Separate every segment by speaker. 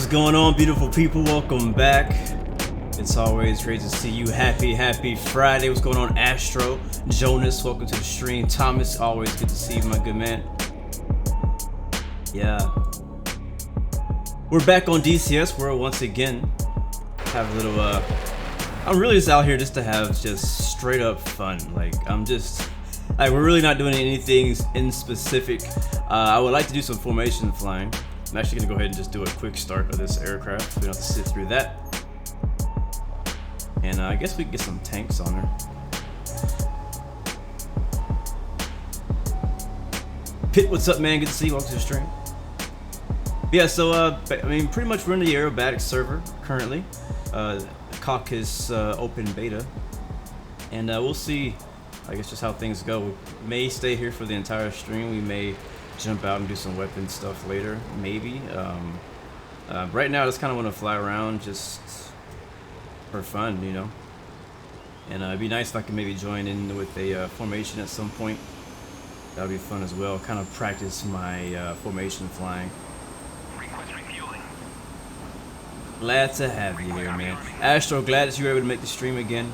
Speaker 1: What's going on, beautiful people? Welcome back. It's always great to see you. Happy Friday. What's going on, Astro? Jonas, welcome to the stream. Thomas, always good to see you, my good man. Yeah. We're back on DCS where once again have a little I'm really just out here just to have just straight up fun. We're really not doing anything in specific. I would like to do some formation flying. I'm actually gonna go ahead and just do a quick start of this aircraft. We don't have to sit through that. And I guess we can get some tanks on her. Pit, what's up, man? Good to see you. Welcome to the stream. Yeah, so I mean, pretty much we're in the Aerobatic server currently. Caucus open beta, and we'll see. I guess just how things go. We may stay here for the entire stream. We may jump out and do some weapon stuff later, maybe. Right now, I just kind of want to fly around just for fun, you know. And it'd be nice if I could maybe join in with a formation at some point. That'd be fun as well. Kind of practice my formation flying. Glad to have you here, man. Astro, glad that you were able to make the stream again.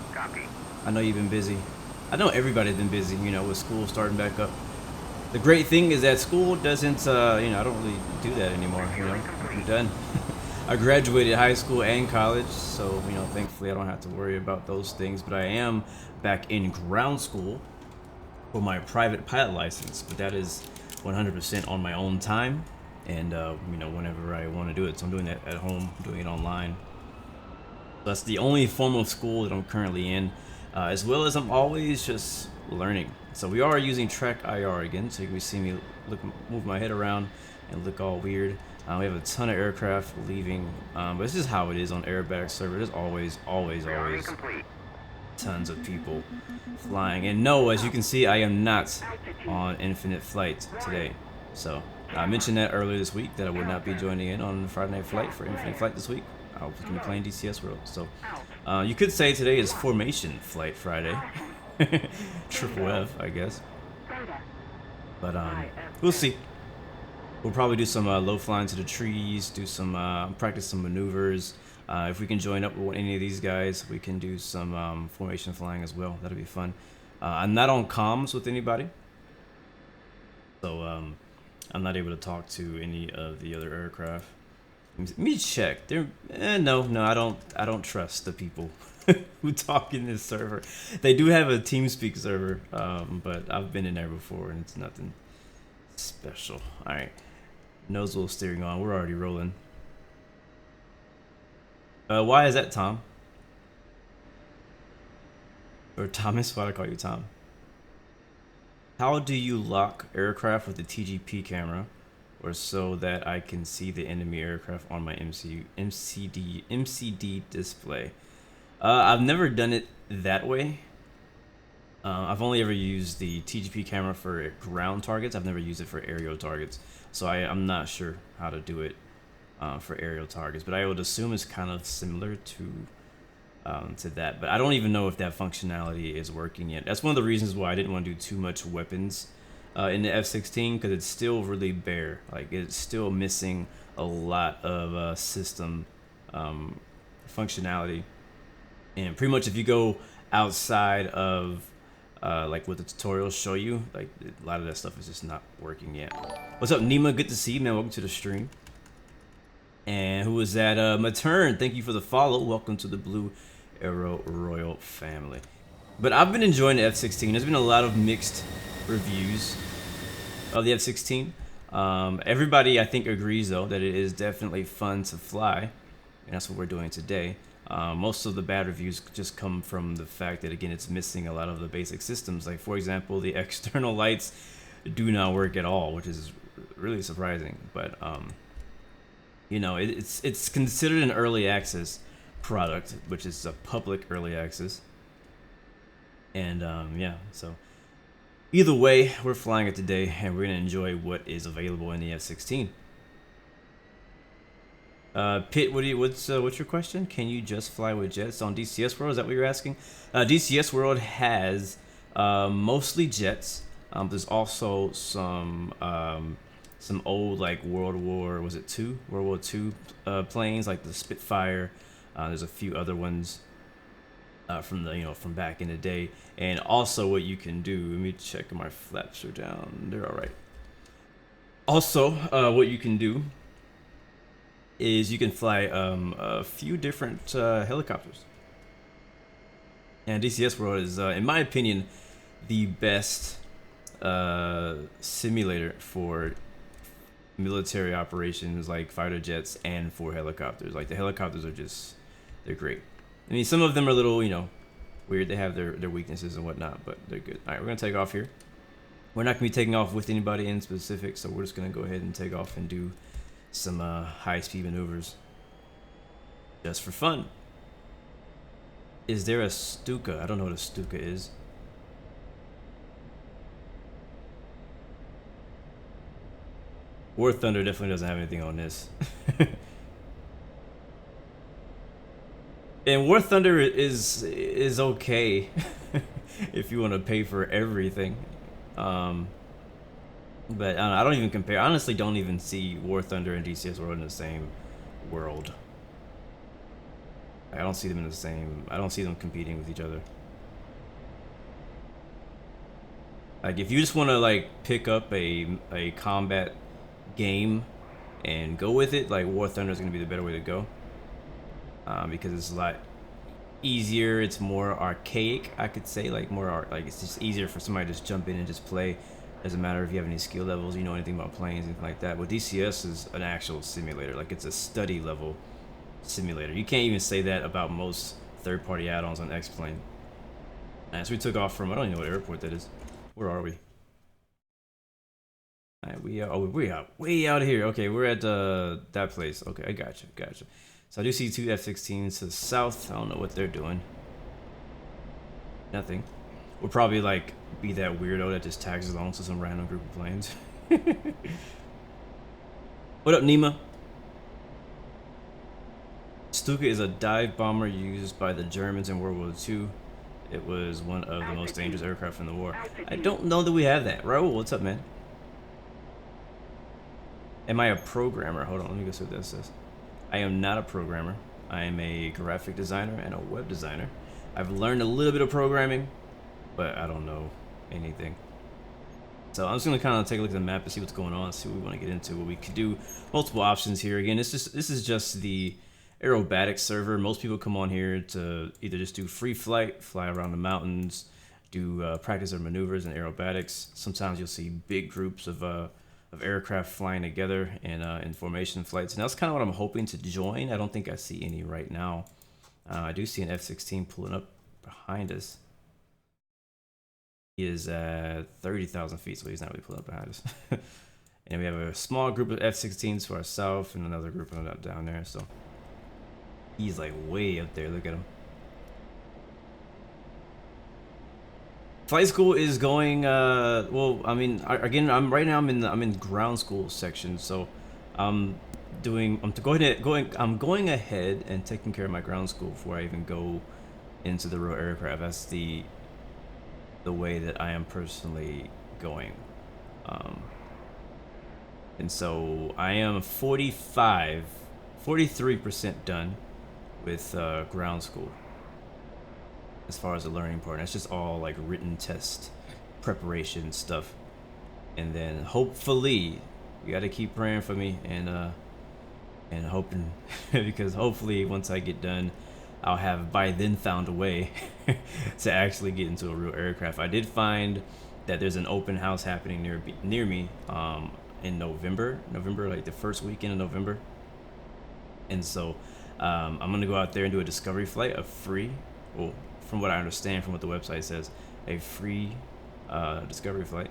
Speaker 1: I know you've been busy. I know everybody's been busy, you know, with school starting back up. The great thing is that school doesn't, you know, I don't really do that anymore, you know. I'm done. I graduated high school and college, so, you know, thankfully I don't have to worry about those things. But I am back in ground school for my private pilot license, but that is 100% on my own time. And you know, whenever I want to do it. So I'm doing that at home, doing it online. That's the only form of school that I'm currently in, as well as I'm always just learning. So we are using Track IR again, so you can see me move my head around and look all weird. We have a ton of aircraft leaving, but this is how it is on Aerobatic server. There's always tons of people flying. And no, as you can see, I am not on Infinite Flight today. So I mentioned that earlier this week that I would not be joining in on Friday Night Flight for Infinite Flight this week. I was going to be playing DCS World. So you could say today is Formation Flight Friday. Triple F, I guess. But we'll see. We'll probably do some low flying to the trees, do some practice some maneuvers. If we can join up with any of these guys, we can do some formation flying as well. That'll be fun. I'm not on comms with anybody, so I'm not able to talk to any of the other aircraft. Let me check. No, I don't trust the people who talk in this server. They do have a TeamSpeak server, but I've been in there before and it's nothing special. All right, nose wheel steering on. We're already rolling. Why is that, Tom? Or Thomas? Why do I call you Tom? How do you lock aircraft with the TGP camera, or so that I can see the enemy aircraft on my MCD display? I've never done it that way. I've only ever used the TGP camera for ground targets. I've never used it for aerial targets, so I'm not sure how to do it for aerial targets. But I would assume it's kind of similar to that. But I don't even know if that functionality is working yet. That's one of the reasons why I didn't want to do too much weapons in the F-16, because it's still really bare. Like, it's still missing a lot of system functionality. And pretty much if you go outside of like what the tutorials show you, like a lot of that stuff is just not working yet. What's up, Nima? Good to see you, man. Welcome to the stream. And who was that? Matern, thank you for the follow. Welcome to the Blue Arrow Royal family. But I've been enjoying the F-16. There's been a lot of mixed reviews of the F-16. Everybody, I think, agrees, though, that it is definitely fun to fly. And that's what we're doing today. Most of the bad reviews just come from the fact that, again, it's missing a lot of the basic systems. Like, for example, the external lights do not work at all, which is really surprising. But, you know, it's considered an early access product, which is a public early access. And, yeah, so either way, we're flying it today, and we're going to enjoy what is available in the F-16. Pitt, what's your question? Can you just fly with jets on DCS World? Is that what you're asking? DCS World has mostly jets. There's also some old, like, World War II planes, like the Spitfire. There's a few other ones from back in the day. And also, what you can do, let me check if my flaps are down. They're all right. Also, what you can do is you can fly a few different helicopters. And DCS World is, in my opinion, the best simulator for military operations, like fighter jets, and for helicopters. Like, the helicopters are they're great. I mean, some of them are a little, weird. They have their weaknesses and whatnot, but they're good. All right, we're going to take off here. We're not going to be taking off with anybody in specific, so we're just going to go ahead and take off and do some high-speed maneuvers just for fun. Is there a Stuka? I don't know what a Stuka is. War Thunder definitely doesn't have anything on this. And War Thunder is okay if you want to pay for everything. But I don't even compare. I honestly don't even see War Thunder and DCS World in the same world. I don't see them in the same. I don't see them competing with each other. Like, if you just want to, like, pick up a combat game and go with it, like, War Thunder is going to be the better way to go. Because it's a lot easier. It's more archaic, I could say. Like, it's just easier for somebody to just jump in and just play. Doesn't matter if you have any skill levels, you know anything about planes, anything like that. But DCS is an actual simulator. Like, it's a study level simulator. You can't even say that about most third-party add-ons on X-Plane. And so we took off from, I don't even know what airport that is. Where are we? All right, we are way out here. Okay, we're at that place. Okay, I gotcha. So I do see two F-16s to the south. I don't know what they're doing. Nothing. We'll probably, like, be that weirdo that just tags along to some random group of planes. What up, Nima? Stuka is a dive bomber used by the Germans in World War II. It was one of the most dangerous aircraft in the war. I don't know that we have that. Raul, what's up, man? Am I a programmer? Hold on, let me go see what that says. I am not a programmer. I am a graphic designer and a web designer. I've learned a little bit of programming, but I don't know anything. So I'm just gonna kind of take a look at the map and see what's going on, see what we want to get into. What we could do, multiple options here. Again, this is just the Aerobatics server. Most people come on here to either just do free flight, fly around the mountains, do practice their maneuvers and aerobatics. Sometimes you'll see big groups of aircraft flying together in formation flights, and that's kind of what I'm hoping to join. I don't think I see any right now. I do see an F-16 pulling up behind us. He is at 30,000 feet, so he's not really pulling up behind us. And we have a small group of F-16s to our south and another group down there, so he's like way up there. Look at him. Flight school is going. Well, I mean, again, right now. I'm in ground school section, so I'm going ahead and taking care of my ground school before I even go into the real aircraft. That's the way that I am personally going. And so I am 43% done with ground school as far as the learning part. That's just all like written test preparation stuff. And then hopefully, you gotta keep praying for me and hoping because hopefully once I get done, I'll have by then found a way to actually get into a real aircraft. I did find that there's an open house happening near me in November, like the first weekend of November. And so I'm gonna go out there and do a discovery flight, a free, well, from what I understand from what the website says, a free discovery flight.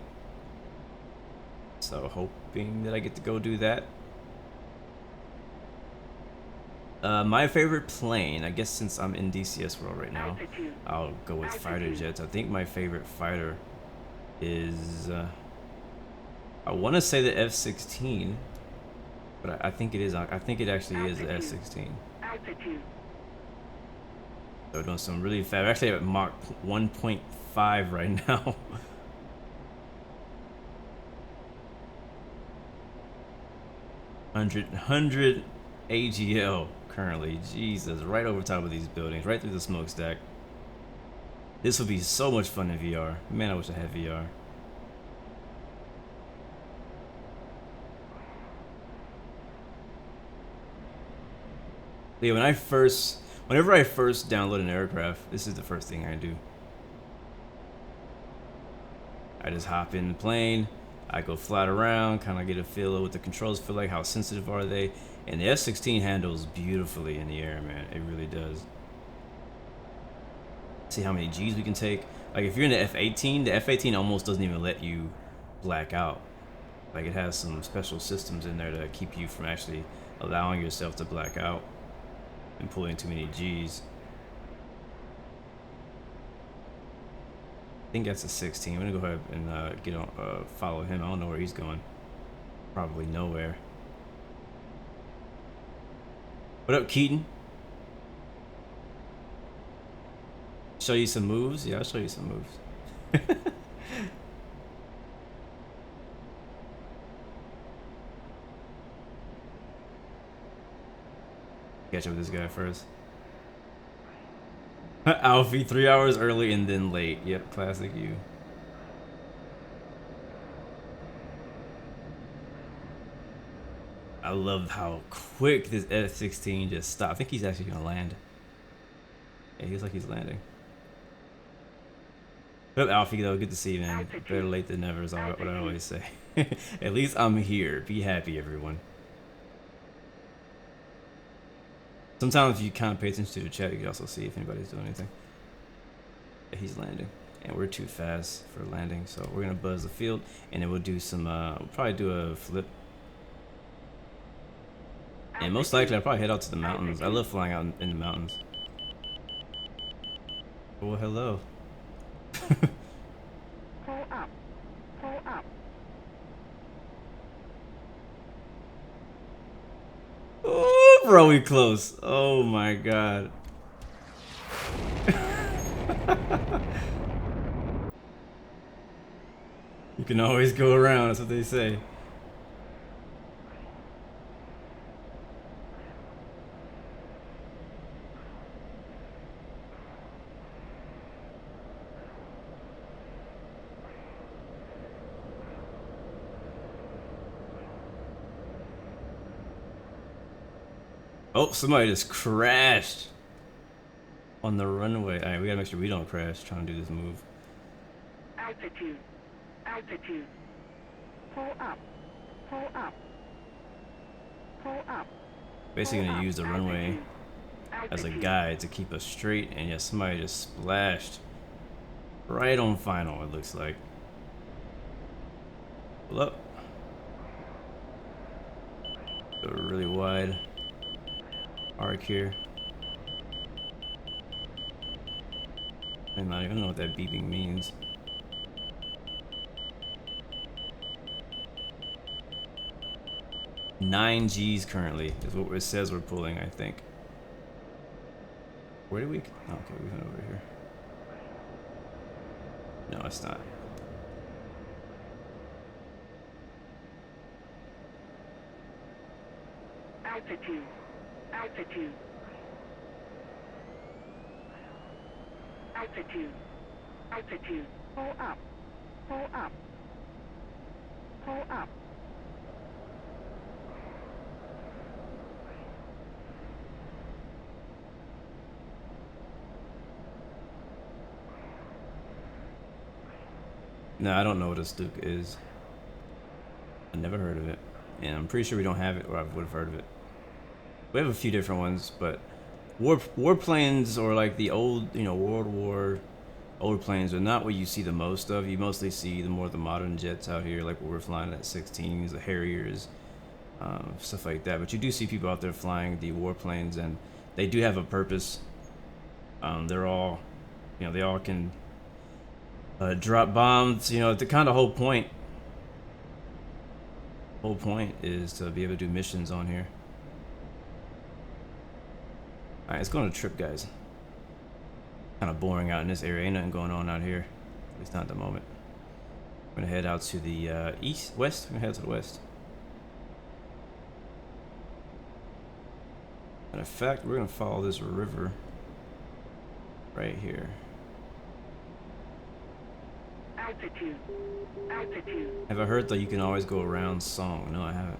Speaker 1: So hoping that I get to go do that. My favorite plane, I guess since I'm in DCS world right now, I'll go with fighter jets. I think my favorite fighter is, I want to say the F-16, but I think it is. I think it actually is the F-16. So doing some really fast. Actually at Mach 1.5 right now. 100 AGL currently. Jesus, right over top of these buildings, right through the smokestack. This would be so much fun in VR. Man, I wish I had VR. Yeah, whenever I first download an aircraft, this is the first thing I do. I just hop in the plane, I go fly around, kind of get a feel of what the controls feel like, how sensitive are they, and the F-16 handles beautifully in the air, man. It really does. See how many G's we can take. Like if you're in the F-18, the F-18 almost doesn't even let you black out. Like it has some special systems in there to keep you from actually allowing yourself to black out and pulling too many G's. I think that's a 16. I'm gonna go ahead and get on, follow him. I don't know where he's going. Probably nowhere. What up, Keaton? Show you some moves? Yeah, I'll show you some moves. Catch up with this guy first. Alfie, 3 hours early and then late. Yep, classic you. I love how quick this F-16 just stopped. I think he's actually gonna land. Yeah, he looks like he's landing. What up, Alfie, though? Good to see you, man. Better late than never is what I always say. At least I'm here. Be happy, everyone. Sometimes if you kind of pay attention to the chat, you can also see if anybody's doing anything. Yeah, he's landing. And we're too fast for landing, so we're going to buzz the field, and then we'll do some, we'll probably do a flip. And most likely, I'll probably head out to the mountains. I love flying out in the mountains. Well, hello.
Speaker 2: Pull up. Pull up.
Speaker 1: Oh, bro, we close. Oh my god. You can always go around, that's what they say. Oh, somebody just crashed on the runway. All right, we gotta make sure we don't crash trying to do this move.
Speaker 2: Altitude. Altitude. Pull up. Pull up. Pull up.
Speaker 1: Basically gonna use the runway as a guide to keep us straight, and yeah, somebody just splashed right on final, it looks like. Pull up. Go really wide arc here. I don't even know what that beeping means. 9 Gs currently is what it says we're pulling, I think. Where did we? Oh, okay, we went over here. No, it's not.
Speaker 2: Altitude. Altitude. Altitude. Altitude. Pull up. Pull up. Pull up.
Speaker 1: No, I don't know what a Stuka is. I never heard of it. And I'm pretty sure we don't have it, or I would have heard of it. We have a few different ones, but warplanes, or like the old, you know, World War old planes, are not what you see the most of. You mostly see the modern jets out here, like what we're flying at 16s, the Harriers, stuff like that. But you do see people out there flying the warplanes, and they do have a purpose. They're all, you know, they all can drop bombs. You know, the kind of whole point is to be able to do missions on here. Alright, it's going to trip, guys. Kind of boring out in this area. Ain't nothing going on out here. At least not at the moment. I'm going to head out to the west. I'm going to head to the west. Matter of fact, we're going to follow this river right here.
Speaker 2: Altitude. Altitude.
Speaker 1: Have I heard that you can always go around Song? No, I haven't.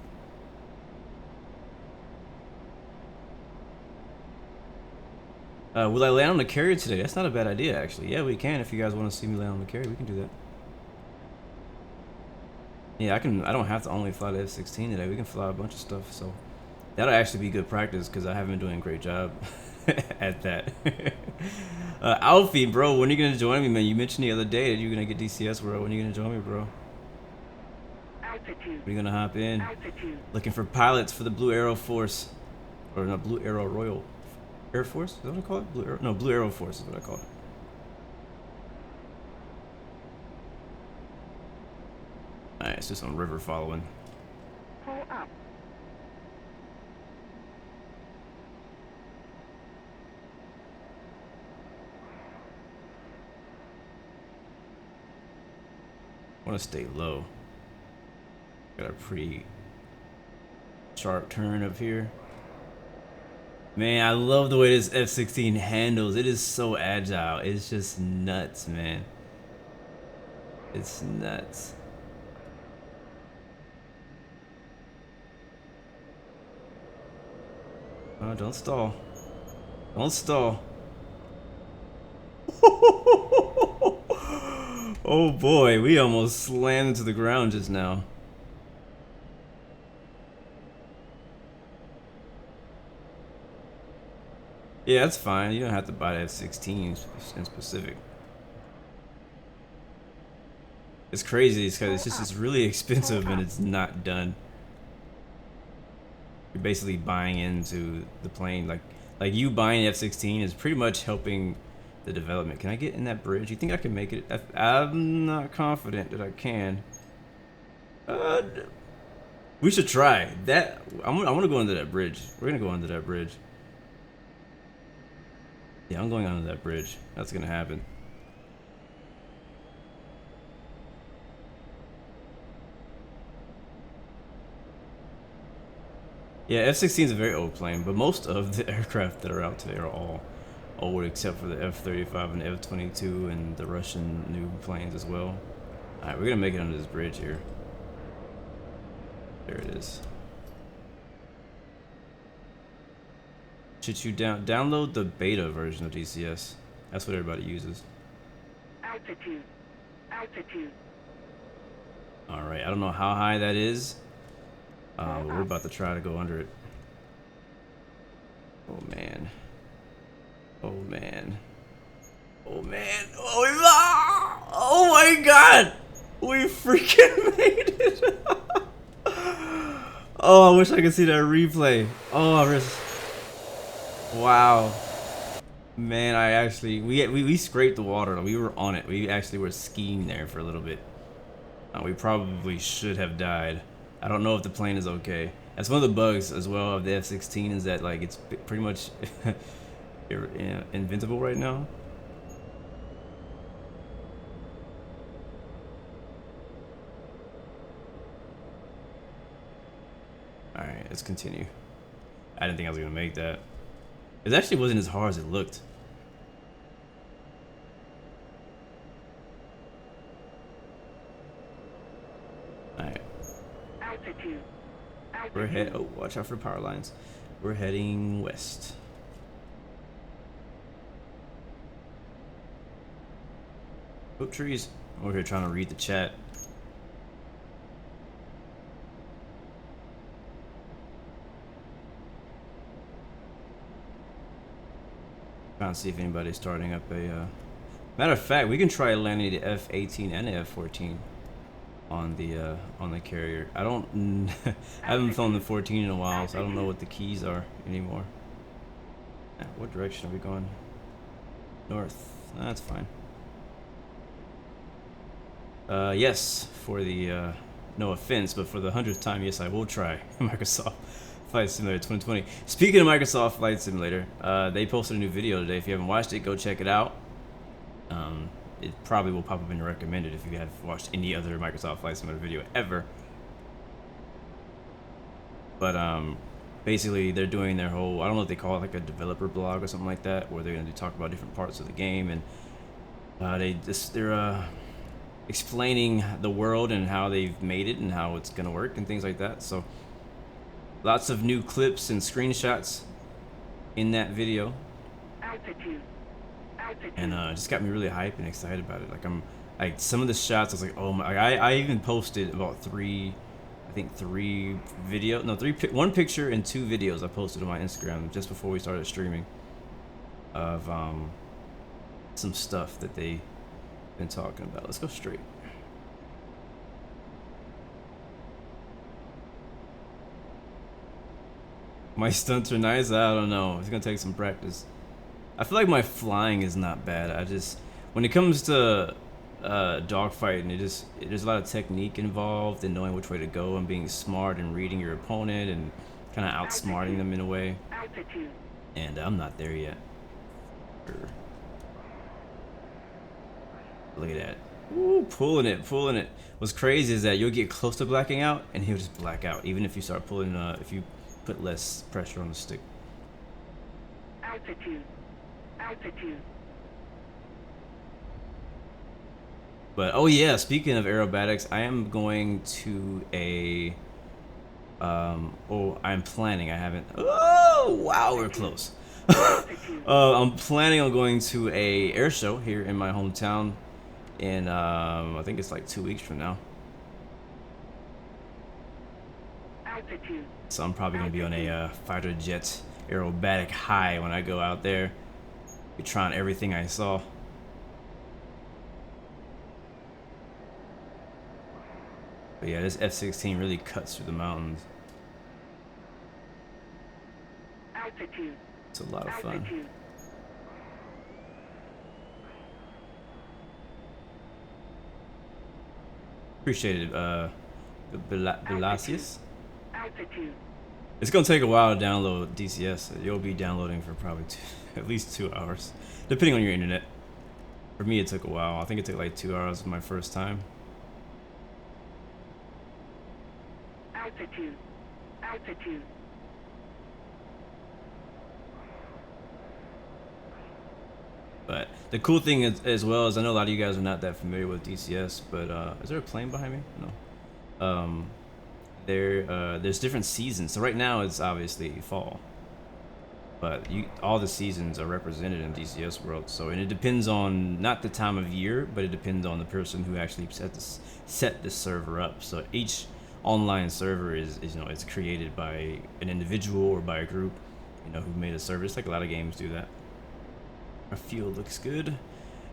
Speaker 1: Will I land on the carrier today? That's not a bad idea, actually. Yeah, we can. If you guys want to see me land on the carrier, we can do that. Yeah, I can. I don't have to only fly the F-16 today. We can fly a bunch of stuff. So that'll actually be good practice because I haven't been doing a great job at that. Alfie, bro, when are you gonna join me, man? You mentioned the other day that you're gonna get DCS, bro. When are you gonna join me, bro?
Speaker 2: Altitude.
Speaker 1: We're gonna hop in.
Speaker 2: Altitude.
Speaker 1: Looking for pilots for the Blue Arrow Force, or not Blue Arrow Royal Air Force? Is that what I call it? Blue Arrow? No, Blue Arrow Force is what I call it. Alright, it's just on river following.
Speaker 2: Pull up.
Speaker 1: I want to stay low. Got a pretty sharp turn up here. Man, I love the way this F-16 handles. It is so agile. It's just nuts, man. It's nuts. Oh, don't stall. Don't stall. Oh boy, we almost slammed into the ground just now. Yeah, that's fine. You don't have to buy the F-16 in specific. It's crazy because it's really expensive and it's not done. You're basically buying into the plane. Like you buying the F-16 is pretty much helping the development. Can I get in that bridge? You think I can make it? I'm not confident that I can. We should try that. I want to go under that bridge. We're gonna go under that bridge. Yeah, I'm going under that bridge. That's gonna happen. Yeah, F-16 is a very old plane, but most of the aircraft that are out today are all old except for the F-35 and the F-22 and the Russian new planes as well. Alright, we're gonna make it under this bridge here. There it is. Should you download the beta version of DCS? That's what everybody uses.
Speaker 2: Altitude. Altitude.
Speaker 1: Alright, I don't know how high that is. But we're about to try to go under it. Oh man. Oh man. Oh man. Oh my god! We freaking made it! Oh, I wish I could see that replay. Oh, wow. Man, I actually we scraped the water. We were on it. We actually were skiing there for a little bit. We probably should have died. I don't know if the plane is okay. That's one of the bugs as well of the F-16 is that like it's pretty much inventable right now. All right, let's continue. I didn't think I was gonna make that. It actually wasn't as hard as it looked. All right.
Speaker 2: Altitude.
Speaker 1: We're head. Oh, watch out for power lines. We're heading west. Oh, trees. I'm over here trying to read the chat. Trying to see if anybody's starting up a. Matter of fact, we can try landing the F-18 and the F-14 on the carrier. I don't. I haven't flown the 14 in a while, so I don't know what the keys are anymore. What direction are we going? North. That's fine. Yes, for the no offense, but for the 100th time, yes, I will try Microsoft Flight Simulator 2020. Speaking of Microsoft Flight Simulator, they posted a new video today. If you haven't watched it, go check it out. It probably will pop up in your recommended if you have watched any other Microsoft Flight Simulator video ever. But basically, they're doing their whole, I don't know if they call it like a developer blog or something like that, where they're going to talk about different parts of the game, and they're explaining the world and how they've made it and how it's going to work and things like that. So lots of new clips and screenshots in that video.
Speaker 2: Altitude. Altitude.
Speaker 1: And it just got me really hyped and excited about it. Like some of the shots, I was like, oh my! I even posted about one picture and 2 videos I posted on my Instagram just before we started streaming of some stuff that they been talking about. Let's go straight. My stunts are nice. I don't know. It's gonna take some practice. I feel like my flying is not bad. I just, when it comes to dogfighting, there's a lot of technique involved and knowing which way to go and being smart and reading your opponent and kind of outsmarting them in a way.
Speaker 2: Altitude.
Speaker 1: And I'm not there yet. Look at that. Ooh, pulling it. What's crazy is that you'll get close to blacking out and he'll just black out, even if you start pulling, if you put less pressure on the stick.
Speaker 2: Altitude. Altitude.
Speaker 1: But oh yeah, speaking of aerobatics, I am going to a I'm planning. I haven't. Oh wow, we're close. I'm planning on going to a air show here in my hometown in I think it's like 2 weeks from now.
Speaker 2: Altitude.
Speaker 1: So I'm probably gonna be on a fighter jet aerobatic high when I go out there. Be trying everything I saw. But yeah, this F-16 really cuts through the mountains.
Speaker 2: Altitude.
Speaker 1: It's a lot of fun.
Speaker 2: Altitude.
Speaker 1: Appreciate it, Belasius.
Speaker 2: Altitude.
Speaker 1: It's gonna take a while to download DCS. You'll be downloading for probably at least 2 hours, depending on your internet. For me, it took a while. I think it took like 2 hours my first time.
Speaker 2: Altitude. Altitude.
Speaker 1: But the cool thing is, as well as I know a lot of you guys are not that familiar with DCS, but is there a plane behind me? No. There's different seasons. So right now it's obviously fall, but all the seasons are represented in DCS world. So, and it depends on not the time of year, but it depends on the person who actually set this server up. So each online server is it's created by an individual or by a group, who made a server. It's like a lot of games do that. Our field looks good,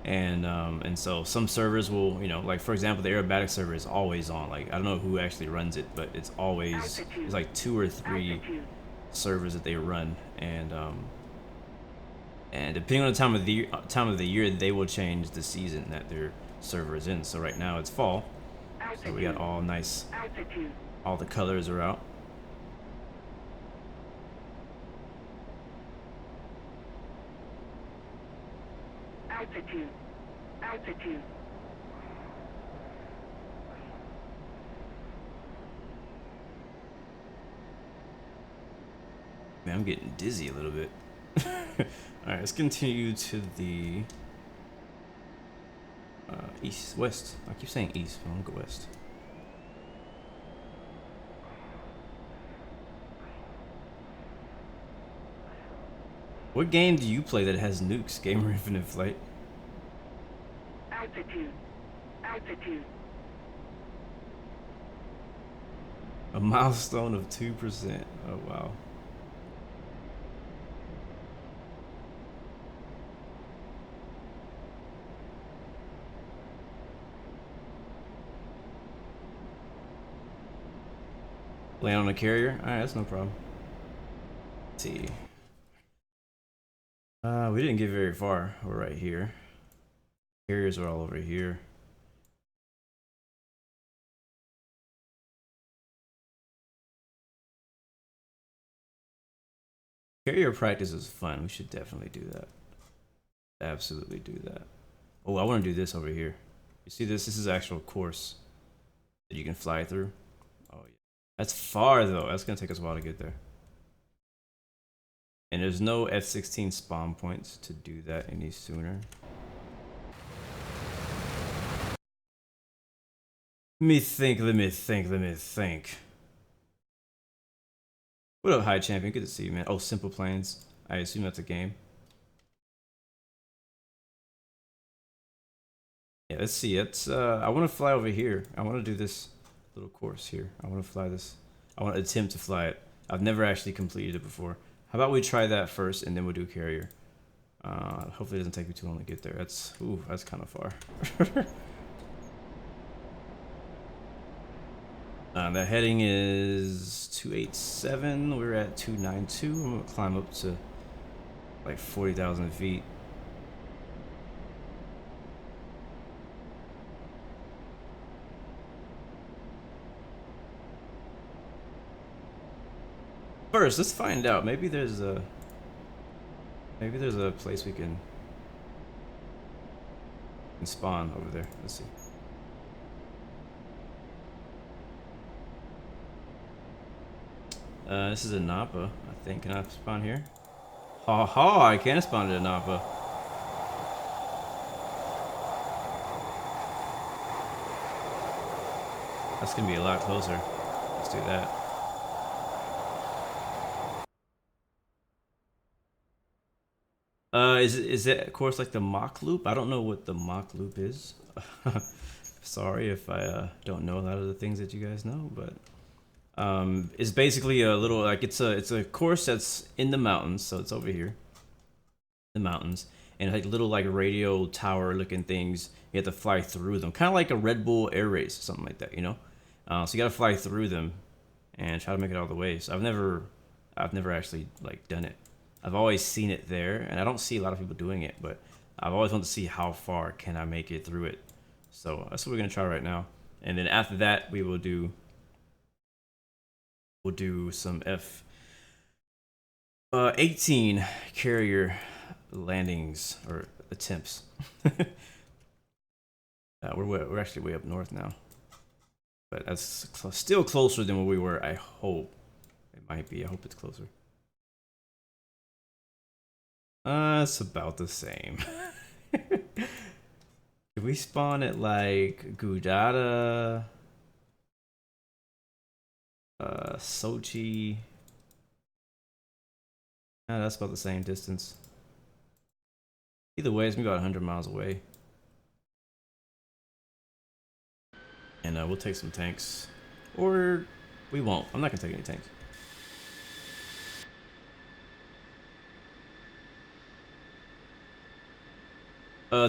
Speaker 1: and so some servers will, like for example, the Aerobatic server is always on. Like I don't know who actually runs it, but it's always there's like 2 or 3 servers that they run, and depending on the time of the year, they will change the season that their server is in. So right now it's fall, so we got all nice, all the colors are out.
Speaker 2: Altitude. Altitude.
Speaker 1: Man, I'm getting dizzy a little bit. Alright, let's continue to the west. I keep saying east, but I'm gonna go west. What game do you play that has nukes? Gamer Infinite Flight.
Speaker 2: Altitude. Altitude.
Speaker 1: A milestone of 2%. Oh wow. Land on a carrier? Alright, that's no problem. Let's see. We didn't get very far. We're right here. Carriers are all over here. Carrier practice is fun. We should definitely do that. Absolutely do that. Oh, I want to do this over here. You see this? This is actual course that you can fly through. Oh yeah. That's far though. That's gonna take us a while to get there. And there's no F-16 spawn points to do that any sooner. Let me think. What up, High Champion? Good to see you, man. Oh, Simple Planes. I assume that's a game. Yeah, let's see. It's I want to fly over here. I want to do this little course here. I want to fly this. I want to attempt to fly it. I've never actually completed it before. How about we try that first, and then we'll do carrier. Hopefully it doesn't take me too long to get there. That's kind of far. The heading is 287. We're at 292. I'm gonna climb up to like 40,000 feet. First, let's find out. Maybe there's a place we can spawn over there. Let's see. This is a Napa, I think. Can I spawn here? Ha ha! I can spawn at a Napa. That's gonna be a lot closer. Let's do that. Is it of course like the Mach loop? I don't know what the Mach loop is. Sorry if I don't know a lot of the things that you guys know, but it's basically a little like it's a course that's in the mountains, so it's over here, the mountains, and like little like radio tower looking things. You have to fly through them, kind of like a Red Bull air race or something like that, you know. So you gotta fly through them and try to make it all the way. So I've never actually like done it. I've always seen it there, and I don't see a lot of people doing it, but I've always wanted to see how far can I make it through it. So that's what we're gonna try right now, and then after that we will do some F-18 carrier landings or attempts. We're actually way up north now, but that's still closer than where we were. I hope it might be. I hope it's closer. It's about the same. If we spawn at like Gudada, Sochi, that's about the same distance. Either way, it's maybe about 100 miles away. And we'll take some tanks, or we won't. I'm not gonna take any tanks.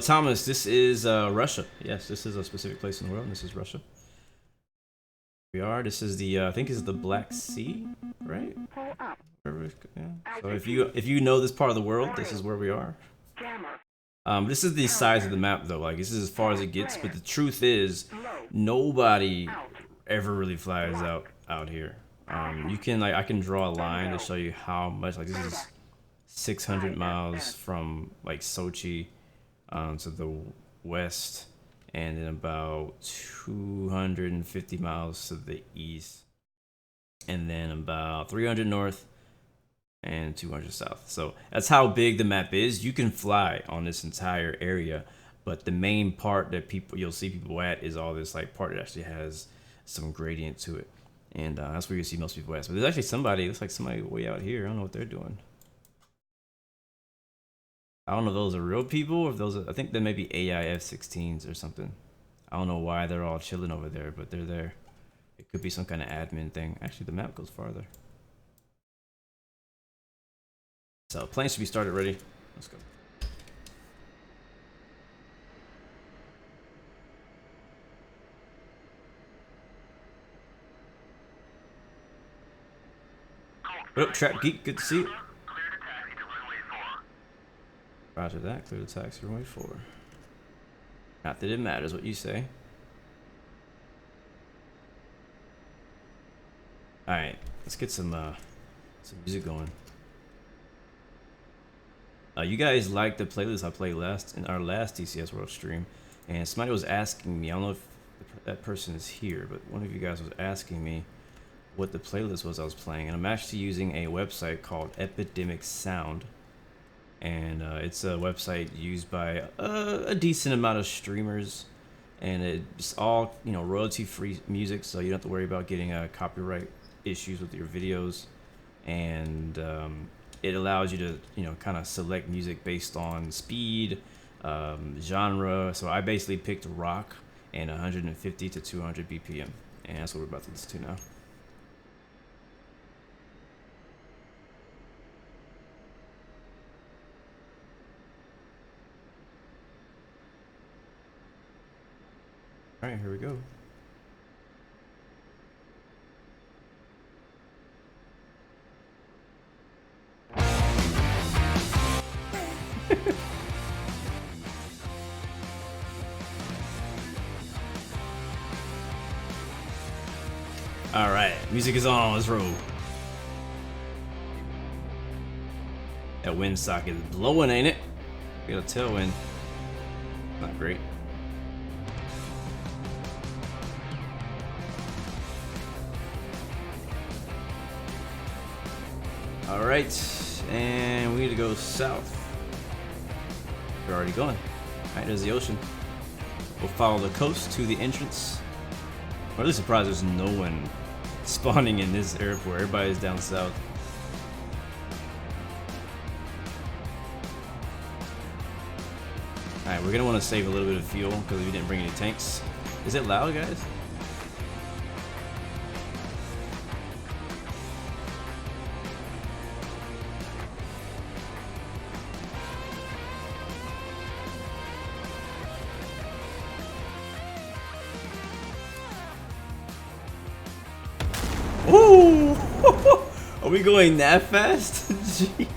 Speaker 1: Thomas, this is Russia. Yes, this is a specific place in the world, and this is Russia. We are. This is the I think is the Black Sea, right? Yeah. So if you know this part of the world, this is where we are. This is the size of the map, though. Like this is as far as it gets. But the truth is, nobody ever really flies out here. You can I can draw a line to show you how much. Like this is 600 miles from like Sochi. to the west, and then about 250 miles to the east, and then about 300 north and 200 south. So that's how big the map is. You can fly on this entire area, but the main part that you'll see people at is all this like part that actually has some gradient to it, and that's where you see most people at. But there's actually somebody, looks like somebody way out here. I don't know what they're doing. I don't know if those are real people or if those are, I think they may be AI F-16s or something. I don't know why they're all chilling over there, but they're there. It could be some kind of admin thing. Actually, the map goes farther. So planes should be started ready. Let's go. What up, Trap Geek? Good to see you. Roger that. Clear the taxi runway 4. Not that it matters what you say. All right, let's get some music going. You guys liked the playlist I played in our last DCS World stream, and somebody was asking me. I don't know if that person is here, but one of you guys was asking me what the playlist was I was playing, and I'm actually using a website called Epidemic Sound. And it's a website used by a decent amount of streamers, and it's all, you know, royalty-free music, so you don't have to worry about getting copyright issues with your videos. And it allows you to, you know, kind of select music based on speed, genre. So I basically picked rock and 150 to 200 BPM, and that's what we're about to listen to now. All right, here we go. All right, music is on. Let's roll. That windsock is blowing, ain't it? We got a tailwind. Not great. All right, and we need to go south. We're already going. All right, there's the ocean. We'll follow the coast to the entrance. I'm really surprised there's no one spawning in this airport. Everybody's down south. All right, we're gonna want to save a little bit of fuel because we didn't bring any tanks. Is it loud, guys? Ooh! Are we going that fast? Gee.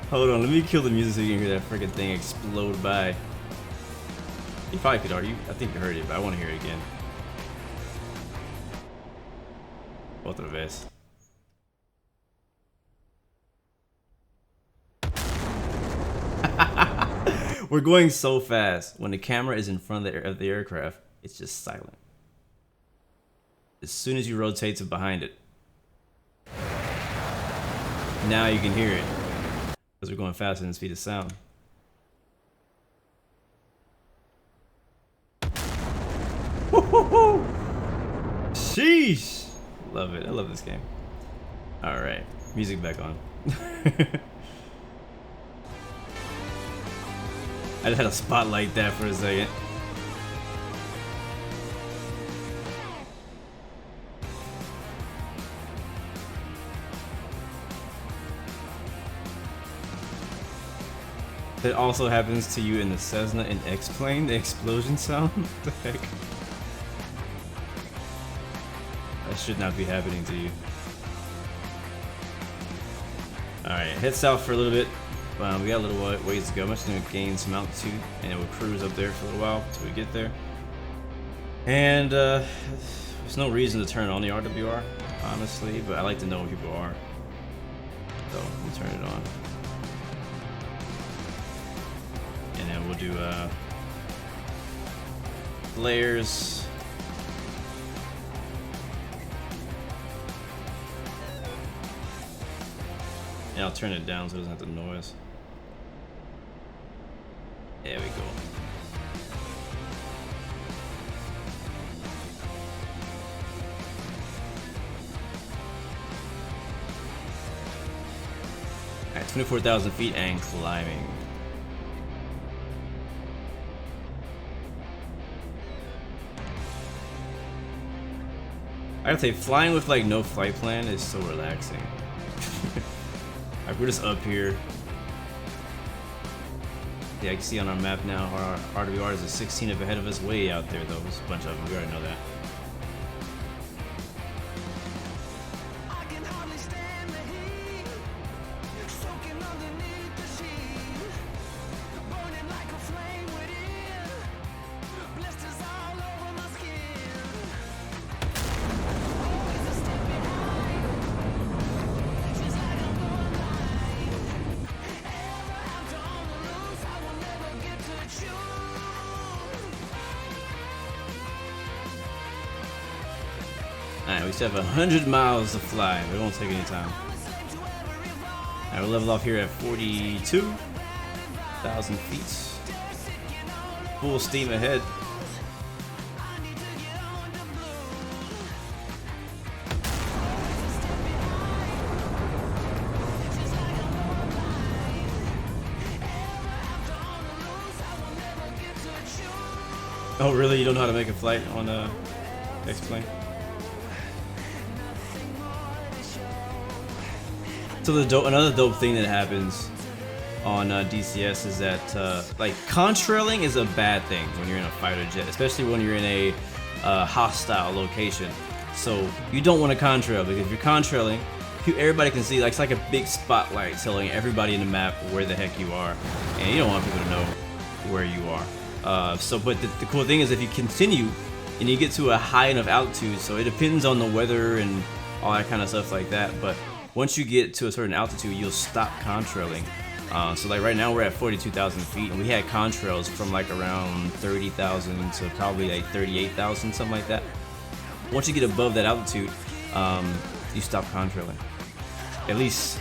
Speaker 1: Hold on, let me kill the music so you can hear that freaking thing explode by. You probably could argue. I think you heard it, but I want to hear it again. Otra vez. We're going so fast. When the camera is in front of the aircraft, it's just silent. As soon as you rotate to behind it, now you can hear it because we're going faster than the speed of sound. Woo-hoo-hoo! Sheesh! Love it. I love this game. All right, music back on. I just had to spotlight that for a second. That also happens to you in the Cessna and X-Plane, the explosion sound? What the heck? That should not be happening to you. Alright, head south for a little bit. We got a little ways to go. I'm just going to gain some altitude and it will cruise up there for a little while until we get there. And there's no reason to turn on the RWR, honestly, but I like to know where people are. So we'll turn it on. And then we'll do layers. And I'll turn it down so it doesn't have the noise. There we go. Alright, 24,000 feet and climbing. I gotta say, flying with like no flight plan is so relaxing. Like we're just up here. Yeah, I can see on our map now our RWR is a 16 up ahead of us, way out there though. There's a bunch of them, we already know that. Alright, we still have 100 miles to fly, but it won't take any time. Alright, we'll level off here at 42,000 feet. Full steam ahead. Oh really? You don't know how to make a flight on a X-plane? So another dope thing that happens on DCS is that like contrailing is a bad thing when you're in a fighter jet, especially when you're in a hostile location. So you don't want to contrail, because if you're contrailing, everybody can see, like it's like a big spotlight telling everybody in the map where the heck you are, and you don't want people to know where you are. But the cool thing is if you continue and you get to a high enough altitude, so it depends on the weather and all that kind of stuff like that, but once you get to a certain altitude, you'll stop contrailing. So like right now we're at 42,000 feet, and we had contrails from like around 30,000 to probably like 38,000, something like that. Once you get above that altitude, you stop contrailing. At least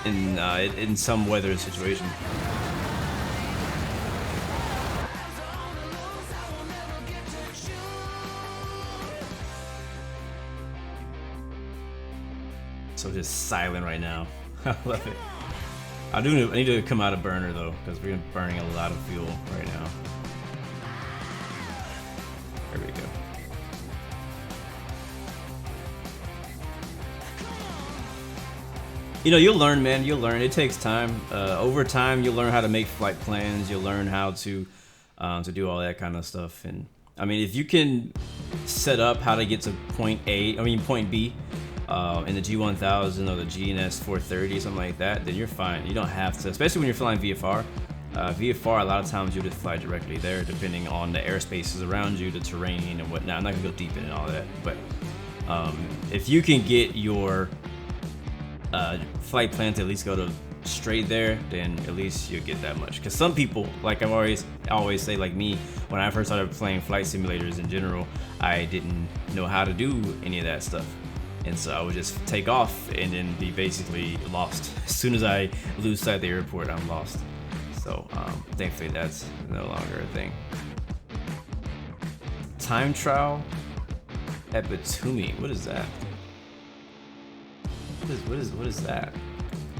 Speaker 1: in some weather situation. So just silent right now. I love it. I need to come out of burner though, because we're burning a lot of fuel right now. There we go. You know, you'll learn, man. You'll learn. It takes time. Over time, you'll learn how to make flight plans. You'll learn how to do all that kind of stuff. And I mean, if you can set up how to get to point B, in the G1000 or the GNS 430, something like that, then you're fine. You don't have to, especially when you're flying VFR. VFR, a lot of times you'll just fly directly there, depending on the airspaces around you, the terrain and whatnot. I'm not gonna go deep into all that, but if you can get your flight plan to at least go to straight there, then at least you'll get that much. Because some people, like I always say, like me, when I first started playing flight simulators in general, I didn't know how to do any of that stuff. And so I would just take off and then be basically lost. As soon as I lose sight of the airport, I'm lost. So thankfully that's no longer a thing. Time trial at Batumi. What is that? What is that?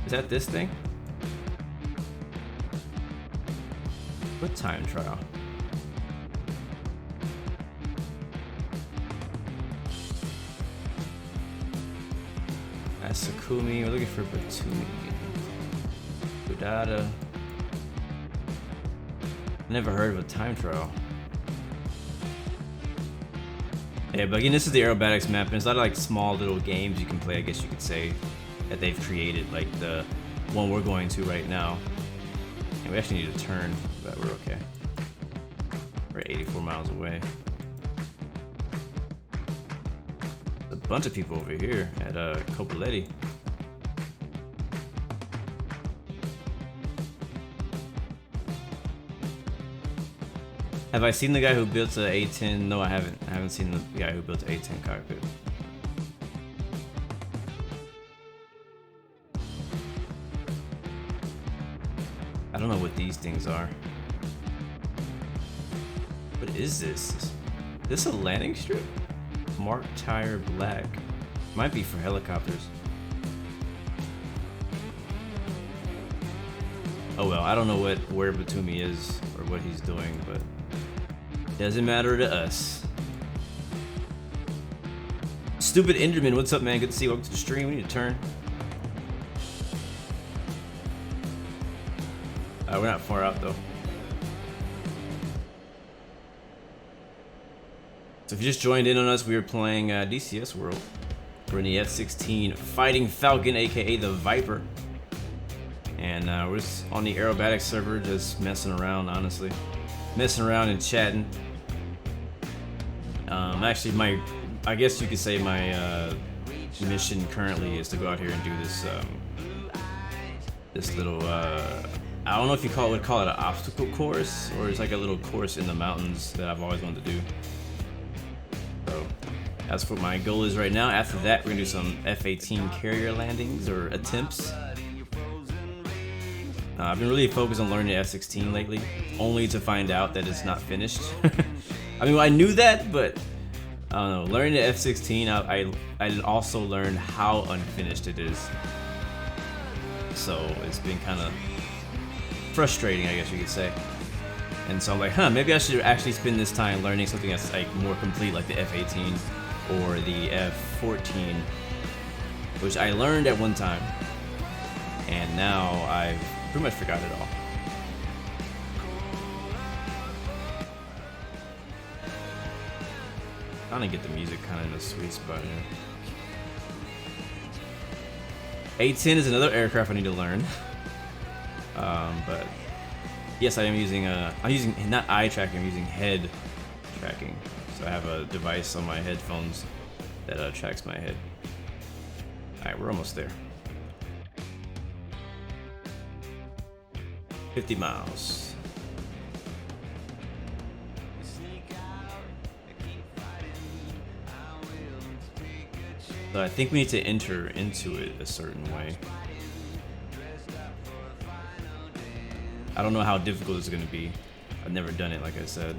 Speaker 1: Is that this thing? What time trial? Sakumi, we're looking for Batumi. Budada. Never heard of a time trial. Yeah, but again, this is the Aerobatics map, and there's a lot of like small little games you can play, I guess you could say, that they've created, like the one we're going to right now. And we actually need to turn, but we're okay. We're 84 miles away. A bunch of people over here at Copoletti. Have I seen the guy who built the A10? No, I haven't. I haven't seen the guy who built the A10 cockpit. I don't know what these things are. What is this? Is this a landing strip? Mark tire black. Might be for helicopters. Oh well, I don't know where Batumi is or what he's doing, but doesn't matter to us. Stupid Enderman, what's up, man? Good to see you. Welcome to the stream. We need to turn. We're not far out though. So if you just joined in on us, we were playing DCS World. We're in the F-16 Fighting Falcon, aka the Viper. And we're just on the Aerobatic server, just messing around, honestly. Messing around and chatting. Actually, I guess you could say my mission currently is to go out here and do this, this little, I don't know if you would call it an obstacle course, or it's like a little course in the mountains that I've always wanted to do. So that's what my goal is right now. After that, we're gonna do some F-18 carrier landings or attempts. I've been really focused on learning the F-16 lately, only to find out that it's not finished. I mean, I knew that, but I don't know. Learning the F-16, I also learned how unfinished it is. So it's been kind of frustrating, I guess you could say. And so I'm like, maybe I should actually spend this time learning something that's like more complete, like the F-18 or the F-14, which I learned at one time, and now I've pretty much forgot it all. Trying to get the music kind of in a sweet spot here. A-10 is another aircraft I need to learn. But yes, I am using I'm using not eye tracking, I'm using head tracking. So I have a device on my headphones that tracks my head. Alright, we're almost there. 50 miles. So I think we need to enter into it a certain way. I don't know how difficult it's going to be. I've never done it, like I said.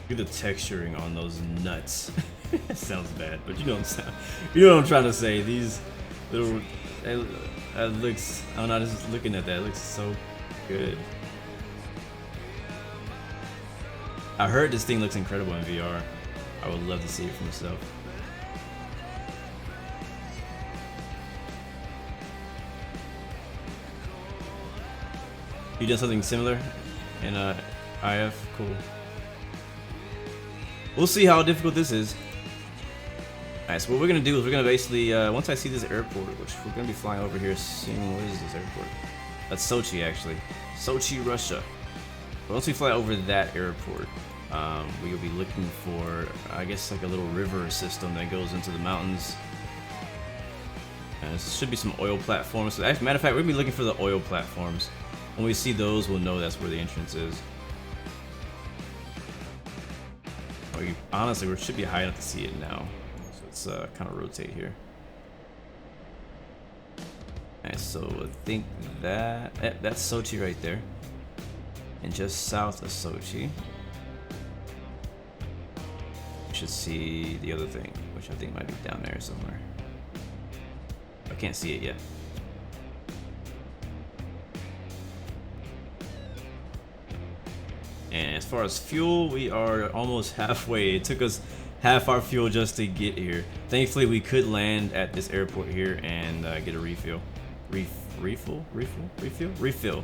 Speaker 1: Look at the texturing on those nuts. It sounds bad, but you know what I'm trying to say. These little, that looks, I don't know, just looking at that, it looks so good. I heard this thing looks incredible in VR. I would love to see it for myself. You done something similar in IF? Cool. We'll see how difficult this is. Alright, so what we're gonna do is we're gonna basically, once I see this airport, which we're gonna be flying over here soon. What is this airport? That's Sochi, actually. Sochi, Russia. But once we fly over that airport, we will be looking for, I guess, like a little river system that goes into the mountains. And there should be some oil platforms. So, matter of fact, we're gonna be looking for the oil platforms. When we see those, we'll know that's where the entrance is. Honestly, we should be high enough to see it now. So let's kind of rotate here. Alright, so I think that's Sochi right there. And just south of Sochi, you should see the other thing, which I think might be down there somewhere. I can't see it yet. And as far as fuel, we are almost halfway. It took us half our fuel just to get here. Thankfully, we could land at this airport here and get a refill. Refill. Refill.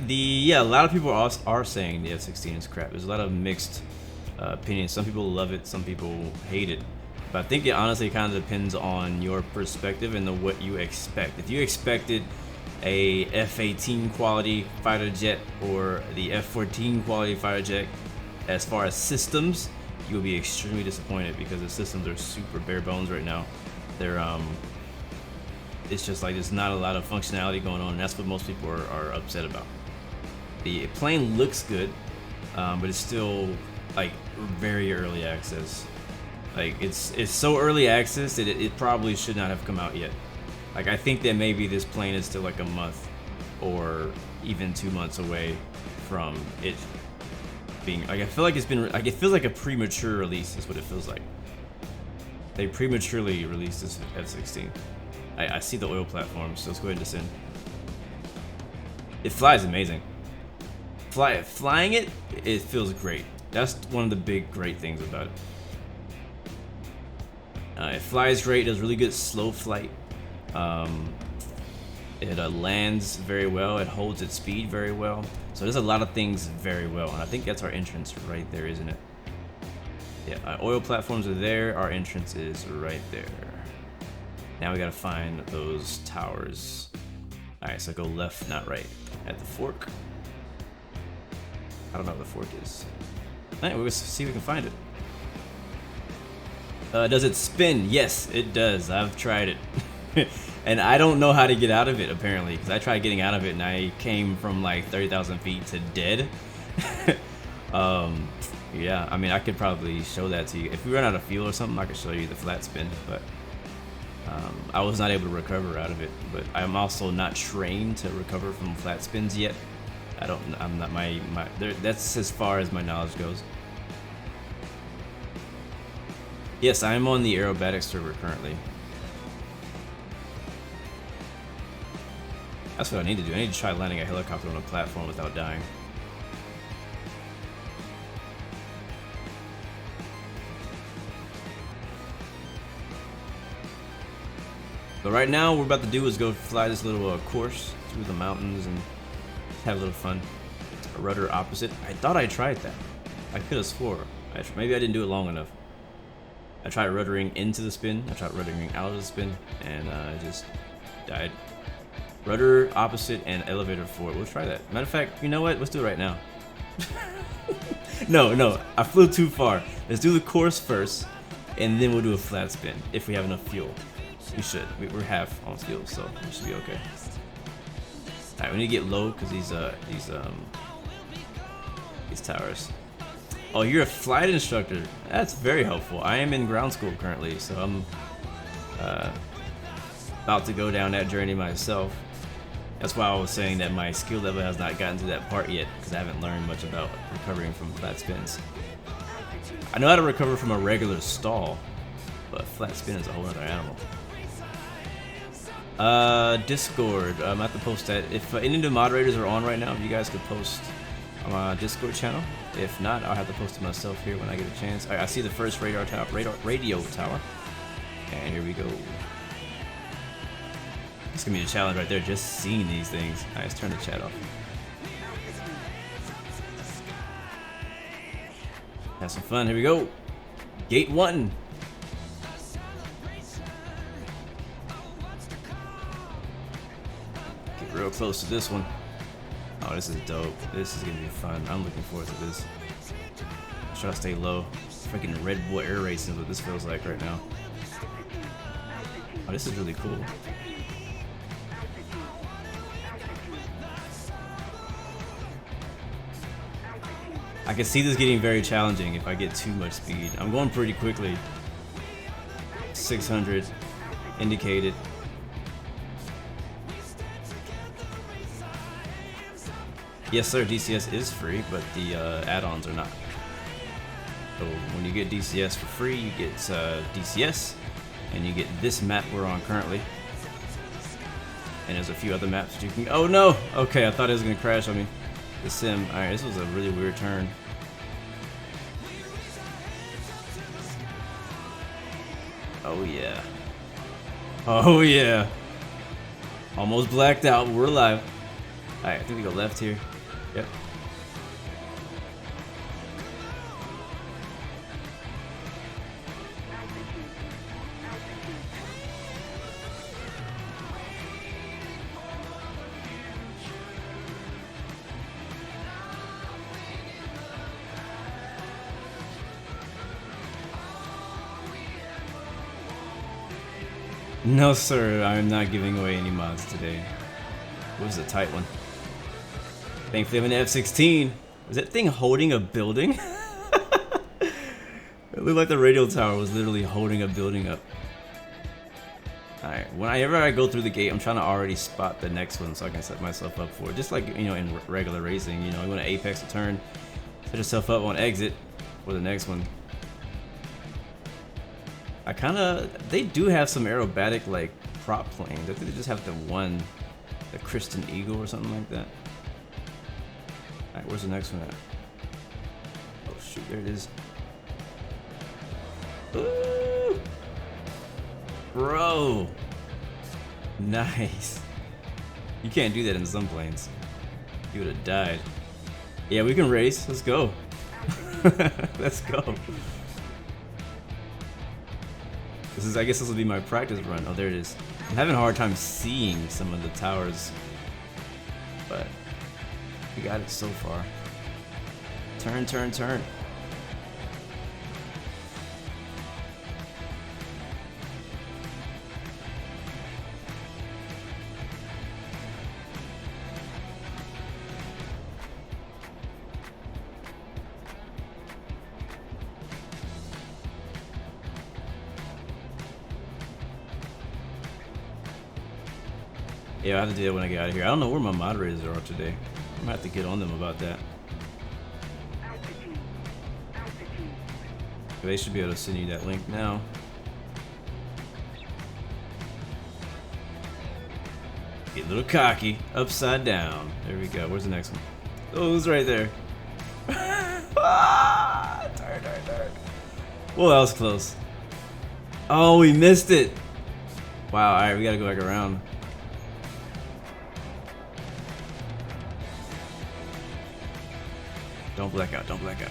Speaker 1: Yeah, a lot of people are saying the F-16 is crap. There's a lot of mixed opinions. Some people love it, some people hate it. But I think it honestly kind of depends on your perspective and what you expect. If you expected a F-18 quality fighter jet or the F-14 quality fighter jet as far as systems, you'll be extremely disappointed because the systems are super bare bones right now. They're it's just like there's not a lot of functionality going on, and that's what most people are upset about. The plane looks good, but it's still like very early access. Like it's so early access that it probably should not have come out yet. Like I think that maybe this plane is still like a month or even 2 months away from it being like, I feel like it's been like, it feels like a premature release is what it feels like. They prematurely released this F-16. I see the oil platform, so let's go ahead and descend. It flies amazing. Flying it feels great. That's one of the big great things about it. It flies great, does really good slow flight. It lands very well, it holds its speed very well. So there's a lot of things very well, and I think that's our entrance right there, isn't it? Yeah, our oil platforms are there, our entrance is right there. Now we gotta find those towers. Alright, so go left, not right. At the fork. I don't know what the fork is. Alright, we'll see if we can find it. Does it spin? Yes, it does. I've tried it. And I don't know how to get out of it, apparently, because I tried getting out of it and I came from like 30,000 feet to dead. Yeah, I mean, I could probably show that to you. If we run out of fuel or something, I could show you the flat spin, but I was not able to recover out of it. But I'm also not trained to recover from flat spins yet. I'm not that's as far as my knowledge goes. Yes, I am on the Aerobatic server currently. That's what I need to do. I need to try landing a helicopter on a platform without dying. But right now, what we're about to do is go fly this little course through the mountains and have a little fun. A rudder opposite. I thought I tried that. I could have swore. Maybe I didn't do it long enough. I tried ruddering into the spin, I tried ruddering out of the spin, and I just died. Rudder opposite and elevator forward. We'll try that. Matter of fact, you know what? Let's do it right now. No, I flew too far. Let's do the course first, and then we'll do a flat spin if we have enough fuel. We should. We're half on fuel, so we should be okay. Alright, we need to get low because these towers. Oh, you're a flight instructor. That's very helpful. I am in ground school currently, so I'm about to go down that journey myself. That's why I was saying that my skill level has not gotten to that part yet, because I haven't learned much about recovering from flat spins. I know how to recover from a regular stall, but flat spin is a whole other animal. Discord. I'm at the post that if any of the moderators are on right now, if you guys could post on my Discord channel. If not, I'll have to post it myself here when I get a chance. Alright, I see the first radio tower. And here we go. It's gonna be a challenge right there, just seeing these things. Alright, let's turn the chat off. Have some fun, here we go. Gate 1. Get real close to this one. Oh, this is dope. This is gonna be fun. I'm looking forward to this. I'll try to stay low. Freaking Red Bull air racing is what this feels like right now. Oh, this is really cool. I can see this getting very challenging if I get too much speed. I'm going pretty quickly. 600 indicated. Yes sir, DCS is free, but the add-ons are not. So when you get DCS for free, you get DCS, and you get this map we're on currently. And there's a few other maps that you can. Oh no! Okay, I thought it was gonna crash on me. The sim. Alright, this was a really weird turn. Oh yeah. Oh yeah. Almost blacked out, but we're alive. Alright, I think we go left here. Yep. No, sir, I am not giving away any mods today. It was a tight one. Thankfully, I'm in the F-16. Was that thing holding a building? It looked like the radio tower was literally holding a building up. Alright, whenever I go through the gate, I'm trying to already spot the next one so I can set myself up for it. Just like, you know, in regular racing, you know, you want to apex a turn, set yourself up on exit for the next one. They do have some aerobatic, like, prop planes. I think they just have the Kristen Eagle or something like that. Alright, where's the next one at? Oh shoot, there it is. Ooh! Bro! Nice. You can't do that in some planes. You would have died. Yeah, we can race. Let's go. Let's go. I guess this will be my practice run. Oh, there it is. I'm having a hard time seeing some of the towers, but we got it so far. Turn, turn, turn. Yeah, I have to do that when I get out of here. I don't know where my moderators are today. I'm gonna have to get on them about that. They should be able to send you that link now. Get a little cocky. Upside down. There we go. Where's the next one? Oh, it's right there. Ah, turn, turn, turn. Well, that was close. Oh, we missed it. Wow, alright, we gotta go back around. Don't black out, don't black out.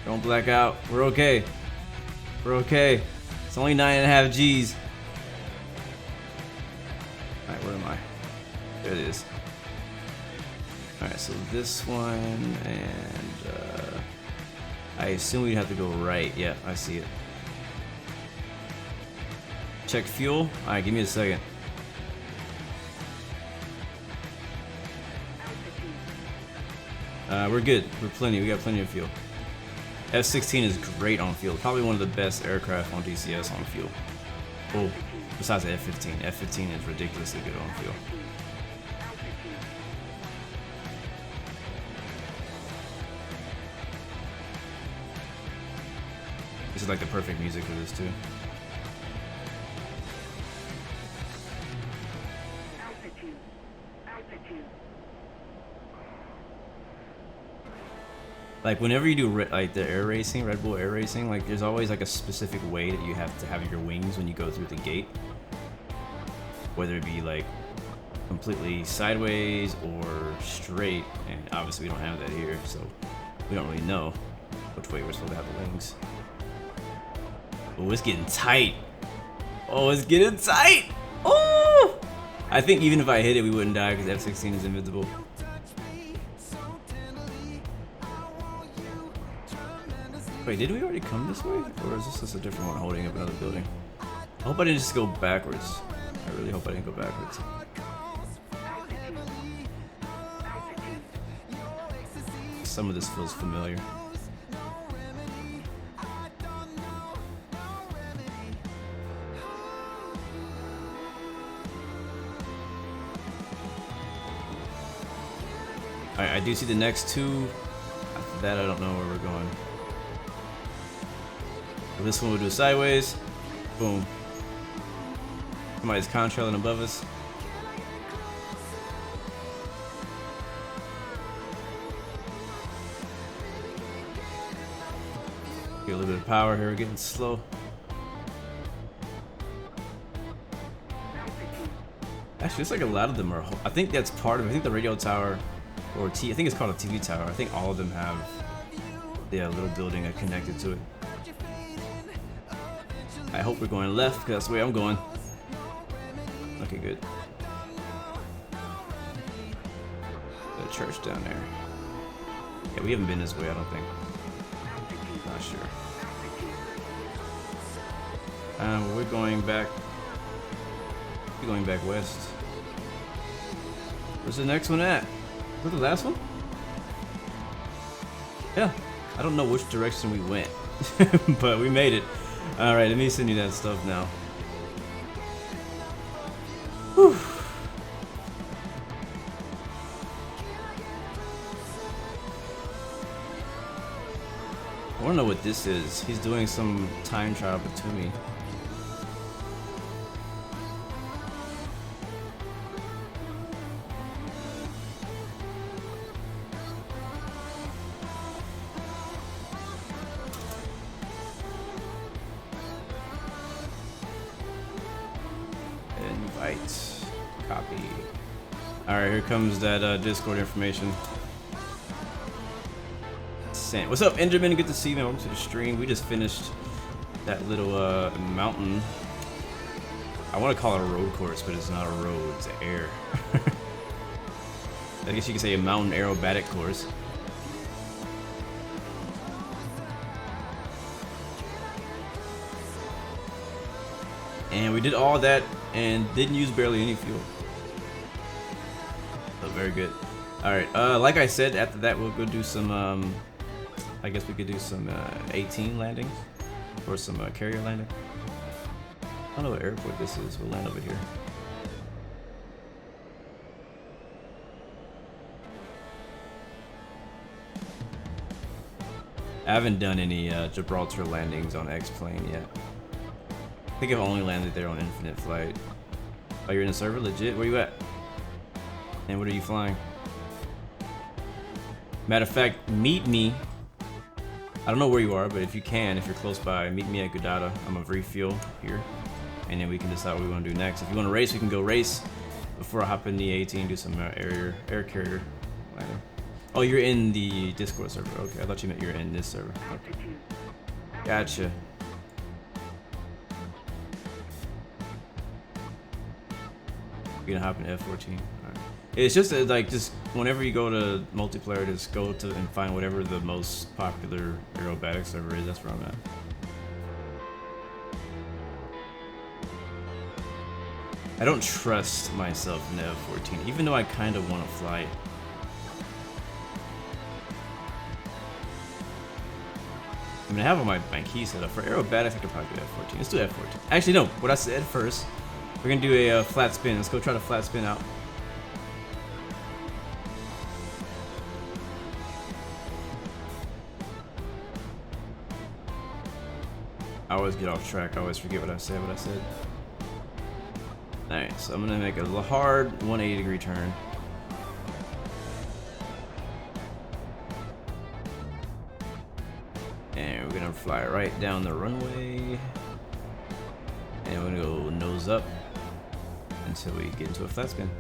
Speaker 1: Don't black out. We're okay. We're okay. It's only 9.5 G's. Alright, where am I? There it is. Alright, so this one, and I assume we'd have to go right. Yeah, I see it. Check fuel. Alright, give me a second. We're good. We're plenty. We got plenty of fuel. F-16 is great on fuel. Probably one of the best aircraft on DCS on fuel. Oh, besides the F-15. F-15 is ridiculously good on fuel. This is like the perfect music for this too. Like whenever you do like the air racing, Red Bull air racing, like there's always like a specific way that you have to have your wings when you go through the gate. Whether it be like completely sideways or straight, and obviously we don't have that here, so we don't really know which way we're supposed to have the wings. Oh, it's getting tight. Oh, it's getting tight. Oh! I think even if I hit it, we wouldn't die because F-16 is invincible. Wait, did we already come this way? Or is this just a different one holding up another building? I hope I didn't just go backwards. I really hope I didn't go backwards. Some of this feels familiar. Alright, I do see the next two. After that, I don't know where we're going. This one we'll do sideways. Boom. Somebody's contrailing above us. Get a little bit of power here. We're getting slow. Actually, it's like a lot of them are. I think that's part of it. I think the radio tower, or I think it's called a TV tower. I think all of them have a little building connected to it. I hope we're going left, because that's the way I'm going. Okay, good. The church down there. Yeah, we haven't been this way, I don't think. Not sure. We're going back. We're going back west. Where's the next one at? Is that the last one? Yeah. I don't know which direction we went, but we made it. All right, let me send you that stuff now. Whew. I want to know what this is. He's doing some time trial to me. Invite. Copy. Alright, here comes that Discord information. Sent. What's up, Enderman? Good to see you, man. Welcome to the stream. We just finished that little mountain. I want to call it a road course, but it's not a road, it's an air. I guess you could say a mountain aerobatic course. And we did all that and didn't use barely any fuel. So very good. Alright, like I said, after that we'll go do some, I guess we could do some 18 landings. Or some carrier landing. I don't know what airport this is. We'll land over here. I haven't done any Gibraltar landings on X-Plane yet. I think I've only landed there on Infinite Flight. Oh, you're in the server? Legit? Where you at? And what are you flying? Matter of fact, meet me. I don't know where you are, but if you can, if you're close by, meet me at Gudada. I'm gonna refuel here. And then we can decide what we want to do next. If you want to race, we can go race before I hop in the 18, do some air carrier landing. Oh, you're in the Discord server. Okay, I thought you meant you're in this server. Okay. Gotcha. You're gonna hop in F14. Alright. It's just like just whenever you go to multiplayer, just go to and find whatever the most popular aerobatic server is. That's where I'm at. I don't trust myself in the F14, even though I kind of want to fly it. I mean, I have all my key set up. For aerobatics, I could probably do F14. Let's do F14. Actually, no. What I said first, we're going to do a flat spin. Let's go try to flat spin out. I always get off track. I always forget what I said. Alright, so I'm going to make a hard 180 degree turn. And we're going to fly right down the runway. And we're going to go nose up until we get into a flat spin.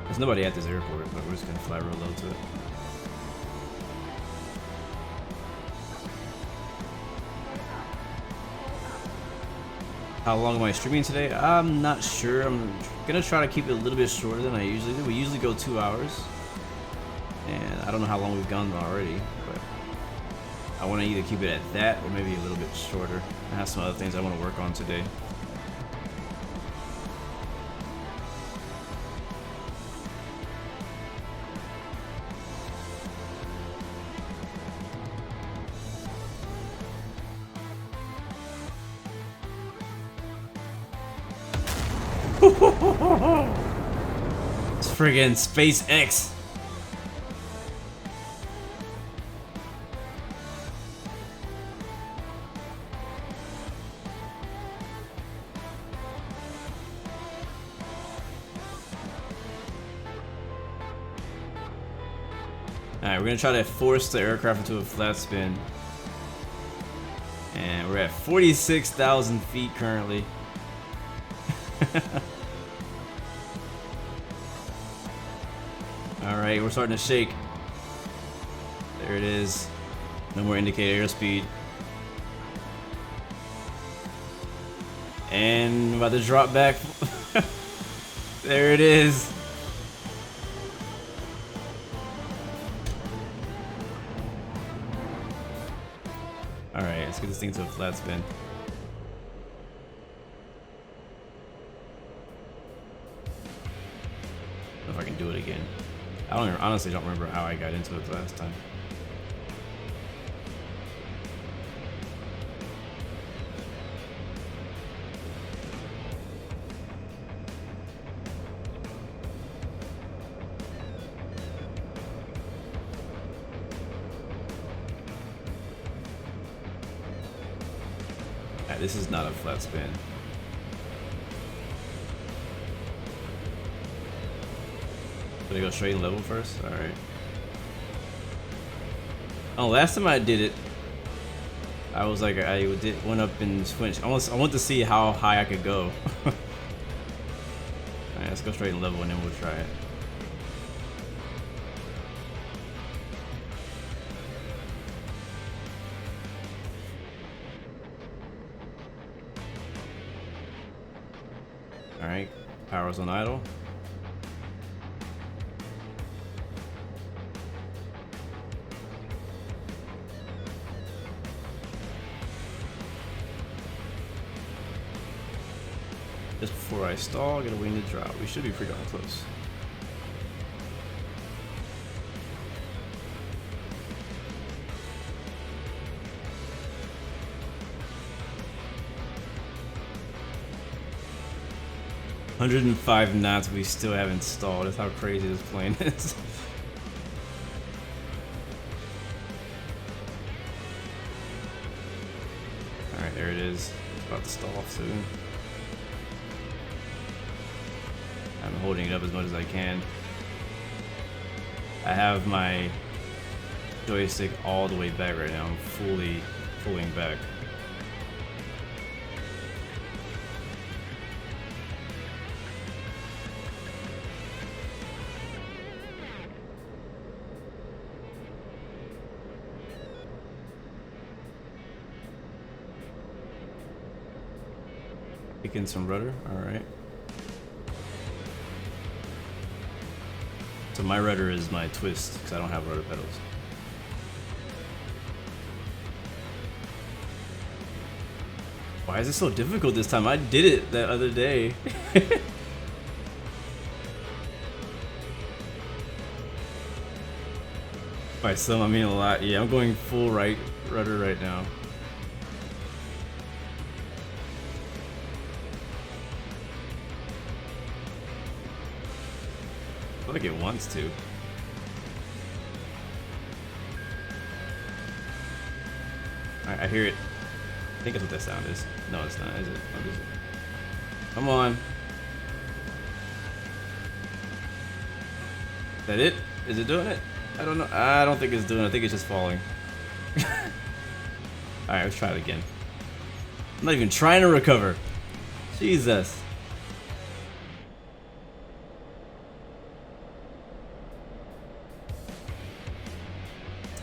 Speaker 1: There's nobody at this airport, but we're just going to fly real low to it. How long am I streaming today? I'm not sure. I'm gonna try to keep it a little bit shorter than I usually do. We usually go 2 hours, and I don't know how long we've gone already, but I want to either keep it at that or maybe a little bit shorter. I have some other things I want to work on today. It's friggin' SpaceX. Alright, we're gonna try to force the aircraft into a flat spin. And we're at 46,000 feet currently. Alright, we're starting to shake. There it is. No more indicator airspeed. And about to drop back. There it is. Alright, let's get this thing to a flat spin. I don't know if I can do it again. Honestly don't remember how I got into it the last time. This is not a flat spin. Did I go straight and level first? Alright. Oh, last time I did it, I was like, went up and switched. I want to see how high I could go. Alright, let's go straight and level and then we'll try it. Alright, power's on idle. Just before I stall, get a wing to drop. We should be pretty darn close. $105 knots, we still haven't stalled. That's how crazy this plane is. Alright, there it is. It's about to stall soon. I'm holding it up as much as I can. I have my joystick all the way back right now. I'm fully back. Picking some rudder, alright. So my rudder is my twist, because I don't have rudder pedals. Why is it so difficult this time? I did it that other day. By some, I mean a lot. Yeah, I'm going full right rudder right now. I feel like it wants to. Alright, I hear it. I think that's what that sound is. No, it's not, is it? What is it? Come on. Is that it? Is it doing it? I don't know. I don't think it's doing it. I think it's just falling. Alright, let's try it again. I'm not even trying to recover. Jesus.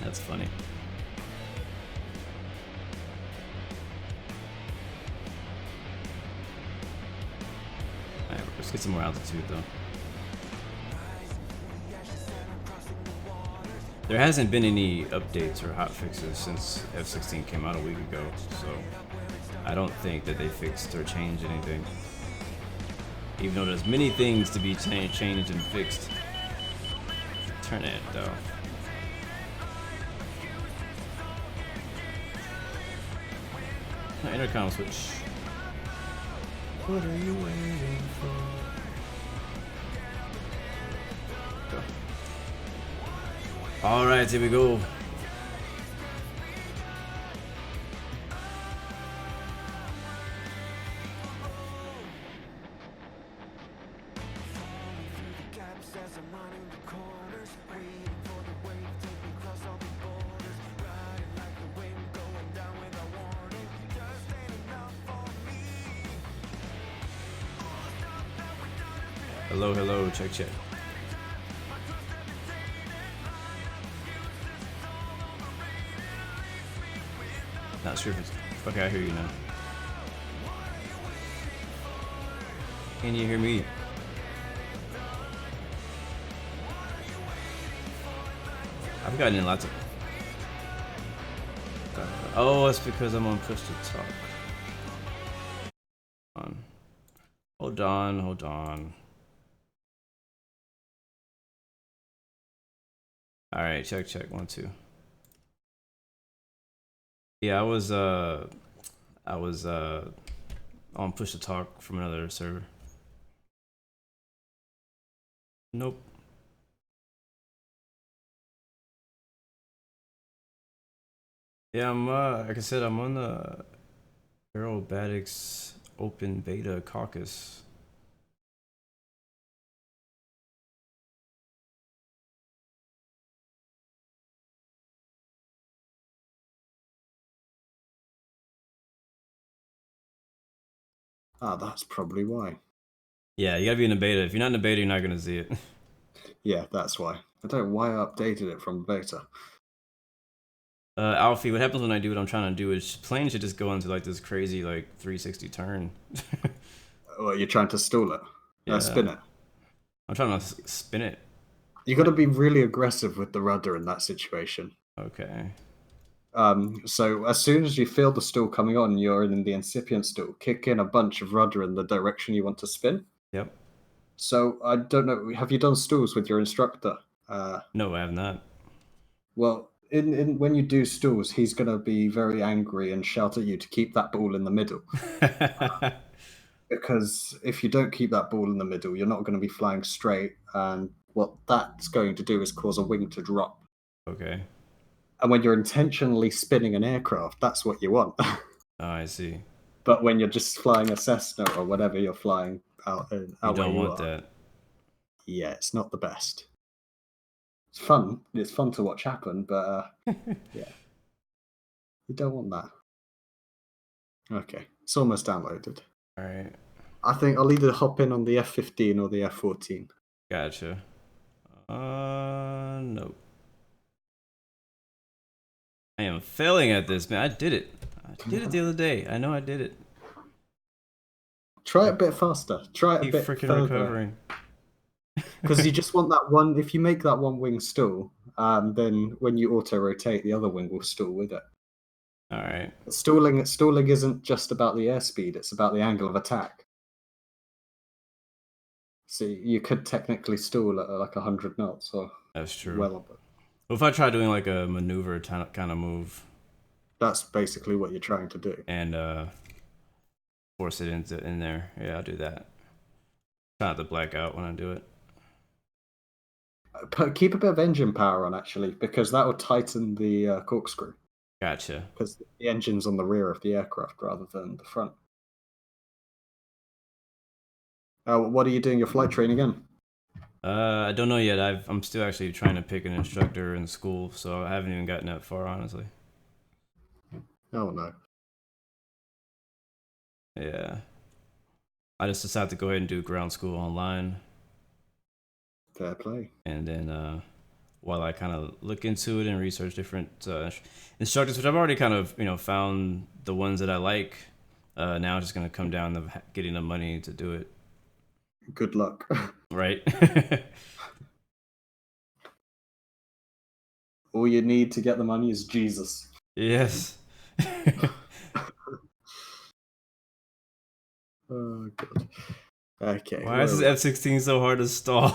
Speaker 1: That's funny. Alright, let's get some more altitude though. There hasn't been any updates or hotfixes since F16 came out a week ago, so I don't think that they fixed or changed anything. Even though there's many things to be changed and fixed. Turn it though. My intercom switch. What are you waiting for? Go. Alright, here we go. Hello, hello, check, check. Not sure if it's... Okay, I hear you now. Can you hear me? I've gotten in lots of... Oh, it's because I'm on push to talk. Hold on, hold on. All right, check, 1, 2. Yeah, I was on push to talk from another server. Nope. Yeah, I'm like I said, I'm on the Aerobatics open beta caucus.
Speaker 3: Ah, that's probably why.
Speaker 1: Yeah, you gotta be in the beta. If you're not in the beta, you're not gonna see it.
Speaker 3: Yeah, that's why. I don't know why I updated it from beta.
Speaker 1: Alfie, what happens when I do what I'm trying to do is plane should just go into like this crazy like 360 turn.
Speaker 3: Well, you're trying to stall it.
Speaker 1: Yeah.
Speaker 3: Spin it.
Speaker 1: I'm trying to spin it.
Speaker 3: You got to be really aggressive with the rudder in that situation.
Speaker 1: Okay.
Speaker 3: So as soon as you feel the stall coming on, you're in the incipient stall. Kick in a bunch of rudder in the direction you want to spin.
Speaker 1: Yep.
Speaker 3: So I don't know. Have you done stalls with your instructor?
Speaker 1: No, I have not.
Speaker 3: Well, in when you do stalls, he's going to be very angry and shout at you to keep that ball in the middle. Because if you don't keep that ball in the middle, you're not going to be flying straight, and what that's going to do is cause a wing to drop.
Speaker 1: Okay.
Speaker 3: And when you're intentionally spinning an aircraft, that's what you want.
Speaker 1: Oh, I see.
Speaker 3: But when you're just flying a Cessna or whatever you're flying out
Speaker 1: You
Speaker 3: where
Speaker 1: don't
Speaker 3: you
Speaker 1: want
Speaker 3: are,
Speaker 1: that.
Speaker 3: yeah, it's not the best. It's fun. It's fun to watch happen, but yeah, you don't want that. Okay, it's almost downloaded.
Speaker 1: All right.
Speaker 3: I think I'll either hop in on the F-15 or the F-14.
Speaker 1: Gotcha. Nope. I am failing at this, man. I did it. I did it the other day. I know I did it.
Speaker 3: Try it a bit faster. Try it a
Speaker 1: Keep
Speaker 3: bit
Speaker 1: freaking
Speaker 3: further.
Speaker 1: recovering.
Speaker 3: Because you just want that one. If you make that one wing stall, then when you auto rotate, the other wing will stall with it.
Speaker 1: All right.
Speaker 3: Stalling isn't just about the airspeed; it's about the angle of attack. So you could technically stall at like 100 knots, or
Speaker 1: That's true.
Speaker 3: well above.
Speaker 1: What if I try doing like a maneuver kind of move?
Speaker 3: That's basically what you're trying to do.
Speaker 1: And force it in there. Yeah, I'll do that. Try not to black out when I do it.
Speaker 3: Keep a bit of engine power on, actually, because that will tighten the corkscrew.
Speaker 1: Gotcha.
Speaker 3: Because the engine's on the rear of the aircraft rather than the front. What are you doing your flight training in?
Speaker 1: I don't know yet. I'm still actually trying to pick an instructor in school, so I haven't even gotten that far, honestly.
Speaker 3: Oh no.
Speaker 1: Yeah. I just decided to go ahead and do ground school online.
Speaker 3: Fair play.
Speaker 1: And then while I kind of look into it and research different instructors, which I've already kind of found the ones that I like, now it's just gonna come down to getting the money to do it.
Speaker 3: Good luck.
Speaker 1: Right.
Speaker 3: All you need to get the money is Jesus.
Speaker 1: Yes.
Speaker 3: Oh god. Okay.
Speaker 1: Why is this F-16 so hard to stall?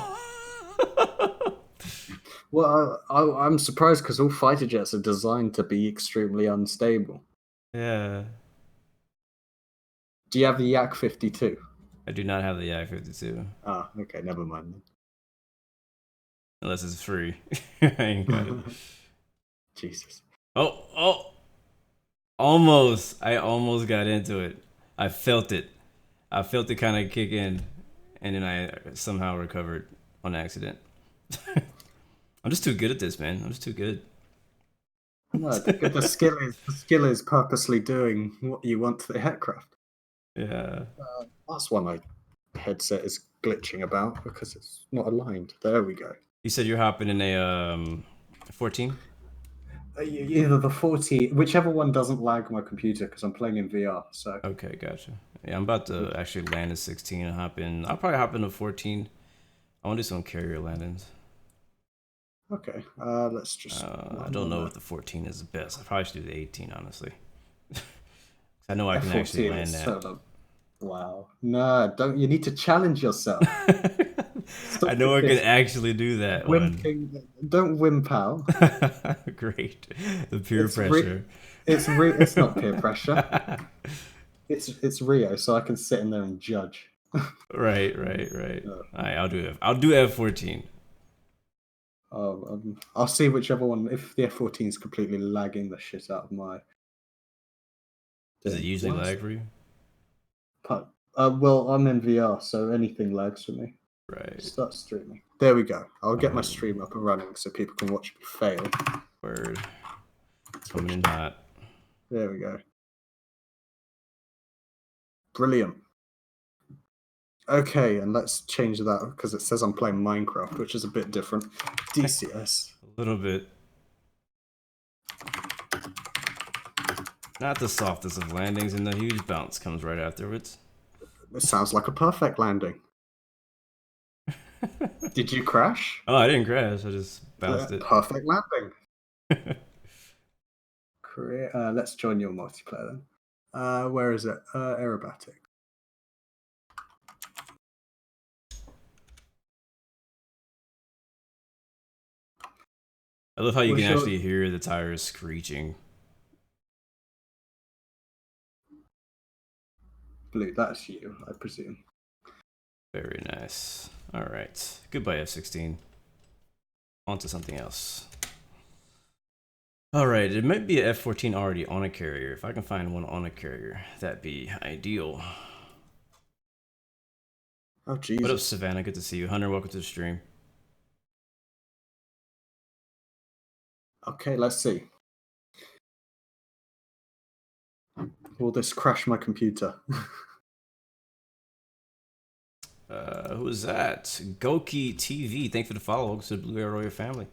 Speaker 3: Well, I'm surprised because all fighter jets are designed to be extremely unstable.
Speaker 1: Yeah.
Speaker 3: Do you have the Yak 52?
Speaker 1: I do not have the Yak 52.
Speaker 3: Ah, okay, never mind then.
Speaker 1: Unless it's free. I ain't got it.
Speaker 3: Jesus.
Speaker 1: Oh! Almost. I almost got into it. I felt it. I felt it kind of kick in, and then I somehow recovered on accident. I'm just too good at this, man. I'm just too good.
Speaker 3: No, the skill is purposely doing what you want to the aircraft.
Speaker 1: Yeah.
Speaker 3: That's why my headset is glitching about because it's not aligned. There we go.
Speaker 1: You said you're hopping in a 14?
Speaker 3: Either the 40, whichever one doesn't lag my computer because I'm playing in VR. So
Speaker 1: Okay, gotcha. Yeah, I'm about to actually land a 16 and hop in. I'll probably hop in a 14. I want to do some carrier landings.
Speaker 3: Okay, let's just.
Speaker 1: I don't know if the 14 is the best. I probably should do the 18, honestly. I know I can actually
Speaker 3: F14
Speaker 1: land
Speaker 3: is
Speaker 1: that.
Speaker 3: so low. Wow. No, don't. You need to challenge yourself.
Speaker 1: I know I can actually do that one.
Speaker 3: Don't wimp out.
Speaker 1: Great. The peer pressure.
Speaker 3: It's not peer pressure. It's Rio, so I can sit in there and judge.
Speaker 1: Right. Alright, I'll do F14.
Speaker 3: I'll see whichever one. If the F14 is completely lagging the shit out of my.
Speaker 1: Does it usually lag for you?
Speaker 3: Well, I'm in VR, so anything lags for me.
Speaker 1: Right.
Speaker 3: Start streaming. There we go. I'll get my stream up and running so people can watch me fail.
Speaker 1: Word. It's coming in hot.
Speaker 3: There we go. Brilliant. Okay, and let's change that because it says I'm playing Minecraft, which is a bit different. DCS.
Speaker 1: A little bit. Not the softest of landings, and the huge bounce comes right afterwards.
Speaker 3: It sounds like a perfect landing. Did you crash?
Speaker 1: Oh, I didn't crash. I just bounced it.
Speaker 3: Perfect landing. Let's join your multiplayer then. Where is it? Aerobatic.
Speaker 1: I love how you can actually hear the tires screeching.
Speaker 3: Blue, that's you, I presume.
Speaker 1: Very nice. Alright. Goodbye, F16. On to something else. Alright, it might be an F14 already on a carrier. If I can find one on a carrier, that'd be ideal.
Speaker 3: Oh, Jesus.
Speaker 1: What up, Savannah? Good to see you. Hunter, welcome to the stream.
Speaker 3: Okay, let's see. Will this crash my computer?
Speaker 1: Who is that? Goki TV. Thanks for the follow. Welcome to the Blue Arrow family.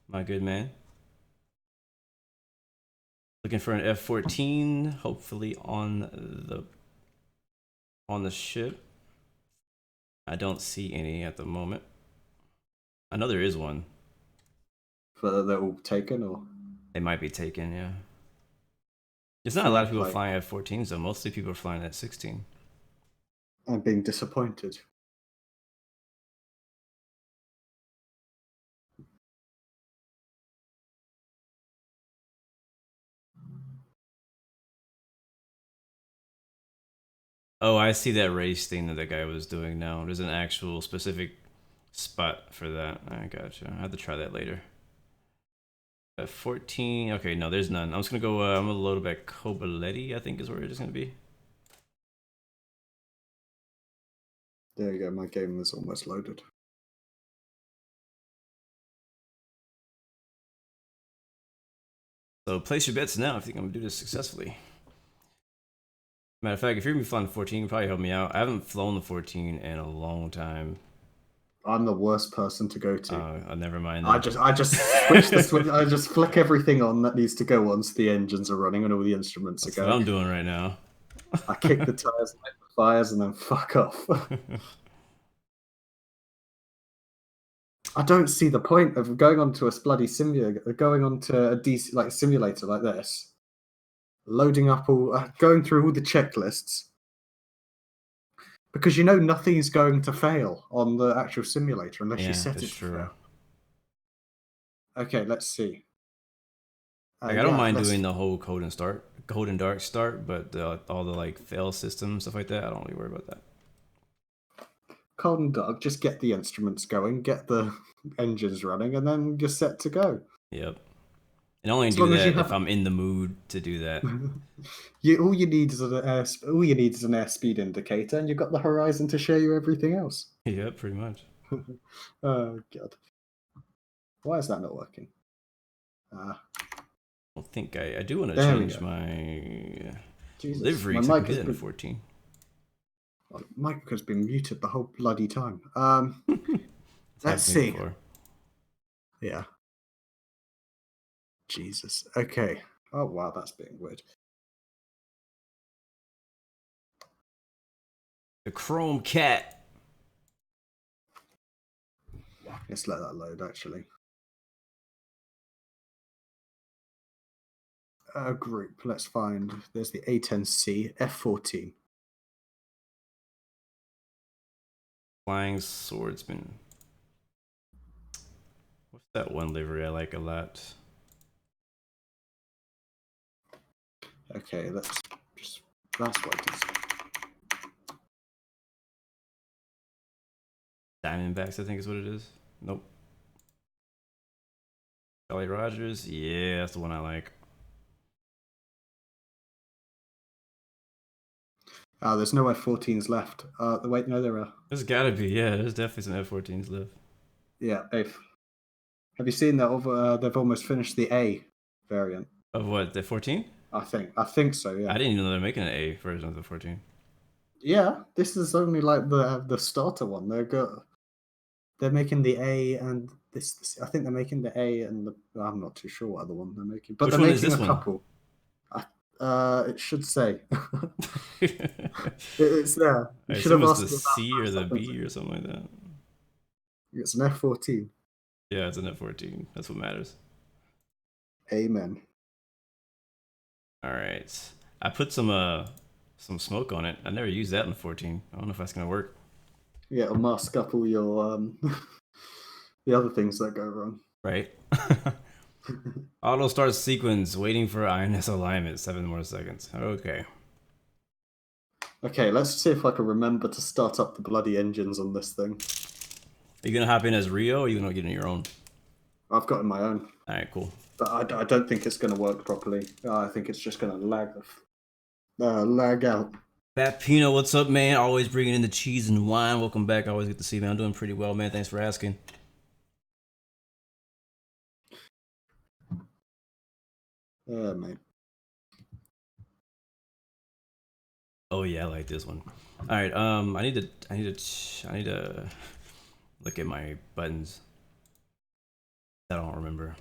Speaker 1: My good man. Looking for an F14, hopefully on the ship. I don't see any at the moment. I know there is one.
Speaker 3: But they're all taken, or?
Speaker 1: They might be taken, yeah. There's not a lot of people flying F14s, though. Mostly people are flying at 16.
Speaker 3: I'm being disappointed.
Speaker 1: Oh, I see that race thing that the guy was doing now. There's an actual specific spot for that. I gotcha. I have to try that later. F14. Okay, no, there's none. I'm just gonna go. I'm gonna load back Kobaletti, I think is where it is gonna be.
Speaker 3: There you go. My game is almost loaded.
Speaker 1: So place your bets now if you think I'm gonna do this successfully. Matter of fact, if you're gonna be flying the 14, you can probably help me out. I haven't flown the 14 in a long time.
Speaker 3: I'm the worst person to go to.
Speaker 1: Never mind.
Speaker 3: Then. I just switch the switch. I just flick everything on that needs to go on, so the engines are running and all the instruments
Speaker 1: That's
Speaker 3: are going.
Speaker 1: what I'm doing right now.
Speaker 3: I kick the tires, light the fires, and then fuck off. I don't see the point of going onto a bloody simulator, going onto a DC simulator like this, loading up going through all the checklists, because you know nothing's going to fail on the actual simulator unless you set it to fail. Okay, let's see.
Speaker 1: I don't mind doing the whole code and dark start, but all the fail system stuff like that, I don't really worry about that.
Speaker 3: Cold and dark, just get the instruments going, get the engines running, and then you're set to go.
Speaker 1: Yep. And only do that if I'm in the mood to do that.
Speaker 3: All you need is an airspeed indicator, and you've got the horizon to show you everything else.
Speaker 1: Yeah, pretty much.
Speaker 3: Oh god, why is that not working?
Speaker 1: I think I do want to change my livery to get in 14.
Speaker 3: Mic has been muted the whole bloody time. Let's see. Yeah. Jesus. Okay. Oh wow, that's being weird.
Speaker 1: The Chrome Cat.
Speaker 3: Let's let that load actually. group. Let's find. There's the A10C, F14.
Speaker 1: Flying Swordsman. What's that one livery I like a lot?
Speaker 3: Okay, that's what it is.
Speaker 1: Diamondbacks, I think is what it is. Nope. Jolly Rogers, yeah, that's the one I like.
Speaker 3: There's no F14s left. Wait, no, there are.
Speaker 1: There's gotta be, yeah, there's definitely some F14s left.
Speaker 3: Yeah, have you seen that? They've almost finished the A variant.
Speaker 1: Of what, the 14?
Speaker 3: I think so. Yeah.
Speaker 1: I didn't even know they're making an A version of the 14.
Speaker 3: Yeah, this is only like the starter one. They're making the A and this. I think they're making the A and I'm not too sure what other one they're making, but
Speaker 1: Which
Speaker 3: they're
Speaker 1: one is
Speaker 3: making
Speaker 1: this
Speaker 3: a
Speaker 1: one?
Speaker 3: couple. It should say. It's there. You
Speaker 1: I
Speaker 3: should have
Speaker 1: assume
Speaker 3: asked
Speaker 1: it's the
Speaker 3: me about
Speaker 1: C or the
Speaker 3: that.
Speaker 1: B or something like that.
Speaker 3: It's an F14.
Speaker 1: Yeah, it's an F14. That's what matters.
Speaker 3: Amen.
Speaker 1: All right, I put some smoke on it. I never used that in 14. I don't know if that's gonna work.
Speaker 3: Yeah, it'll mask up all your the other things that go wrong.
Speaker 1: Right. Auto start sequence. Waiting for INS alignment. 7 more seconds. Okay.
Speaker 3: Okay, let's see if I can remember to start up the bloody engines on this thing.
Speaker 1: Are you gonna hop in as Rio, or are you gonna get in your own?
Speaker 3: I've got my own.
Speaker 1: All right, cool.
Speaker 3: But I don't think it's going to work properly. I think it's just going to lag out.
Speaker 1: Fat Pino, what's up, man? Always bringing in the cheese and wine. Welcome back. Always good to see you, man. I'm doing pretty well, man. Thanks for asking.
Speaker 3: Mate.
Speaker 1: Oh yeah, I like this one. All right, I need to look at my buttons. I don't remember.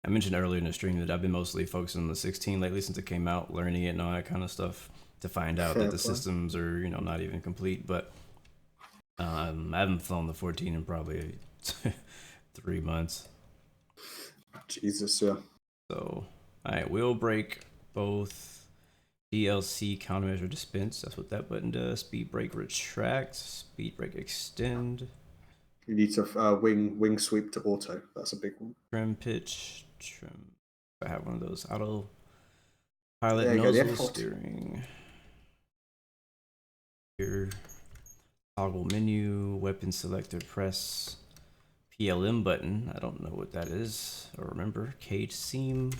Speaker 1: I mentioned earlier in the stream that I've been mostly focusing on the 16 lately since it came out, learning it and all that kind of stuff to find out that the systems are, you know, not even complete. But I haven't flown the 14 in probably 3 months.
Speaker 3: Jesus, yeah.
Speaker 1: So, all right, wheel brake, both DLC countermeasure dispense. That's what that button does. Speed brake retract, speed brake extend.
Speaker 3: You need to wing sweep to auto. That's a big one.
Speaker 1: Trim pitch. Trim. I have one of those auto pilot
Speaker 3: there
Speaker 1: nozzle steering. Here, toggle menu, weapon selector, press PLM button. I don't know what that is or remember. Cage seam,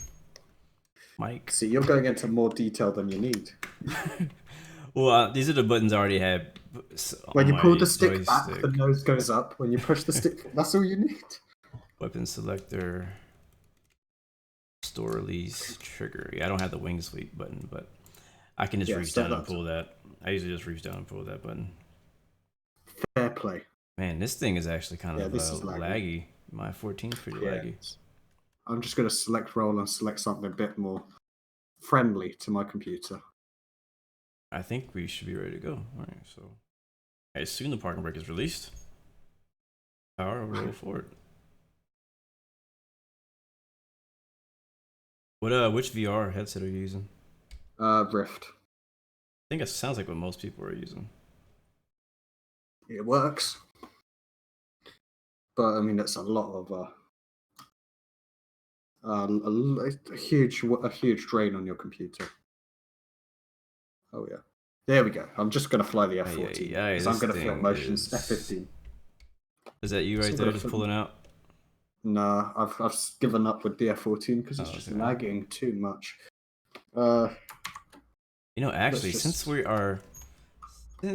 Speaker 1: mic.
Speaker 3: See, you're going into more detail than you need.
Speaker 1: Well, these are the buttons I already had.
Speaker 3: When you pull the stick back, the nose goes up. When you push the stick, that's all you need.
Speaker 1: Weapon selector. Store release trigger. Yeah, I don't have the wing sweep button, but I can just reach down and pull that. I usually just reach down and pull that button.
Speaker 3: Fair play.
Speaker 1: Man, this thing is actually kind of laggy. My 14 is pretty laggy.
Speaker 3: I'm just going to select roll and select something a bit more friendly to my computer.
Speaker 1: I think we should be ready to go. All right, so I assume the parking brake is released. Power, roll forward. Which VR headset are you using?
Speaker 3: Rift.
Speaker 1: I think it sounds like what most people are using.
Speaker 3: It works, but I mean it's a lot of a huge drain on your computer. Oh yeah, there we go. I'm just gonna fly the F14 because I'm gonna film motions F15.
Speaker 1: Is that you right there just pulling out?
Speaker 3: Nah, I've given up with the F14 because it's just lagging too much.
Speaker 1: You know, actually, since we are the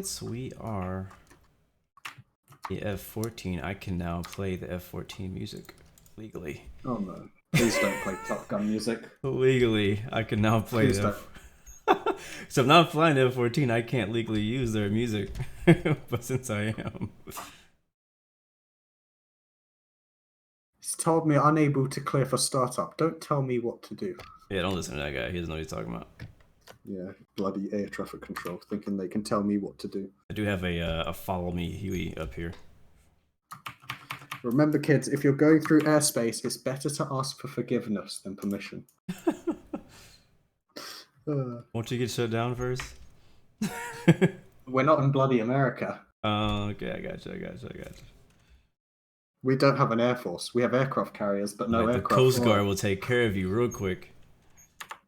Speaker 1: F14, I can now play the F14 music legally.
Speaker 3: Oh no! Please don't play Top Gun music.
Speaker 1: Legally, I can now play the So if I'm not flying the F14, I can't legally use their music. But since I am.
Speaker 3: It's told me unable to clear for startup. Don't tell me what to do.
Speaker 1: Yeah, don't listen to that guy. He doesn't know what he's talking about.
Speaker 3: Yeah, bloody air traffic control, thinking they can tell me what to do.
Speaker 1: I do have a follow me Huey up here.
Speaker 3: Remember, kids, if you're going through airspace, it's better to ask for forgiveness than permission.
Speaker 1: Won't you get shut down first?
Speaker 3: We're not in bloody America.
Speaker 1: Oh, okay, I got you.
Speaker 3: We don't have an air force. We have aircraft carriers, but no
Speaker 1: Like, the
Speaker 3: aircraft.
Speaker 1: Coast Guard will take care of you real quick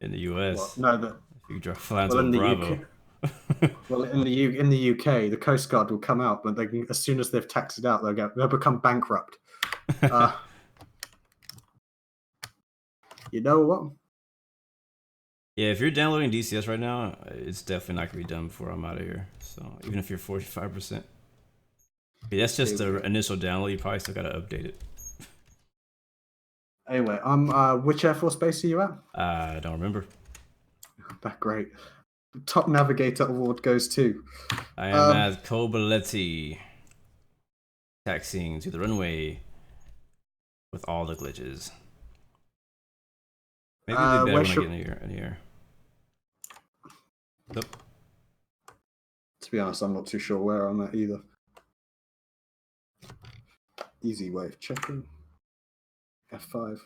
Speaker 1: in the U.S.
Speaker 3: Well, no,
Speaker 1: if you fly into a Bravo.
Speaker 3: Well, in the UK, the Coast Guard will come out, but as soon as they've taxed it out, they'll become bankrupt. You know what?
Speaker 1: Yeah, if you're downloading DCS right now, it's definitely not gonna be done before I'm out of here. So even if you're 45%, that's just the initial download. You probably still gotta update it.
Speaker 3: Anyway, which Air Force base are you at?
Speaker 1: I don't remember.
Speaker 3: That's great. The top navigator award goes to.
Speaker 1: I am at Kobaletti, taxiing to the runway with all the glitches. Maybe it'll be better when I get in here. Nope.
Speaker 3: To be honest, I'm not too sure where I'm at either. Easy way of checking. F5.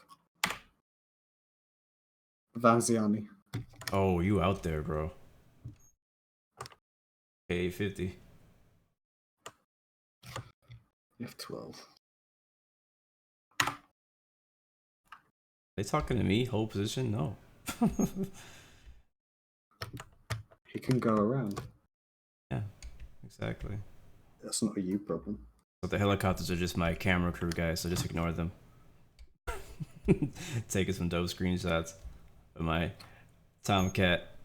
Speaker 3: Vanziani.
Speaker 1: Oh, you out there, bro. K50.
Speaker 3: F12.
Speaker 1: They talking to me? Hold position? No.
Speaker 3: He can go around.
Speaker 1: Yeah, exactly.
Speaker 3: That's not a you problem.
Speaker 1: But the helicopters are just my camera crew guys, so just ignore them. Taking some dope screenshots of my Tomcat.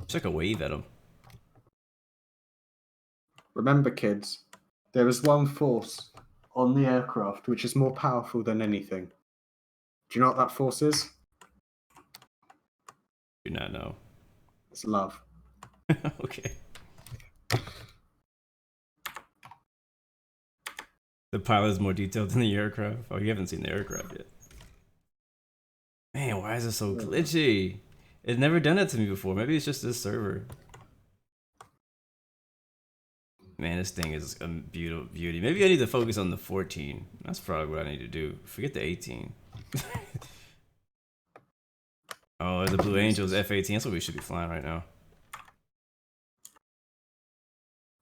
Speaker 1: Just like a wave at them.
Speaker 3: Remember, kids, there is one force on the aircraft which is more powerful than anything. Do you know what that force is?
Speaker 1: Do not know.
Speaker 3: It's love.
Speaker 1: Okay. The pilot is more detailed than the aircraft. Oh, you haven't seen the aircraft yet. Man, why is it so glitchy? It's never done that to me before. Maybe it's just this server. Man, this thing is a beauty. Maybe I need to focus on the 14. That's probably what I need to do. Forget the 18. Oh, the Blue Angels F-18. That's what we should be flying right now.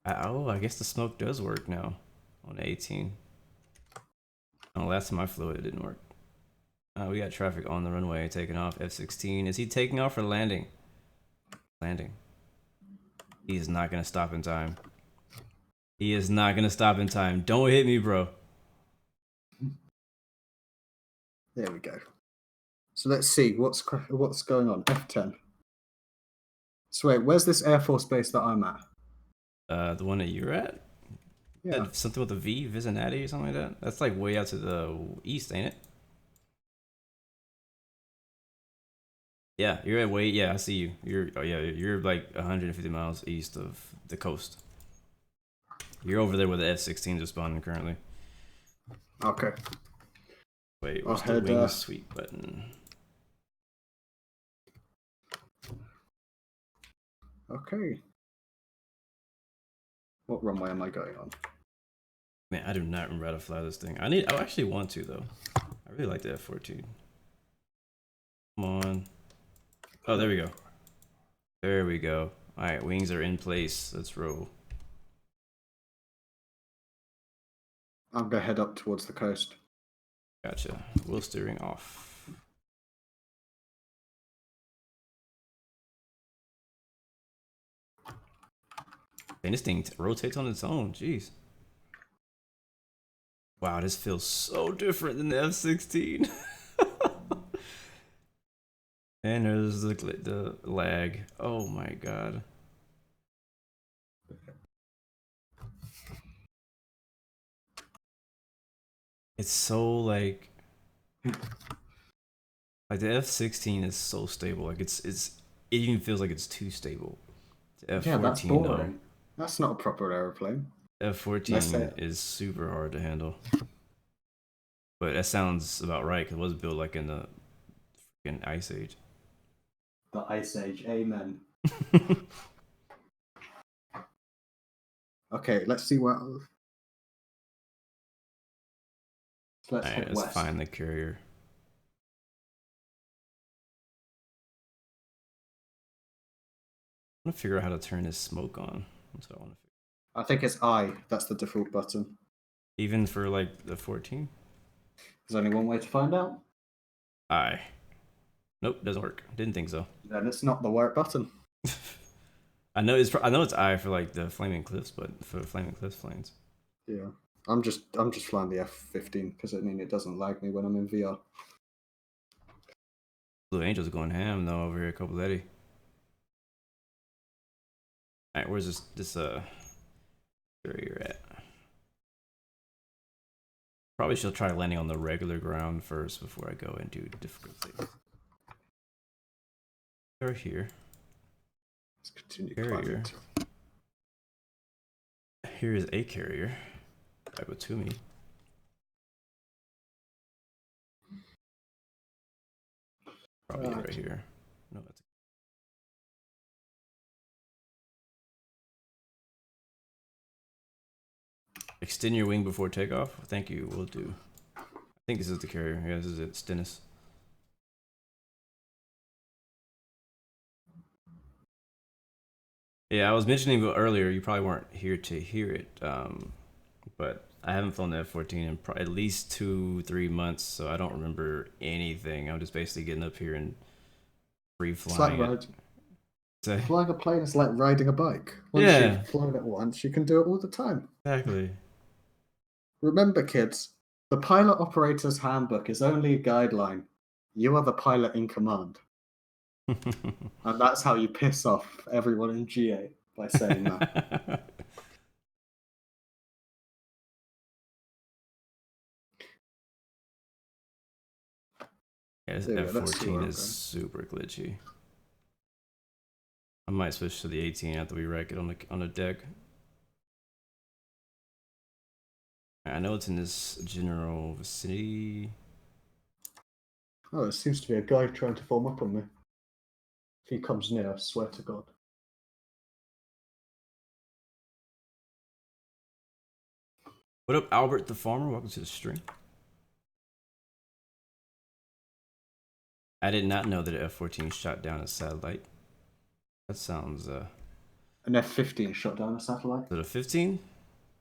Speaker 1: I guess the smoke does work now on the 18. Oh, last time I flew it, it didn't work. We got traffic on the runway taking off. F-16. Is he taking off or landing? Landing. He is not going to stop in time. He is not going to stop in time. Don't hit me, bro.
Speaker 3: There we go. So let's see what's going on. F10. So wait, where's this Air Force base that I'm at?
Speaker 1: The one that you're at?
Speaker 3: Yeah.
Speaker 1: Something with a V, Vicinati or something like that? That's like way out to the east, ain't it? Yeah, you're at way. Yeah, I see you. You're like 150 miles east of the coast. You're over there where the F-16s are spawning currently.
Speaker 3: Okay.
Speaker 1: Wait, what's the wing sweep button?
Speaker 3: Okay. What runway am I going on?
Speaker 1: Man, I do not remember how to fly this thing. I actually want to though. I really like the F-14. Come on. Oh, there we go. There we go. All right, wings are in place. Let's roll.
Speaker 3: I'm gonna head up towards the coast.
Speaker 1: Gotcha. Wheel steering off. And this thing rotates on its own. Jeez. Wow, this feels so different than the F-16. And there's the lag. Oh my god. It's so like the F-16 is so stable. Like it even feels like it's too stable. The F-14
Speaker 3: yeah, that's boring. That's not a proper aeroplane.
Speaker 1: F-14 is super hard to handle. But that sounds about right because it was built like in the freaking Ice Age.
Speaker 3: The Ice Age, amen. Okay, let's see what. Let's head west.
Speaker 1: Find the carrier. want to figure out how to turn this smoke on. That's what I want to figure.
Speaker 3: I think it's I. That's the default button.
Speaker 1: Even for like the 14?
Speaker 3: There's only one way to find out.
Speaker 1: I. Nope, doesn't work. Didn't think so.
Speaker 3: Then it's not the right button.
Speaker 1: I know it's I for like the Flaming Cliffs, but for Flaming Cliffs planes.
Speaker 3: Yeah, I'm just flying the F-15 because it doesn't lag me when I'm in VR.
Speaker 1: Blue Angel's going ham though over here, Copaletty. Alright, where's this carrier at? Probably should try landing on the regular ground first before I go into difficulty. They're here.
Speaker 3: Let's continue
Speaker 1: Carrier.
Speaker 3: climbing.
Speaker 1: Here is a carrier. Right with to me. Probably right here. No, that's extend your wing before takeoff. Thank you. Will do. I think this is the carrier. Yeah, this is it. Stennis. Yeah, I was mentioning earlier. You probably weren't here to hear it, but I haven't flown the F-14 in at least 2-3 months, so I don't remember anything. I'm just basically getting up here and free flying.
Speaker 3: Flying a plane is like riding a bike. Once you've flown it once, you can do it all the time.
Speaker 1: Exactly.
Speaker 3: Remember, kids, the pilot operator's handbook is only a guideline. You are the pilot in command. And that's how you piss off everyone in GA, by saying that.
Speaker 1: Yeah, this F-14 is super glitchy. I might switch to the 18 after we wreck it on the deck. I know it's in this general vicinity.
Speaker 3: Oh, there seems to be a guy trying to form up on me. If he comes near, I swear to God.
Speaker 1: What up, Albert the Farmer? Welcome to the stream. I did not know that F-14 shot down a satellite. That sounds
Speaker 3: An F-15 shot down a satellite?
Speaker 1: Is it a 15?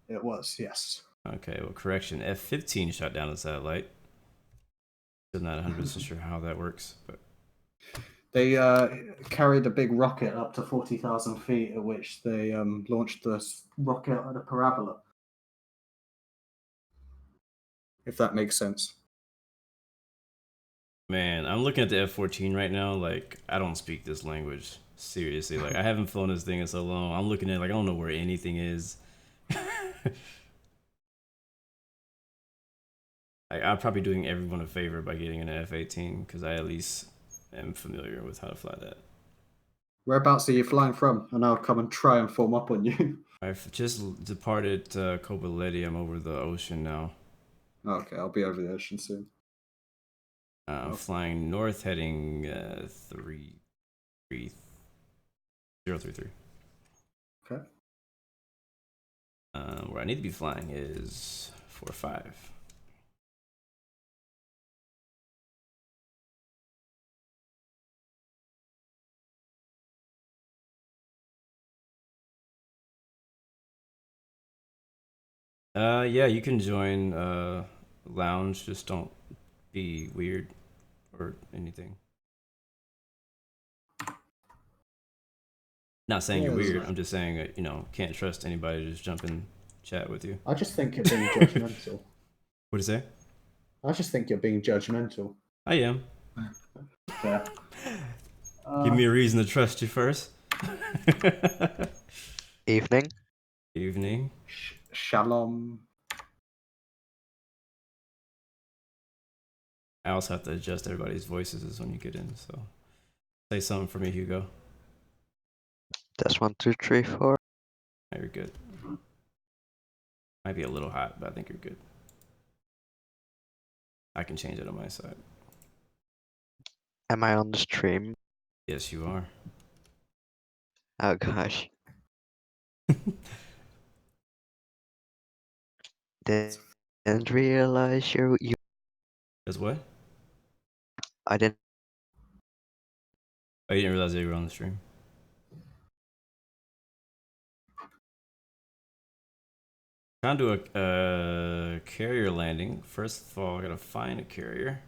Speaker 3: It was, yes.
Speaker 1: Okay, well, correction. F-15 shot down a satellite. Still not 100% sure how that works, but
Speaker 3: they carried a big rocket up to 40,000 feet, at which they launched the rocket at a parabola. If that makes sense.
Speaker 1: Man, I'm looking at the F-14 right now. Like, I don't speak this language. Seriously, like, I haven't flown this thing in so long. I'm looking at like, I don't know where anything is. I'm probably doing everyone a favor by getting an F-18 because I at least am familiar with how to fly that.
Speaker 3: Whereabouts are you flying from? And I'll come and try and form up on you.
Speaker 1: I've just departed Copaletty. I'm over the ocean now.
Speaker 3: Okay, I'll be over the ocean soon.
Speaker 1: I'm flying north, heading 033.
Speaker 3: Okay.
Speaker 1: Where I need to be flying is 45. Yeah, you can join lounge, just don't be weird or anything. Not saying you're weird, I'm just saying that, you know, can't trust anybody to just jump in chat with you.
Speaker 3: I just think you're being judgmental.
Speaker 1: What'd you say?
Speaker 3: I just think you're being judgmental.
Speaker 1: I am.
Speaker 3: Yeah.
Speaker 1: Give me a reason to trust you first.
Speaker 4: Evening.
Speaker 1: Evening.
Speaker 3: Shalom.
Speaker 1: I also have to adjust everybody's voices when you get in, so say something for me, Hugo.
Speaker 4: That's 1, 2, 3, 4.
Speaker 1: You're good. Might be a little hot, but I think you're good. I can change it on my side.
Speaker 4: Am I on the stream?
Speaker 1: Yes, you are.
Speaker 4: Oh gosh. Didn't realize you.
Speaker 1: As what?
Speaker 4: I didn't.
Speaker 1: Oh, you didn't realize that you were on the stream? Trying to do a carrier landing. First of all, I gotta find a carrier.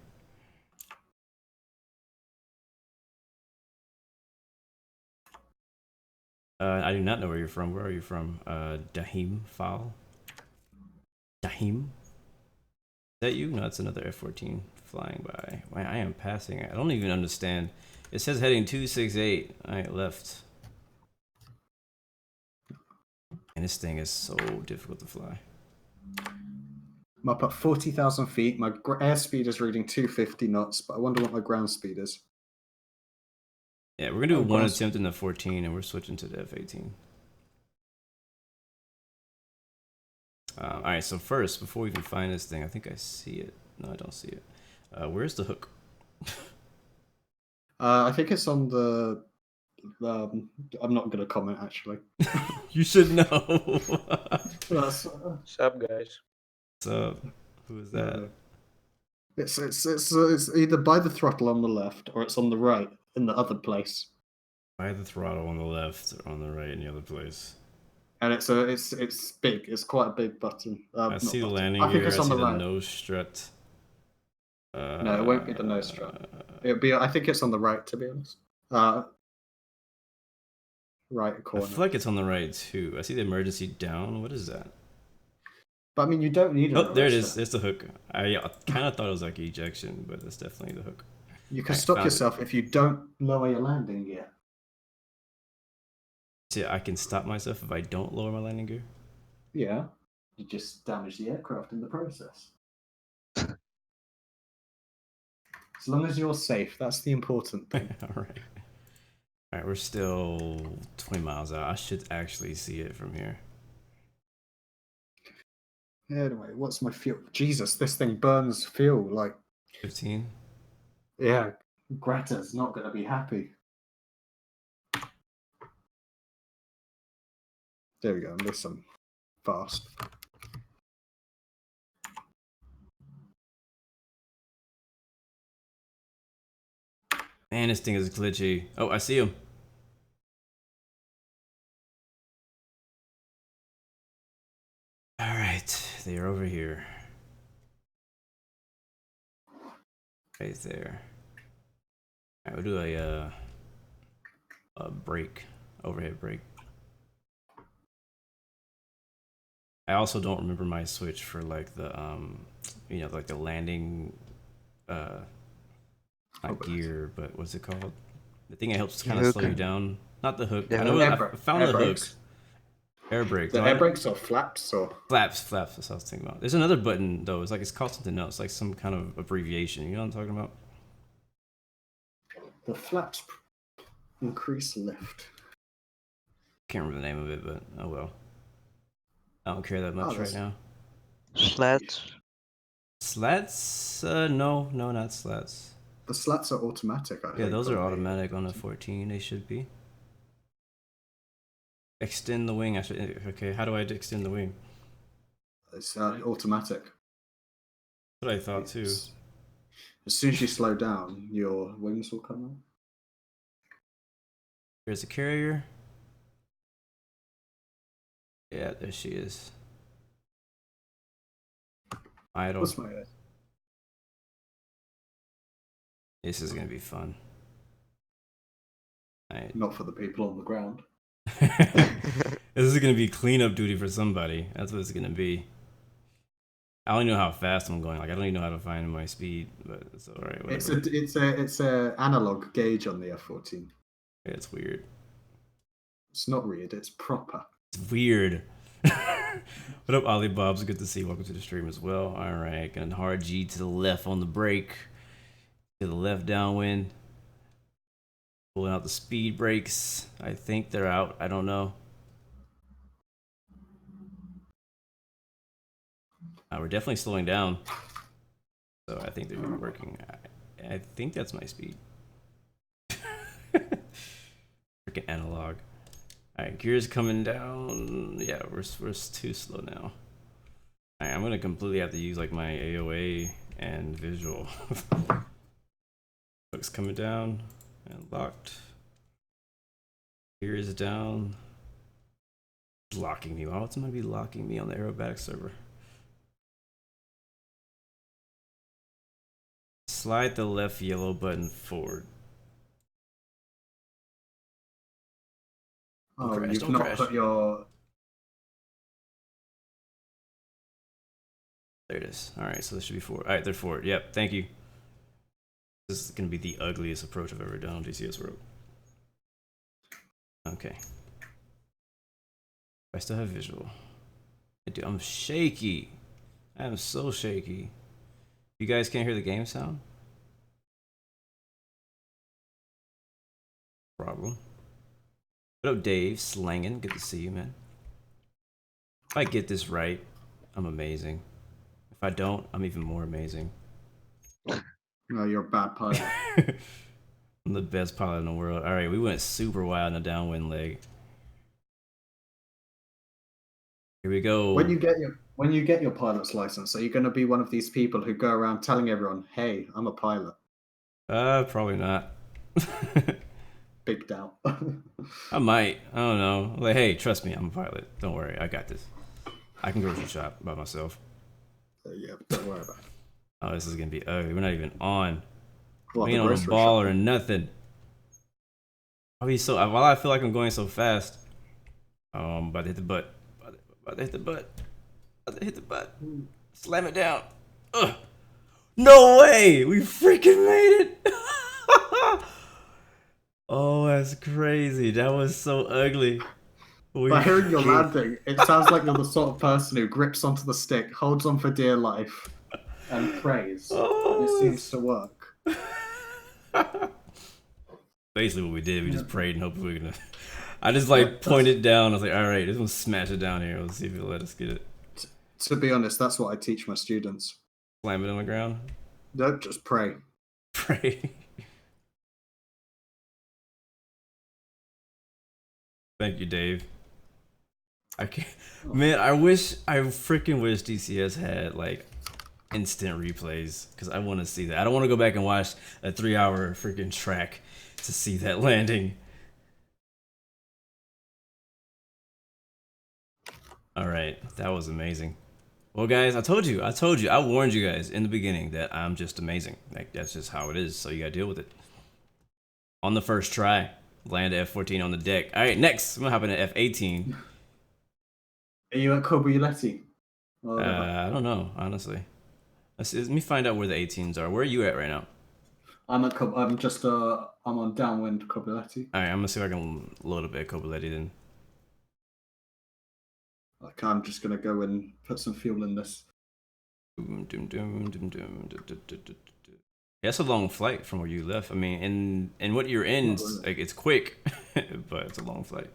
Speaker 1: I do not know where you're from. Where are you from? Dahim Fal? Dahim? Is that you? No, it's another F-14 flying by. Why, I am passing. I don't even understand. It says heading 268. Alright, left. And this thing is so difficult to fly.
Speaker 3: I'm up at 40,000 feet. My airspeed is reading 250 knots, but I wonder what my ground speed is.
Speaker 1: Yeah, we're gonna do one attempt in the 14 and we're switching to the F-18. Alright, so first, before we even find this thing, I think I see it. No, I don't see it. Where's the hook?
Speaker 3: I think it's on the... I'm not going to comment, actually.
Speaker 1: You should know.
Speaker 3: What's
Speaker 5: up, guys?
Speaker 1: What's up? Who is that?
Speaker 3: It's either by the throttle on the left or it's on the right in the other place.
Speaker 1: By the throttle on the left or on the right in the other place.
Speaker 3: And it's big. It's quite a big button.
Speaker 1: I see the landing
Speaker 3: I think
Speaker 1: gear.
Speaker 3: it's
Speaker 1: I
Speaker 3: on
Speaker 1: see
Speaker 3: the
Speaker 1: the
Speaker 3: right.
Speaker 1: nose strut.
Speaker 3: No, it won't be the nose strut. It'll be. I think it's on the right, to be honest. Right corner.
Speaker 1: I feel like it's on the right too. I see the emergency down. What is that?
Speaker 3: But I mean, you don't need it.
Speaker 1: Oh, there it is. There's the hook. I kind of thought it was like ejection, but it's definitely the hook.
Speaker 3: You can stop yourself if you don't lower your landing gear.
Speaker 1: See, I can stop myself if I don't lower my landing gear.
Speaker 3: Yeah, you just damage the aircraft in the process. As long as you're safe, that's the important thing.
Speaker 1: All right, we're still 20 miles out. I should actually see it from here.
Speaker 3: Anyway, what's my fuel? Jesus, this thing burns fuel like
Speaker 1: 15.
Speaker 3: Yeah, Greta's not going to be happy. There we go. Listen, fast.
Speaker 1: Man, this thing is glitchy. Oh, I see him. All right, they're over here. Right there. All right, we'll do a break, overhead break. I also don't remember my switch for like the you know, like the landing not gear, but what's it called? The thing that helps kind of slow you down. Not the hook. I know I found the hook. Air brakes.
Speaker 3: The air brakes or flaps or
Speaker 1: flaps. That's what I was thinking about. There's another button though. It's like it's called something else, like some kind of abbreviation. You know what I'm talking about?
Speaker 3: The flaps increase lift.
Speaker 1: Can't remember the name of it, but oh well. I don't care that much right now.
Speaker 4: Slats?
Speaker 1: Slats? No, not slats.
Speaker 3: The slats are automatic, I think.
Speaker 1: Yeah, those are automatic on a 14. They should be. Extend the wing. Okay, how do I extend the wing?
Speaker 3: It's automatic.
Speaker 1: That's what I thought too.
Speaker 3: As soon as you slow down, your wings will come out.
Speaker 1: Here's the carrier. Yeah, there she is. Idle.
Speaker 3: What's my
Speaker 1: This is gonna be fun. Right.
Speaker 3: Not for the people on the ground.
Speaker 1: This is gonna be cleanup duty for somebody. That's what it's gonna be. I don't even know how fast I'm going. Like I don't even know how to find my speed, but it's all right. Whatever.
Speaker 3: It's a analog gauge on the F-14.
Speaker 1: Yeah, it's weird.
Speaker 3: It's not weird. It's proper.
Speaker 1: It's weird. What up, Ollie Bobs? Good to see you. Welcome to the stream as well. All right, gonna hard G to the left on the brake. To the left downwind. Pulling out the speed brakes. I think they're out. I don't know. We're definitely slowing down. So I think they're working. I think that's my speed. Freaking analog. Alright, gears coming down. Yeah, we're too slow now. Alright, I'm gonna completely have to use like my AOA and visual. Hooks coming down and locked. Gears down. Locking me. Why would somebody be locking me on the Aerobatic server? Slide the left yellow button forward.
Speaker 3: Oh,
Speaker 1: crash,
Speaker 3: you've
Speaker 1: don't
Speaker 3: not
Speaker 1: crash.
Speaker 3: put your...
Speaker 1: There it is. Alright, so this should be forward. Alright, they're forward. Yep, thank you. This is going to be the ugliest approach I've ever done on DCS World. Okay. I still have visual. Dude, I'm shaky. I am so shaky. You guys can't hear the game sound? Problem. What up, Dave? Slanging. Good to see you, man. If I get this right, I'm amazing. If I don't, I'm even more amazing.
Speaker 3: No, you're a bad pilot.
Speaker 1: I'm the best pilot in the world. All right, we went super wide in the downwind leg. Here we go.
Speaker 3: When you get your pilot's license, are you going to be one of these people who go around telling everyone, "Hey, I'm a pilot"?
Speaker 1: Probably not.
Speaker 3: Big doubt.
Speaker 1: I might. I don't know. Like, hey, trust me, I'm a pilot. Don't worry, I got this. I can grocery shop by myself.
Speaker 3: Yeah, don't worry about it.
Speaker 1: Oh, this is gonna be ugly. We're not even on.
Speaker 3: What,
Speaker 1: We ain't
Speaker 3: the
Speaker 1: on the
Speaker 3: grocery
Speaker 1: ball
Speaker 3: shop?
Speaker 1: or nothing. I'll be so. While I feel like I'm going so fast, I'm about to hit the butt. About to hit the butt. About to hit the butt. Slam it down. Ugh. No way! We freaking made it! Oh, that's crazy. That was so ugly.
Speaker 3: By hearing your landing, it sounds like you're the sort of person who grips onto the stick, holds on for dear life, and prays. And it seems to work.
Speaker 1: Basically what we did, we just prayed and hoped we were gonna... I just like pointed down, I was like, alright, just gonna smash it down here, let's see if it'll let us get it.
Speaker 3: To be honest, that's what I teach my students.
Speaker 1: Slam it on the ground?
Speaker 3: Don't just pray.
Speaker 1: Pray. Thank you, Dave. I can't... Man, I freaking wish DCS had like instant replays, because I want to see that. I don't want to go back and watch a 3-hour freaking track to see that landing. Alright, that was amazing. Well guys, I told you, I warned you guys in the beginning that I'm just amazing. Like, that's just how it is, so you gotta deal with it. On the first try, land F-14 on the deck. Alright, next, I'm gonna hop into F-18.
Speaker 3: Are you at Cobuletti?
Speaker 1: I don't know, honestly. Let me find out where the 18s are. Where are you at right now?
Speaker 3: I'm on downwind Cobuletti.
Speaker 1: Alright, I'm gonna see if I can load up at Cobuletti then.
Speaker 3: Like, I'm just gonna go and put some fuel in this.
Speaker 1: That's a long flight from where you left. I mean, and what you're in, like, it's quick, but it's a long flight.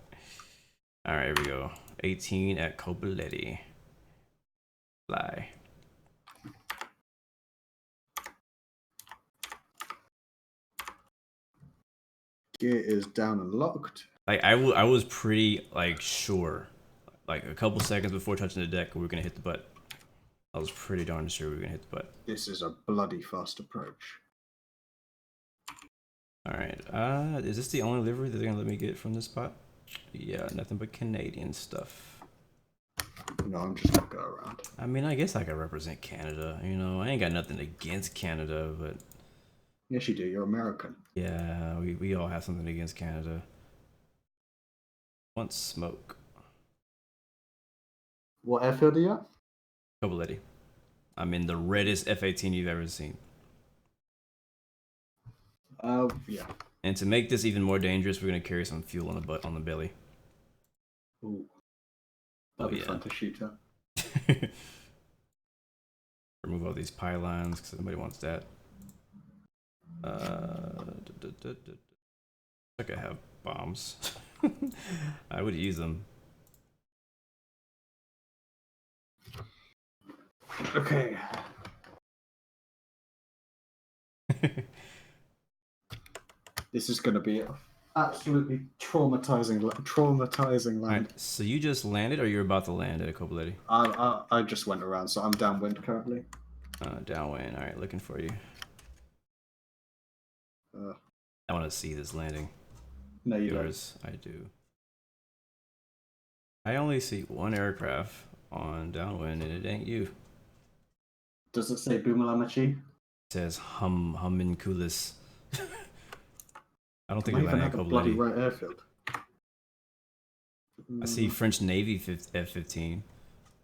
Speaker 1: All right, here we go. 18 at Cobuletti. Fly.
Speaker 3: Gear is down and locked.
Speaker 1: Like, I was pretty, like, sure, like a couple seconds before touching the deck, we were gonna hit the butt. I was pretty darn sure we were gonna hit the butt.
Speaker 3: This is a bloody fast approach.
Speaker 1: Alright, is this the only livery that they're gonna let me get from this spot? Yeah, nothing but Canadian stuff.
Speaker 3: No, I'm just gonna go around.
Speaker 1: I mean, I guess I could represent Canada, you know, I ain't got nothing against Canada, but...
Speaker 3: Yes, you do, you're American.
Speaker 1: Yeah, we all have something against Canada. Want smoke.
Speaker 3: What airfield are you at?
Speaker 1: Cobuletti. I'm in the reddest F-18 you've ever seen.
Speaker 3: Yeah.
Speaker 1: And to make this even more dangerous, we're gonna carry some fuel on the belly.
Speaker 3: Ooh. That'd be fun to shoot at.
Speaker 1: Remove all these pylons because nobody wants that. I could have bombs. I would use them.
Speaker 3: Okay. This is going to be absolutely traumatizing land.
Speaker 1: Right, so you just landed, or you're about to land at Cobuletti?
Speaker 3: I just went around, so I'm downwind currently.
Speaker 1: Downwind. All right, looking for you. I want to see this landing.
Speaker 3: No, you
Speaker 1: Yours, I do. I only see one aircraft on downwind, and it ain't you.
Speaker 3: Does it say Boomalamachi?
Speaker 1: It says Homunculus. I don't think
Speaker 3: I
Speaker 1: you're
Speaker 3: even
Speaker 1: landing
Speaker 3: have
Speaker 1: at
Speaker 3: a bloody
Speaker 1: Cobleti.
Speaker 3: right airfield.
Speaker 1: I see French Navy F-15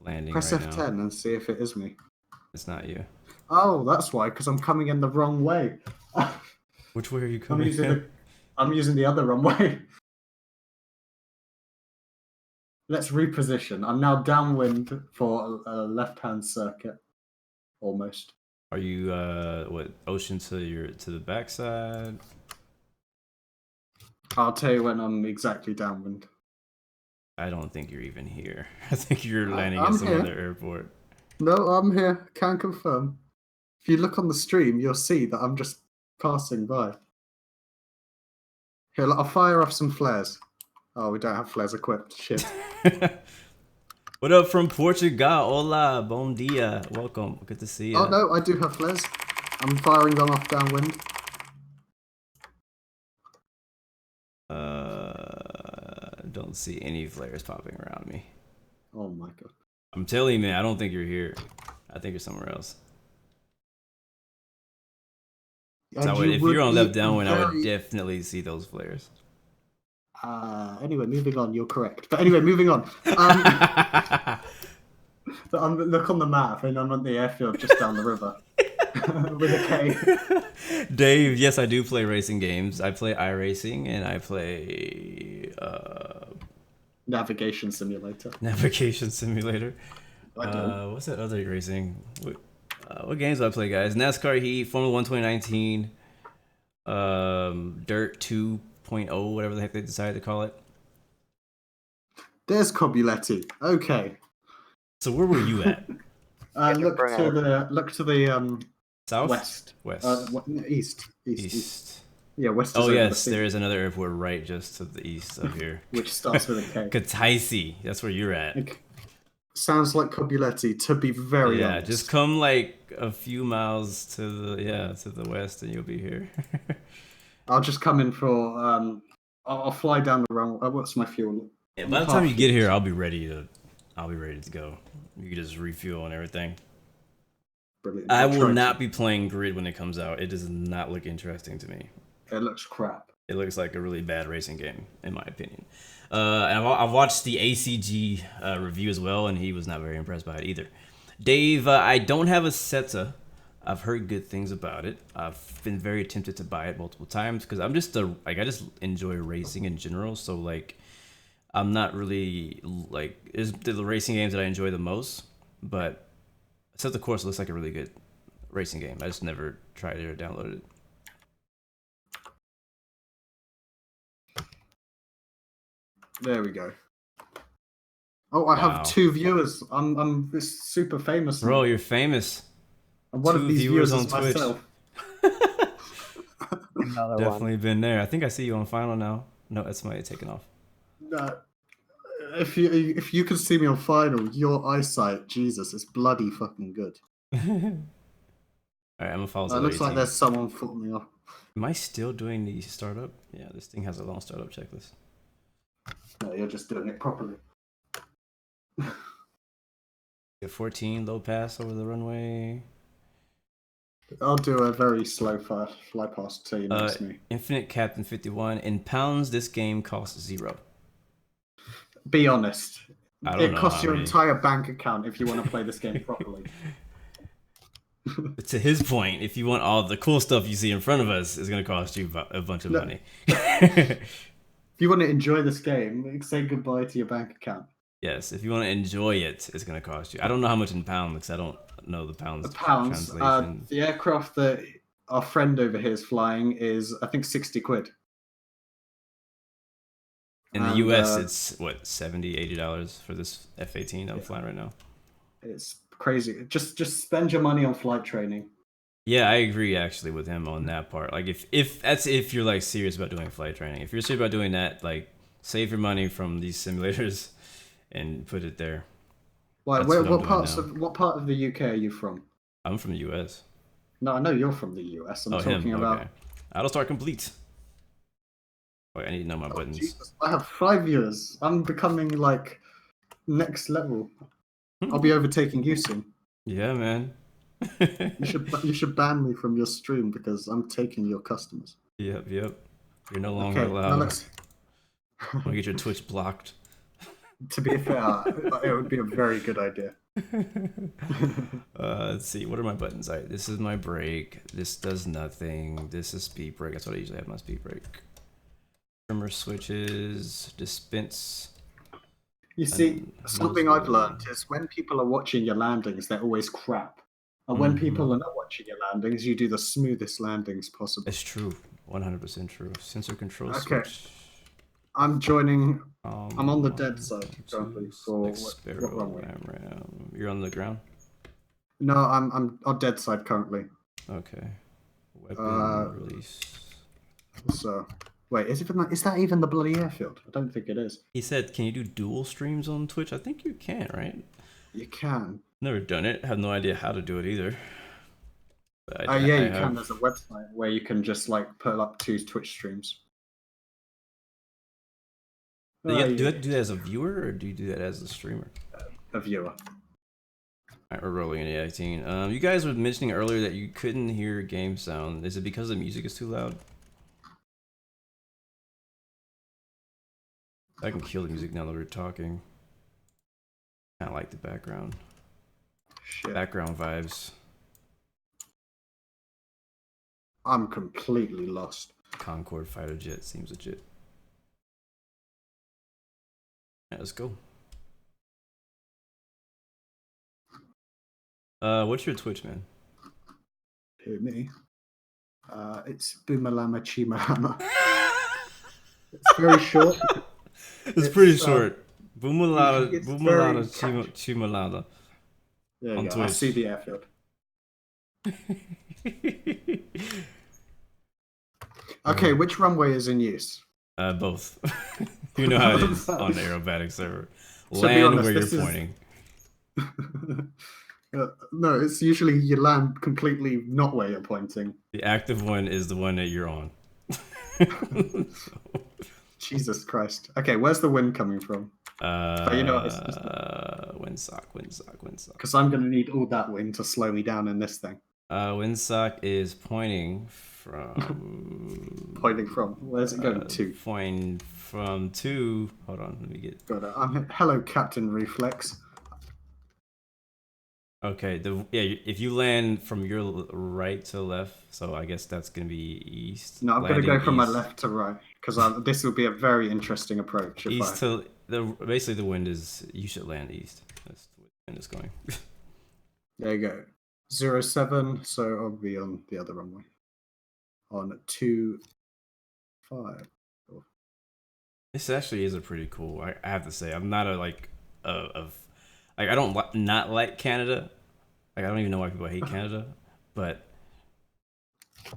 Speaker 1: landing
Speaker 3: Press
Speaker 1: right
Speaker 3: F10
Speaker 1: now.
Speaker 3: and see if it is me.
Speaker 1: It's not you.
Speaker 3: Oh, that's why, because I'm coming in the wrong way.
Speaker 1: Which way are you
Speaker 3: I'm
Speaker 1: coming?
Speaker 3: using the other runway. Let's reposition. I'm now downwind for a left-hand circuit, almost.
Speaker 1: Are you what ocean to the backside?
Speaker 3: I'll tell you when I'm exactly downwind.
Speaker 1: I don't think you're even here. I think you're landing
Speaker 3: I'm
Speaker 1: at some
Speaker 3: here.
Speaker 1: other airport.
Speaker 3: No, I'm here. Can confirm. If you look on the stream, you'll see that I'm just passing by. Here, I'll fire off some flares. Oh, we don't have flares equipped. Shit.
Speaker 1: What up from Portugal? Hola, bom dia. Welcome. Good to see you.
Speaker 3: Oh no, I do have flares. I'm firing them off downwind.
Speaker 1: Don't see any flares popping around me.
Speaker 3: Oh my god.
Speaker 1: I'm telling you, man, I don't think you're here. I think you're somewhere else. So if you're on left downwind, I would definitely see those flares.
Speaker 3: Anyway, moving on. You're correct. But anyway, moving on. Look on the map, and I'm on the airfield just down the river with a K.
Speaker 1: Dave, yes, I do play racing games. I play iRacing and I play
Speaker 3: Navigation simulator.
Speaker 1: Navigation Simulator.
Speaker 3: I don't.
Speaker 1: What's that other racing? What games do I play, guys? NASCAR Heat, Formula 1 2019, Dirt 2.0, whatever the heck they decided to call it.
Speaker 3: There's Cobuletti. Okay.
Speaker 1: So where were you at?
Speaker 3: Look to the
Speaker 1: South?
Speaker 3: west. East. Yeah, west.
Speaker 1: Oh
Speaker 3: is over
Speaker 1: yes,
Speaker 3: the sea,
Speaker 1: there is another airport right just to the east of here.
Speaker 3: which starts with a K.
Speaker 1: Kataisi, that's where you're at.
Speaker 3: Sounds like Cobuletti, to be very honest.
Speaker 1: Just come like a few miles to the west and you'll be here.
Speaker 3: I'll just come in for I'll fly down the runway. What's my fuel?
Speaker 1: Yeah, by the time you get here, I'll be ready to go. You can just refuel and everything.
Speaker 3: Brilliant.
Speaker 1: I will not be playing Grid when it comes out. It does not look interesting to me.
Speaker 3: It looks crap.
Speaker 1: It looks like a really bad racing game, in my opinion. And I've watched the ACG review as well, and he was not very impressed by it either. Dave, I don't have a SETA. I've heard good things about it. I've been very tempted to buy it multiple times because I'm just I just enjoy racing in general. So like, I'm not really like it's the racing games that I enjoy the most. But SETA Course looks like a really good racing game. I just never tried it or downloaded it.
Speaker 3: There we go. Oh, I have 2 viewers. I'm this super famous.
Speaker 1: Bro, you're famous.
Speaker 3: And one
Speaker 1: 2
Speaker 3: of these
Speaker 1: viewers on
Speaker 3: is
Speaker 1: Twitch.
Speaker 3: myself.
Speaker 1: Definitely been there. I think I see you on final now. No, that's somebody taking off.
Speaker 3: No. If you can see me on final, your eyesight, Jesus, it's bloody fucking good.
Speaker 1: Alright, I'm gonna follow.
Speaker 3: It looks like there's someone footing me off.
Speaker 1: Am I still doing the startup? Yeah, this thing has a long startup checklist.
Speaker 3: No, you're just doing it properly.
Speaker 1: Get 14 low pass over the runway.
Speaker 3: I'll do a very slow fly past to you next to me.
Speaker 1: Infinite Captain 51. In pounds, this game costs 0.
Speaker 3: Be honest.
Speaker 1: I don't
Speaker 3: It
Speaker 1: know
Speaker 3: costs
Speaker 1: how
Speaker 3: your
Speaker 1: many.
Speaker 3: entire bank account if you want to play this game properly.
Speaker 1: To his point, if you want all the cool stuff you see in front of us, it's gonna cost you a bunch of money.
Speaker 3: If you want to enjoy this game, say goodbye to your bank account.
Speaker 1: Yes, if you want to enjoy it, it's gonna cost you. I don't know how much in pounds because I don't know the pounds.
Speaker 3: The pounds.
Speaker 1: Translation.
Speaker 3: The aircraft that our friend over here is flying is, I think, 60 quid.
Speaker 1: In the US, it's what, $70, $80 for this F-18 I'm flying right now.
Speaker 3: It's crazy. Just spend your money on flight training.
Speaker 1: Yeah, I agree actually with him on that part. Like if you're like serious about doing flight training. If you're serious about doing that, like save your money from these simulators and put it there.
Speaker 3: Why?
Speaker 1: That's
Speaker 3: What part of the UK are you from?
Speaker 1: I'm from the US.
Speaker 3: No, I know you're from the US. I'm talking about.
Speaker 1: Okay. Auto start complete. Wait, I need to know my buttons.
Speaker 3: Jesus. I have 5 viewers. I'm becoming like next level. I'll be overtaking you soon.
Speaker 1: Yeah, man.
Speaker 3: You should ban me from your stream because I'm taking your customers.
Speaker 1: Yep. You're no longer
Speaker 3: Okay, now
Speaker 1: allowed.
Speaker 3: let's.
Speaker 1: I'm gonna get your Twitch blocked.
Speaker 3: To be fair, it would be a very good idea.
Speaker 1: Let's see. What are my buttons? All right, this is my brake. This does nothing. This is speed brake. That's what I usually have my speed brake. Trimmer switches. Dispense.
Speaker 3: You see, something I've learned is when people are watching your landings, they're always crap. And when people are not watching your landings, you do the smoothest landings possible.
Speaker 1: It's true. 100% true. Sensor control
Speaker 3: Okay.
Speaker 1: switch.
Speaker 3: I'm joining. I'm on the Deadz side currently for what runway?
Speaker 1: You're on the ground?
Speaker 3: No, I'm on Deadz side currently.
Speaker 1: Okay. Weapon release.
Speaker 3: So, wait, is that even the bloody airfield? I don't think it is.
Speaker 1: He said, can you do dual streams on Twitch? I think you can, right?
Speaker 3: You can.
Speaker 1: Never done it. Have no idea how to do it either.
Speaker 3: Oh yeah, you can. There's a website where you can just like put up 2 Twitch streams.
Speaker 1: Do you do that as a viewer or do you do that as a streamer?
Speaker 3: A viewer.
Speaker 1: Alright, we're rolling in 18. You guys were mentioning earlier that you couldn't hear game sound. Is it because the music is too loud? I can kill the music now that we're talking. I like the background.
Speaker 3: Shit.
Speaker 1: Background vibes.
Speaker 3: I'm completely lost.
Speaker 1: Concorde fighter jet seems legit. Yeah, let's go. What's your Twitch, man?
Speaker 3: Who, me? It's Boomalama Chimalama. It's very short.
Speaker 1: It's pretty short. Boomalada
Speaker 3: very
Speaker 1: Chimalada.
Speaker 3: There
Speaker 1: On
Speaker 3: you go.
Speaker 1: Twitch.
Speaker 3: I see the airfield. Okay, which runway is in use?
Speaker 1: Both. You know how it is on the Aerobatic server.
Speaker 3: To be
Speaker 1: Land
Speaker 3: honest,
Speaker 1: where you're
Speaker 3: this is-
Speaker 1: pointing.
Speaker 3: No, it's usually you land completely not where you're pointing.
Speaker 1: The active one is the one that you're on.
Speaker 3: Jesus Christ. Okay, where's the wind coming from? You know what,
Speaker 1: windsock.
Speaker 3: Because I'm going to need all that wind to slow me down in this thing.
Speaker 1: Windsock is pointing from...
Speaker 3: Pointing from? Where's it going to?
Speaker 1: Pointing from to... Hold on, let me get...
Speaker 3: Got it. Hello, Captain Reflex.
Speaker 1: Okay, if you land from your right to left, so I guess that's going to be east.
Speaker 3: No, I'm going to go from my
Speaker 1: east.
Speaker 3: left to right, because this will be a very interesting approach.
Speaker 1: Basically the wind is, you should land east. That's the way the wind is going.
Speaker 3: There you go. 07, so I'll be on the other runway. On 25.
Speaker 1: This actually is a pretty cool, I have to say. I'm not I don't not like Canada. Like, I don't even know why people hate Canada, but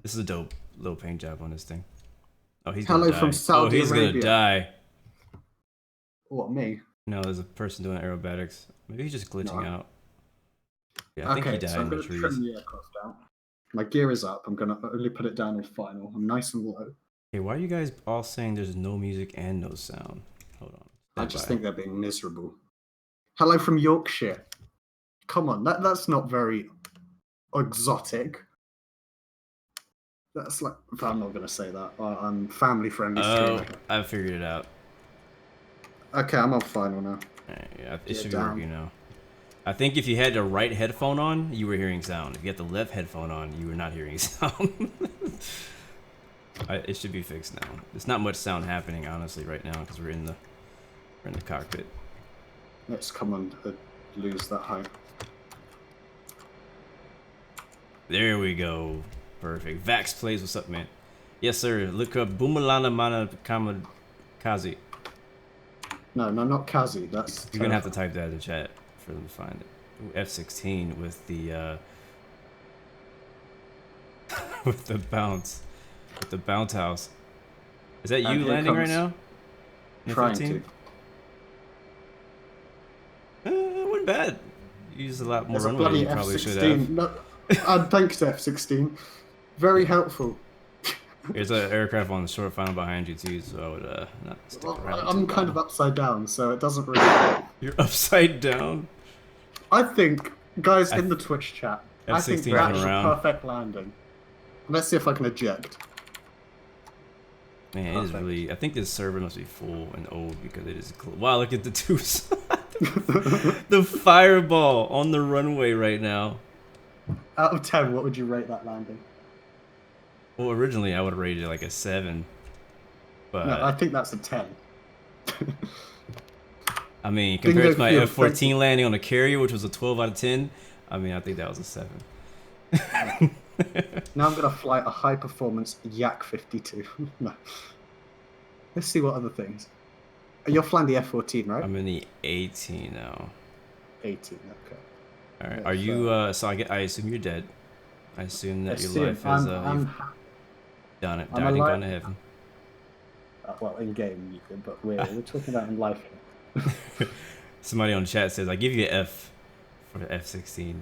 Speaker 1: this is a dope little paint job on this thing. Oh, he's gonna die.
Speaker 3: From Saudi
Speaker 1: he's
Speaker 3: Arabia.
Speaker 1: gonna die.
Speaker 3: What, me?
Speaker 1: No, there's a person doing aerobatics. Maybe he's just glitching out. Yeah, I think he died
Speaker 3: so I'm
Speaker 1: in the
Speaker 3: going to
Speaker 1: trees.
Speaker 3: trim the aircraft down. My gear is up. I'm going to only put it down on final. I'm nice and low.
Speaker 1: Hey, why are you guys all saying there's no music and no sound? Hold on.
Speaker 3: I just think they're being miserable. Hello from Yorkshire. Come on, that's not very exotic. That's like... I'm not going to say that. I'm family-friendly streamer.
Speaker 1: I figured it out.
Speaker 3: Okay, I'm on final now.
Speaker 1: Yeah, it should be working now. I think if you had the right headphone on, you were hearing sound. If you had the left headphone on, you were not hearing sound. It should be fixed now. There's not much sound happening, honestly, right now, because we're in the cockpit.
Speaker 3: Let's come and lose that height.
Speaker 1: There we go. Perfect. Vax plays. What's up, man? Yes, sir. Look up Boomalana Mana Kamikaze.
Speaker 3: No, not Kazi. That's
Speaker 1: You're gonna have to type that in the chat for them to find it. Ooh, F-16 with the with the bounce house. Is that you landing right now?
Speaker 3: Trying to.
Speaker 1: It wasn't bad. You used a lot more
Speaker 3: There's a
Speaker 1: runway than
Speaker 3: bloody
Speaker 1: you probably should have.
Speaker 3: F-16. No, thanks, F-16. Very helpful.
Speaker 1: There's an aircraft on the short final behind you too, so I would not stick
Speaker 3: Well,
Speaker 1: around.
Speaker 3: I'm kind of upside down, so it doesn't really help.
Speaker 1: You're upside down.
Speaker 3: I think, guys, in the Twitch chat, I think
Speaker 1: F-16
Speaker 3: that is a
Speaker 1: around.
Speaker 3: perfect landing. Let's see if I can eject.
Speaker 1: Man, it is really. I think this server must be full and old because it is. Wow, look at the two. The fireball on the runway right now.
Speaker 3: Out of 10, what would you rate that landing?
Speaker 1: Well, originally I would have rated it like a 7, but
Speaker 3: No, I think that's a 10.
Speaker 1: I mean, compared to my
Speaker 3: Field,
Speaker 1: F-14 landing on a carrier, which was a 12 out of 10, I mean, I think that was a 7.
Speaker 3: Now I'm going to fly a high-performance Yak 52. No. Let's see what other things. You're flying the F-14, right?
Speaker 1: I'm in the 18 now.
Speaker 3: 18, okay.
Speaker 1: All right.
Speaker 3: Yeah,
Speaker 1: Are you? So I assume you're dead. I assume that your life is. You've done it. Died and gone to heaven.
Speaker 3: Well, in game you could, but we're talking about in life here.
Speaker 1: Somebody on chat says I give you an F for the F-16.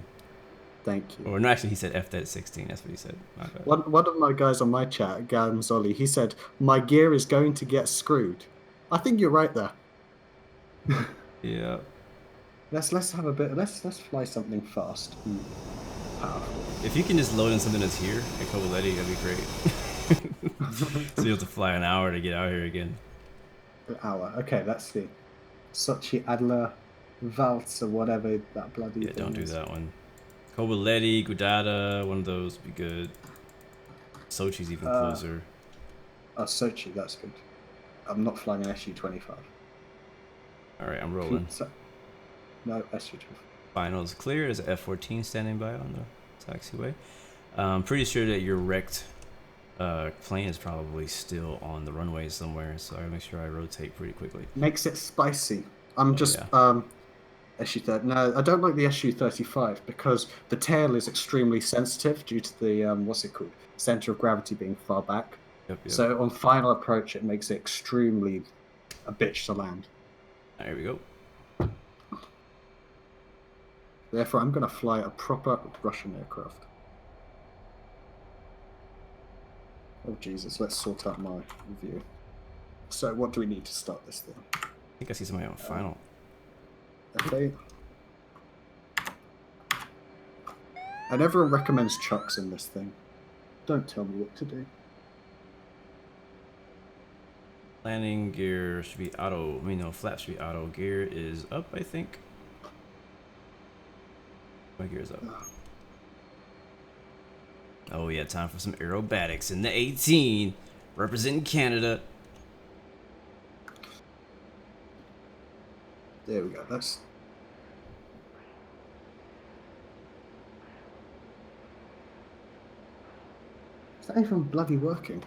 Speaker 3: Thank you.
Speaker 1: Or no, actually he said F-16. That's what he said. My bad.
Speaker 3: One of my guys on my chat, Gamzoli, he said my gear is going to get screwed. I think you're right there.
Speaker 1: Yeah.
Speaker 3: Let's have a bit. Let's fly something fast and powerful.
Speaker 1: If you can just load in something that's here at Cobaleti, that'd be great. So you have to fly an hour to get out here again.
Speaker 3: An hour. Okay, let's see. Sochi Adler Valtz or whatever that bloody
Speaker 1: Yeah,
Speaker 3: thing
Speaker 1: don't do
Speaker 3: is.
Speaker 1: that one. Cobaleti, Gudada, one of those would be good. Sochi's even closer.
Speaker 3: Oh, Sochi, that's good. I'm not flying an SU-25.
Speaker 1: Alright, I'm rolling.
Speaker 3: No, SU-25.
Speaker 1: Finals clear. There's an F-14 standing by on the taxiway. I'm pretty sure that your wrecked plane is probably still on the runway somewhere, so I gotta make sure I rotate pretty quickly.
Speaker 3: Makes it spicy. I'm just SU-30. No, I don't like the SU-35 because the tail is extremely sensitive due to the what's it called? Center of gravity being far back.
Speaker 1: Yep.
Speaker 3: So on final approach, it makes it extremely a bitch to land.
Speaker 1: There we go.
Speaker 3: Therefore, I'm going to fly a proper Russian aircraft. Oh, Jesus. Let's sort out my view. So, what do we need to start this thing?
Speaker 1: I think I see somebody on final.
Speaker 3: Okay. And everyone recommends chucks in this thing. Don't tell me what to do.
Speaker 1: Landing gear should be auto. I mean, no, flaps should be auto. Gear is up, I think. My gear's up. Oh yeah, time for some aerobatics in the 18, representing Canada.
Speaker 3: There we go. That's. Is that even bloody working?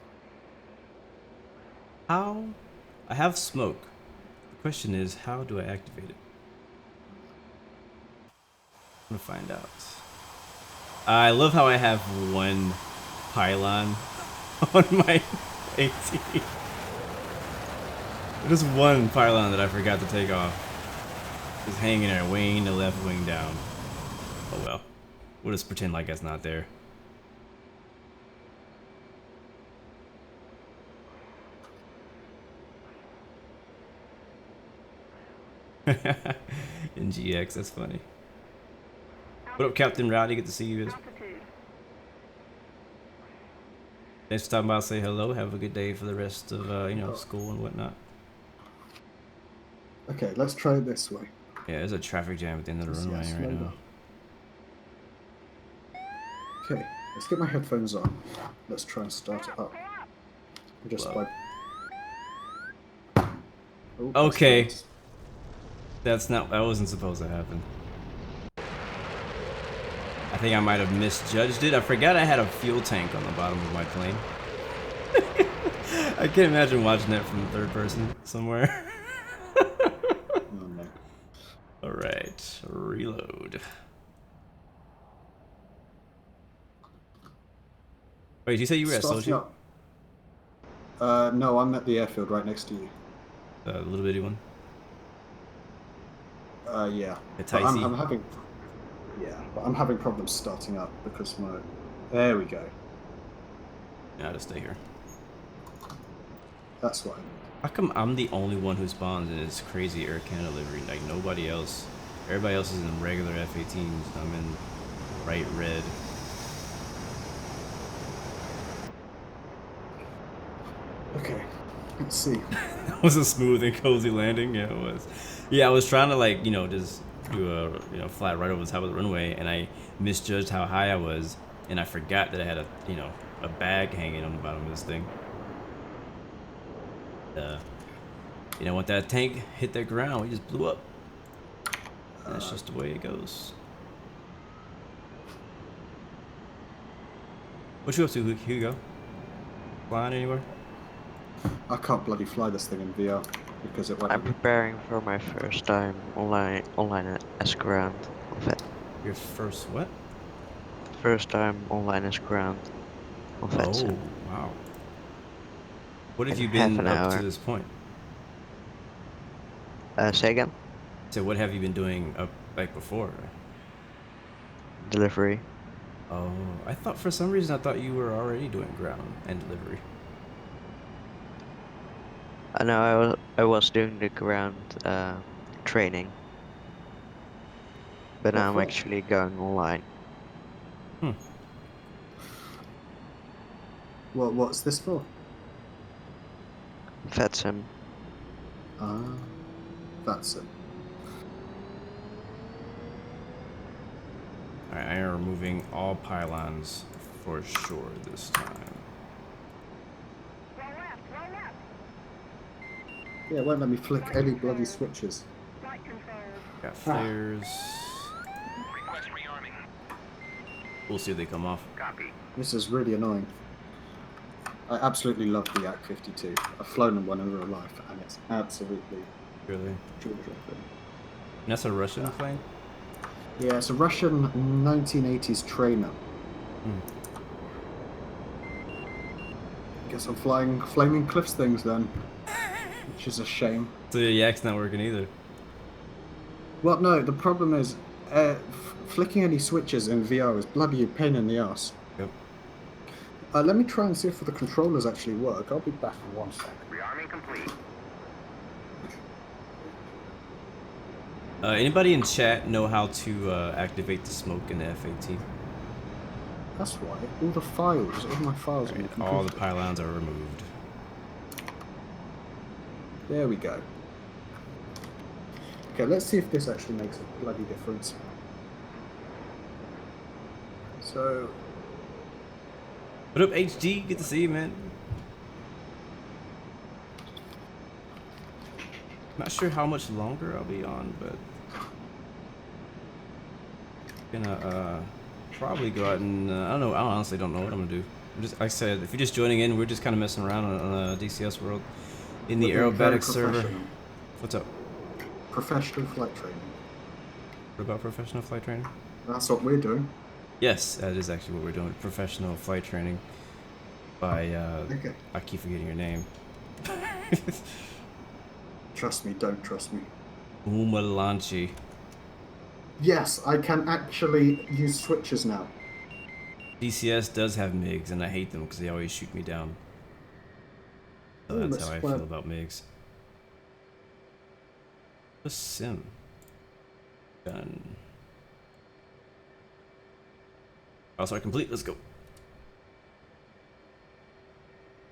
Speaker 1: How? I have smoke. The question is, how do I activate it? I'm gonna find out. I love how I have one pylon on my AT. Just one pylon that I forgot to take off. Just hanging there, wing to left, wing down. Oh well. We'll just pretend like that's not there. In GX, that's funny. What up, Captain Rowdy? Good to see you. Thanks for stopping by. Say hello. Have a good day for the rest of you know, school and whatnot.
Speaker 3: Okay, let's try it this way.
Speaker 1: Yeah, there's a traffic jam at the end of the runway
Speaker 3: Yes,
Speaker 1: right now.
Speaker 3: Okay, let's get my headphones on. Let's try and start it up. Just
Speaker 1: Whoa.
Speaker 3: by. Oh,
Speaker 1: Okay.
Speaker 3: that's
Speaker 1: That's not. That wasn't supposed to happen. I think I might have misjudged it. I forgot I had a fuel tank on the bottom of my plane. I can't imagine watching that from the third person somewhere.
Speaker 3: Oh, no.
Speaker 1: All right, reload. Wait, you say you were at
Speaker 3: Starting
Speaker 1: Sochi?
Speaker 3: up. No, I'm at the airfield right next to you.
Speaker 1: The little bitty one.
Speaker 3: Yeah.
Speaker 1: It's
Speaker 3: But
Speaker 1: icy.
Speaker 3: I'm having. Yeah, but I'm having problems starting up because my. There we go.
Speaker 1: Yeah, I'll just stay here.
Speaker 3: That's what I need.
Speaker 1: How come I'm the only one who spawns in this crazy Air Canada livery? Like nobody else. Everybody else is in regular F-18s. I'm in bright red.
Speaker 3: Okay, let's see.
Speaker 1: That was a smooth and cozy landing. Yeah, it was. Yeah, I was trying to like, you know, just do a, you know, fly right over the top of the runway, and I misjudged how high I was, and I forgot that I had a, you know, a bag hanging on the bottom of this thing. You know, when that tank hit that ground, we just blew up. That's just the way it goes. What you up to, Hugo? Flying anywhere?
Speaker 3: I can't bloody fly this thing in VR because it won't.
Speaker 4: I'm preparing for my first time online as ground of it.
Speaker 1: Your first what?
Speaker 4: First time online as ground of it.
Speaker 1: Oh, wow. What have
Speaker 4: In
Speaker 1: you
Speaker 4: half
Speaker 1: been
Speaker 4: an
Speaker 1: up to
Speaker 4: hour.
Speaker 1: this point?
Speaker 4: Say again?
Speaker 1: So what have you been doing up like before?
Speaker 4: Delivery.
Speaker 1: Oh, I thought for some reason I thought you were already doing ground and delivery.
Speaker 4: I know I was doing the ground training, but
Speaker 3: What
Speaker 4: now I'm
Speaker 3: for?
Speaker 4: actually going online.
Speaker 1: Hmm.
Speaker 3: What's this for?
Speaker 4: FedSim.
Speaker 3: Ah, that's it.
Speaker 1: Alright, I am removing all pylons for sure this time.
Speaker 2: Roll left, roll left.
Speaker 3: Yeah, it won't let me flick any bloody switches.
Speaker 2: Flight control.
Speaker 1: Got flares.
Speaker 2: Request rearming.
Speaker 1: We'll see if they come off.
Speaker 2: Copy.
Speaker 3: This is really annoying. I absolutely love the ACpt43. I've flown in one in real life, and it's absolutely
Speaker 1: Really?
Speaker 3: jaw-dropping.
Speaker 1: And that's a Russian plane?
Speaker 3: Yeah, it's a Russian 1980s trainer.
Speaker 1: Hmm.
Speaker 3: Guess I'm flying flaming cliffs things then, which is a shame.
Speaker 1: So your yak's not working either.
Speaker 3: Well, no, the problem is flicking any switches in VR is bloody a pain in the ass.
Speaker 1: Yep.
Speaker 3: Let me try and see if the controllers actually work. I'll be back in 1 sec.
Speaker 2: Rearming complete.
Speaker 1: Anybody in chat know how to activate the smoke in the F-18?
Speaker 3: That's why. All the files, all my files on the computer.
Speaker 1: All the pylons are removed.
Speaker 3: There we go. Okay, let's see if this actually makes a bloody difference. So,
Speaker 1: What up, HG? Good to see you, man. Not sure how much longer I'll be on, but gonna probably go out and I don't know. I honestly don't know what I'm gonna do. I'm just, like I said, if you're just joining in, we're just kind of messing around on DCS world in the
Speaker 3: we're doing very
Speaker 1: Aerobatics server.
Speaker 3: professional.
Speaker 1: What's up?
Speaker 3: Professional flight training.
Speaker 1: What about professional flight training?
Speaker 3: That's what we're doing.
Speaker 1: Yes, that is actually what we're doing. Professional flight training by
Speaker 3: Okay.
Speaker 1: I keep forgetting your name.
Speaker 3: Trust me, don't trust me.
Speaker 1: Umalanchi.
Speaker 3: Yes, I can actually use switches now.
Speaker 1: DCS does have MiGs, and I hate them because they always shoot me down. So
Speaker 3: Ooh,
Speaker 1: that's
Speaker 3: that's
Speaker 1: how I
Speaker 3: quite-
Speaker 1: feel about MiGs. The sim. Done. Also, I complete. Let's go.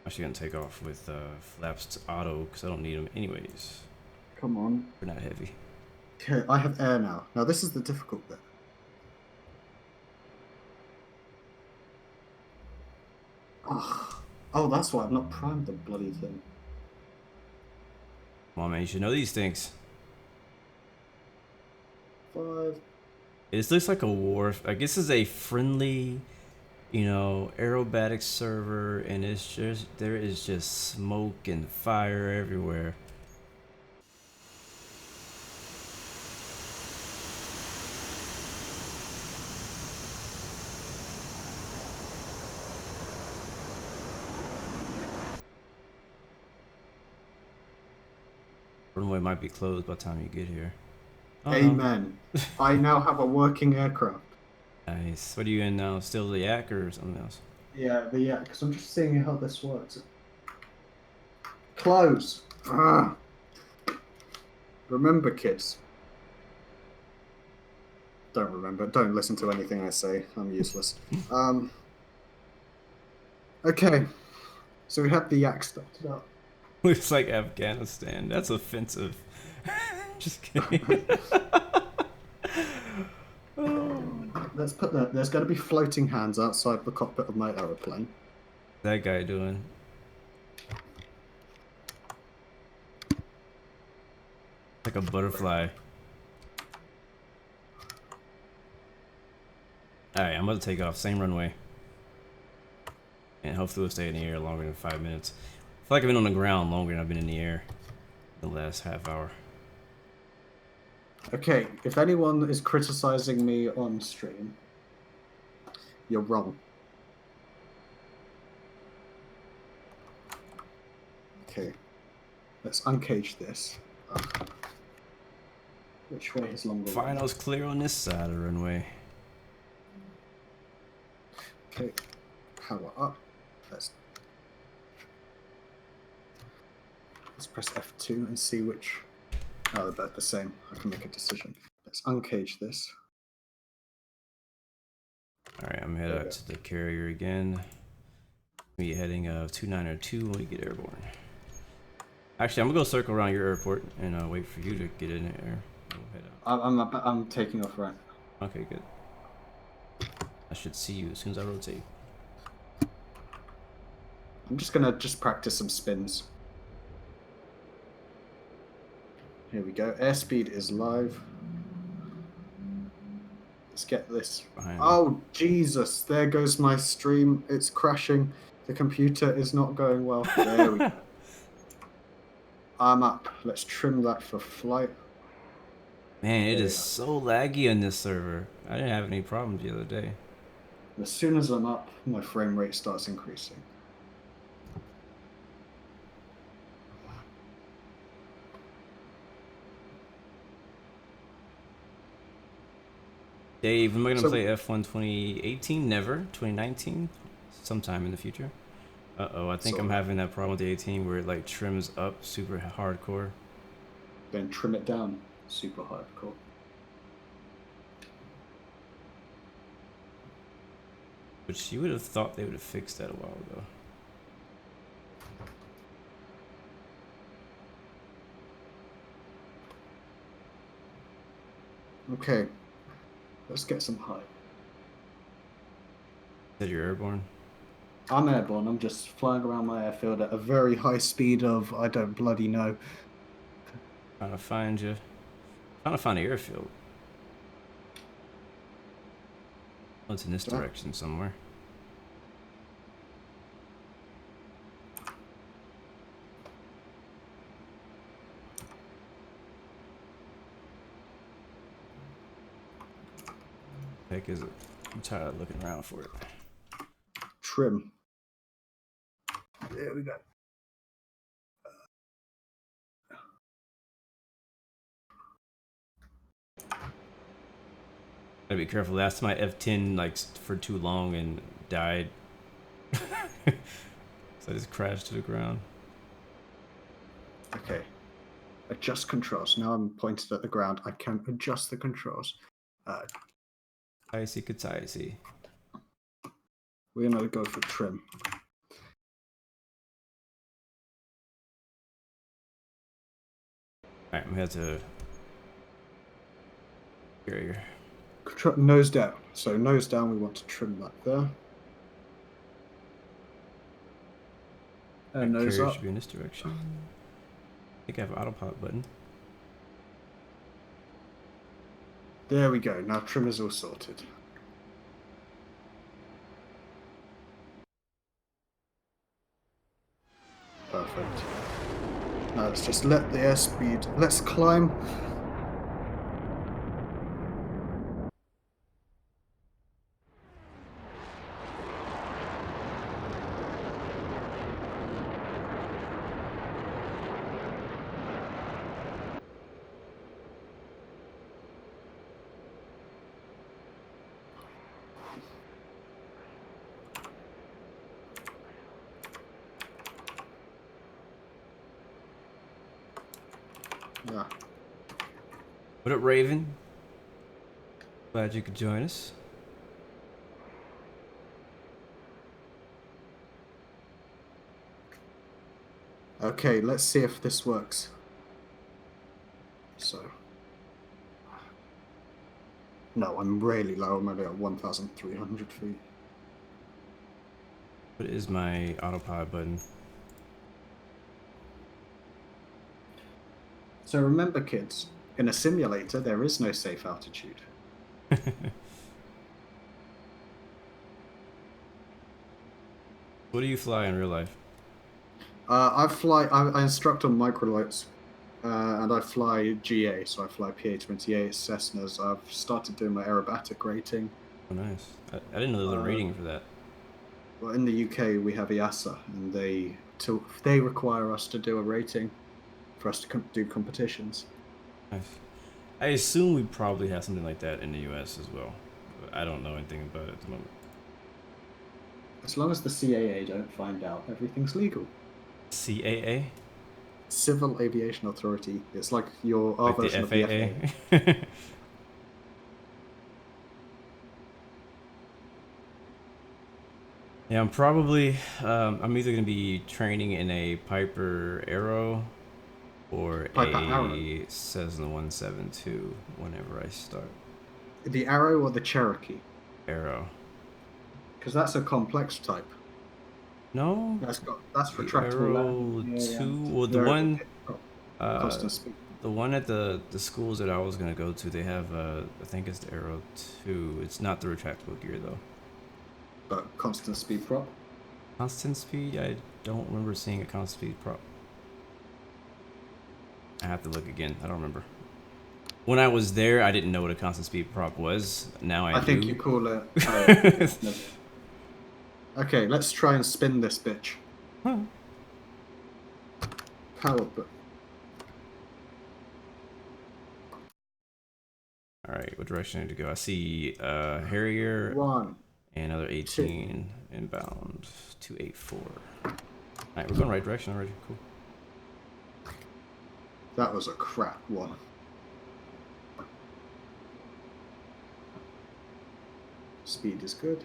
Speaker 1: Actually, gonna take off with flaps to auto because I don't need them anyways.
Speaker 3: Come on.
Speaker 1: We're not heavy.
Speaker 3: Okay, I have air now. Now this is the difficult bit. Oh, that's why I've not primed the bloody thing.
Speaker 1: Come on, man. You should know these things.
Speaker 3: 5.
Speaker 1: It looks like a war. Like this is a friendly, you know, aerobatic server, and it's just there is just smoke and fire everywhere. Runway might be closed by the time you get here. Oh, no.
Speaker 3: Amen. I now have a working aircraft.
Speaker 1: Nice. What are you in now? Still the yak or something else?
Speaker 3: Yeah, because I'm just seeing how this works. Close. Ah. Remember, kids. Don't remember. Don't listen to anything I say. I'm useless. Okay. So we have the yak started up.
Speaker 1: Looks like Afghanistan. That's offensive. Just kidding.
Speaker 3: Let's put that. There's going to be floating hands outside the cockpit of my aeroplane.
Speaker 1: That guy doing? Like a butterfly. Alright, I'm about to take off. Same runway. And hopefully we'll stay in the air longer than 5 minutes. I feel like I've been on the ground longer than I've been in the air the last half hour.
Speaker 3: Okay, if anyone is criticizing me on stream, you're wrong. Okay, let's uncage this. Which way is longer?
Speaker 1: Finals clear on this side of the runway.
Speaker 3: Okay, power up. Let's press F2 and see which. Oh, they're both the same. I can make a decision. Let's uncage this.
Speaker 1: Alright, I'm headed out to the carrier again. We heading 2902 when we get airborne. Actually, I'm gonna go circle around your airport and wait for you to get in the air. We'll head out.
Speaker 3: I'm taking off right.
Speaker 1: Okay, good. I should see you as soon as I rotate.
Speaker 3: I'm just gonna practice some spins. Here we go. Airspeed is live. Let's get this. Oh, Jesus. There goes my stream. It's crashing. The computer is not going well. There we go. I'm up. Let's trim that for flight.
Speaker 1: Man, it is so laggy on this server. I didn't have any problems the other day.
Speaker 3: As soon as I'm up, my frame rate starts increasing.
Speaker 1: Dave, am I gonna play F1 2018? Never. 2019? Sometime in the future. Uh-oh, I think I'm having that problem with the 18 where it like trims up super hardcore.
Speaker 3: Then trim it down super hardcore.
Speaker 1: Which you would have thought they would have fixed that a while ago.
Speaker 3: Okay. Let's get some height.
Speaker 1: Said you're airborne?
Speaker 3: I'm airborne. I'm just flying around my airfield at a very high speed of I don't bloody know.
Speaker 1: Trying to find you. Trying to find the airfield. Oh, it's in this direction somewhere. Heck is it? I'm tired of looking around for it.
Speaker 3: Trim. There we go.
Speaker 1: Gotta be careful. Last time I F10 like for too long and died. So I just crashed to the ground.
Speaker 3: Okay. Adjust controls. Now I'm pointed at the ground. I can adjust the controls.
Speaker 1: Icy.
Speaker 3: We're gonna go for trim.
Speaker 1: Alright, I'm headed to carrier.
Speaker 3: Nose down. So nose down, we want to trim that there. And nose
Speaker 1: Carrier
Speaker 3: up.
Speaker 1: should be in this direction. I think I have an autopilot button.
Speaker 3: There we go. Now trim is all sorted. Perfect. Now let's just let the airspeed. Let's climb. Ah,
Speaker 1: What up, Raven? Glad you could join us.
Speaker 3: okay, let's see if this works. So. No, I'm really low. I'm only at 1,300 feet.
Speaker 1: What is my autopilot button?
Speaker 3: So remember, kids, in a simulator, there is no safe altitude.
Speaker 1: What do you fly in real life?
Speaker 3: I instruct on microlights, and I fly GA, so I fly PA-28 Cessnas. I've started doing my aerobatic rating.
Speaker 1: Oh, nice. I didn't know there was a rating for that.
Speaker 3: Well, in the UK, we have EASA, and they require us to do a rating for us to do competitions.
Speaker 1: Nice. I assume we probably have something like that in the US as well. But I don't know anything about it at the moment.
Speaker 3: As long as the CAA don't find out, everything's legal.
Speaker 1: CAA?
Speaker 3: Civil Aviation Authority. It's like our
Speaker 1: Like
Speaker 3: version
Speaker 1: the
Speaker 3: of the
Speaker 1: FAA?
Speaker 3: FAA.
Speaker 1: Yeah, I'm probably, I'm either going to be training in a Piper Arrow or
Speaker 3: Piper
Speaker 1: a
Speaker 3: Arrow?
Speaker 1: Cessna 172 whenever I start.
Speaker 3: The Arrow or the Cherokee?
Speaker 1: Arrow.
Speaker 3: Because that's a complex type.
Speaker 1: No?
Speaker 3: That's
Speaker 1: The
Speaker 3: retractable
Speaker 1: Arrow
Speaker 3: landing gear
Speaker 1: 2,
Speaker 3: and
Speaker 1: well, the
Speaker 3: variable
Speaker 1: one,
Speaker 3: pitch drop,
Speaker 1: uh,
Speaker 3: constant speed.
Speaker 1: the one at the schools that I was going to go to, they have, I think it's the Arrow 2. It's not the retractable gear though.
Speaker 3: But constant speed prop.
Speaker 1: Constant speed? I don't remember seeing a constant speed prop. I have to look again. I don't remember. When I was there, I didn't know what a constant speed prop was. Now I do.
Speaker 3: I think you call it. Okay, let's try and spin this bitch.
Speaker 1: Huh.
Speaker 3: Power but
Speaker 1: Alright, what direction I need to go? I see Harrier
Speaker 3: 1.
Speaker 1: and another 18 inbound 284. Alright, we're going right direction already. Cool.
Speaker 3: That was a crap one. Speed is good.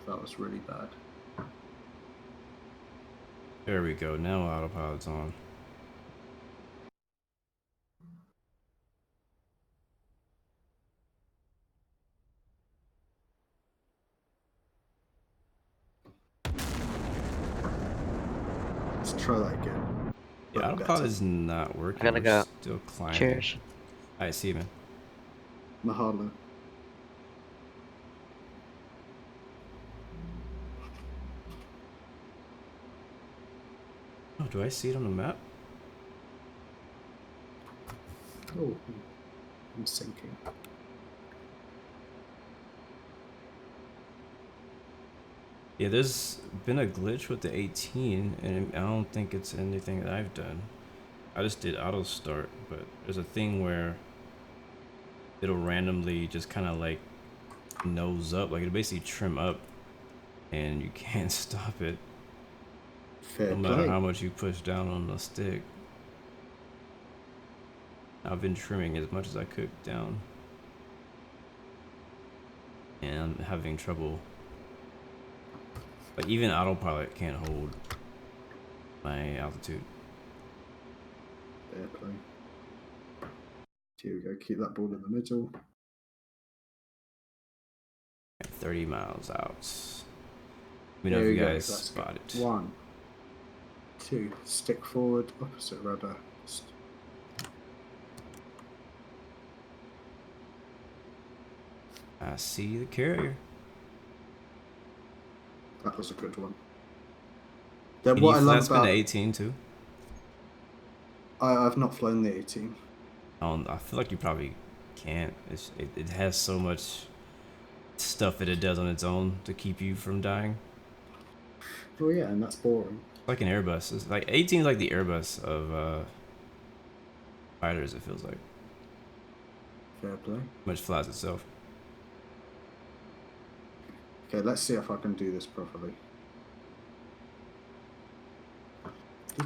Speaker 3: That was really bad.
Speaker 1: There we go. Now autopilot's on.
Speaker 3: Let's try that again.
Speaker 1: Yeah, autopilot is not working.
Speaker 4: I'm gonna
Speaker 1: We're
Speaker 4: go.
Speaker 1: still climbing.
Speaker 4: Cheers.
Speaker 1: Alright, see you, man.
Speaker 3: Mahalo.
Speaker 1: Oh, do I see it on the map?
Speaker 3: Oh, I'm sinking.
Speaker 1: Yeah, there's been a glitch with the 18, and I don't think it's anything that I've done. I just did auto start, but there's a thing where it'll randomly just kind of like nose up, like it'll basically trim up, and you can't stop it.
Speaker 3: Fair
Speaker 1: No matter
Speaker 3: play.
Speaker 1: how much you push down on the stick. I've been trimming as much as I could down, and I'm having trouble. Like even autopilot can't hold my altitude.
Speaker 3: Fair play. Here we go. Keep that ball in the middle.
Speaker 1: At 30 miles out. Let me know
Speaker 3: There
Speaker 1: if
Speaker 3: we
Speaker 1: you
Speaker 3: go.
Speaker 1: guys
Speaker 3: That's
Speaker 1: spot
Speaker 3: good.
Speaker 1: it.
Speaker 3: 1, 2. Stick forward. Opposite rudder.
Speaker 1: I see the carrier.
Speaker 3: That was a good one. Then
Speaker 1: Can
Speaker 3: what
Speaker 1: you
Speaker 3: I love
Speaker 1: flat spin
Speaker 3: about
Speaker 1: the 18 too?
Speaker 3: I've not flown the 18.
Speaker 1: I feel like you probably can't. It has so much stuff that it does on its own to keep you from dying.
Speaker 3: Oh yeah, and that's boring.
Speaker 1: Like an Airbus. It's like 18 is like the Airbus of fighters. It feels like
Speaker 3: Fair play.
Speaker 1: much flies itself.
Speaker 3: Okay, let's see if I can do this properly. I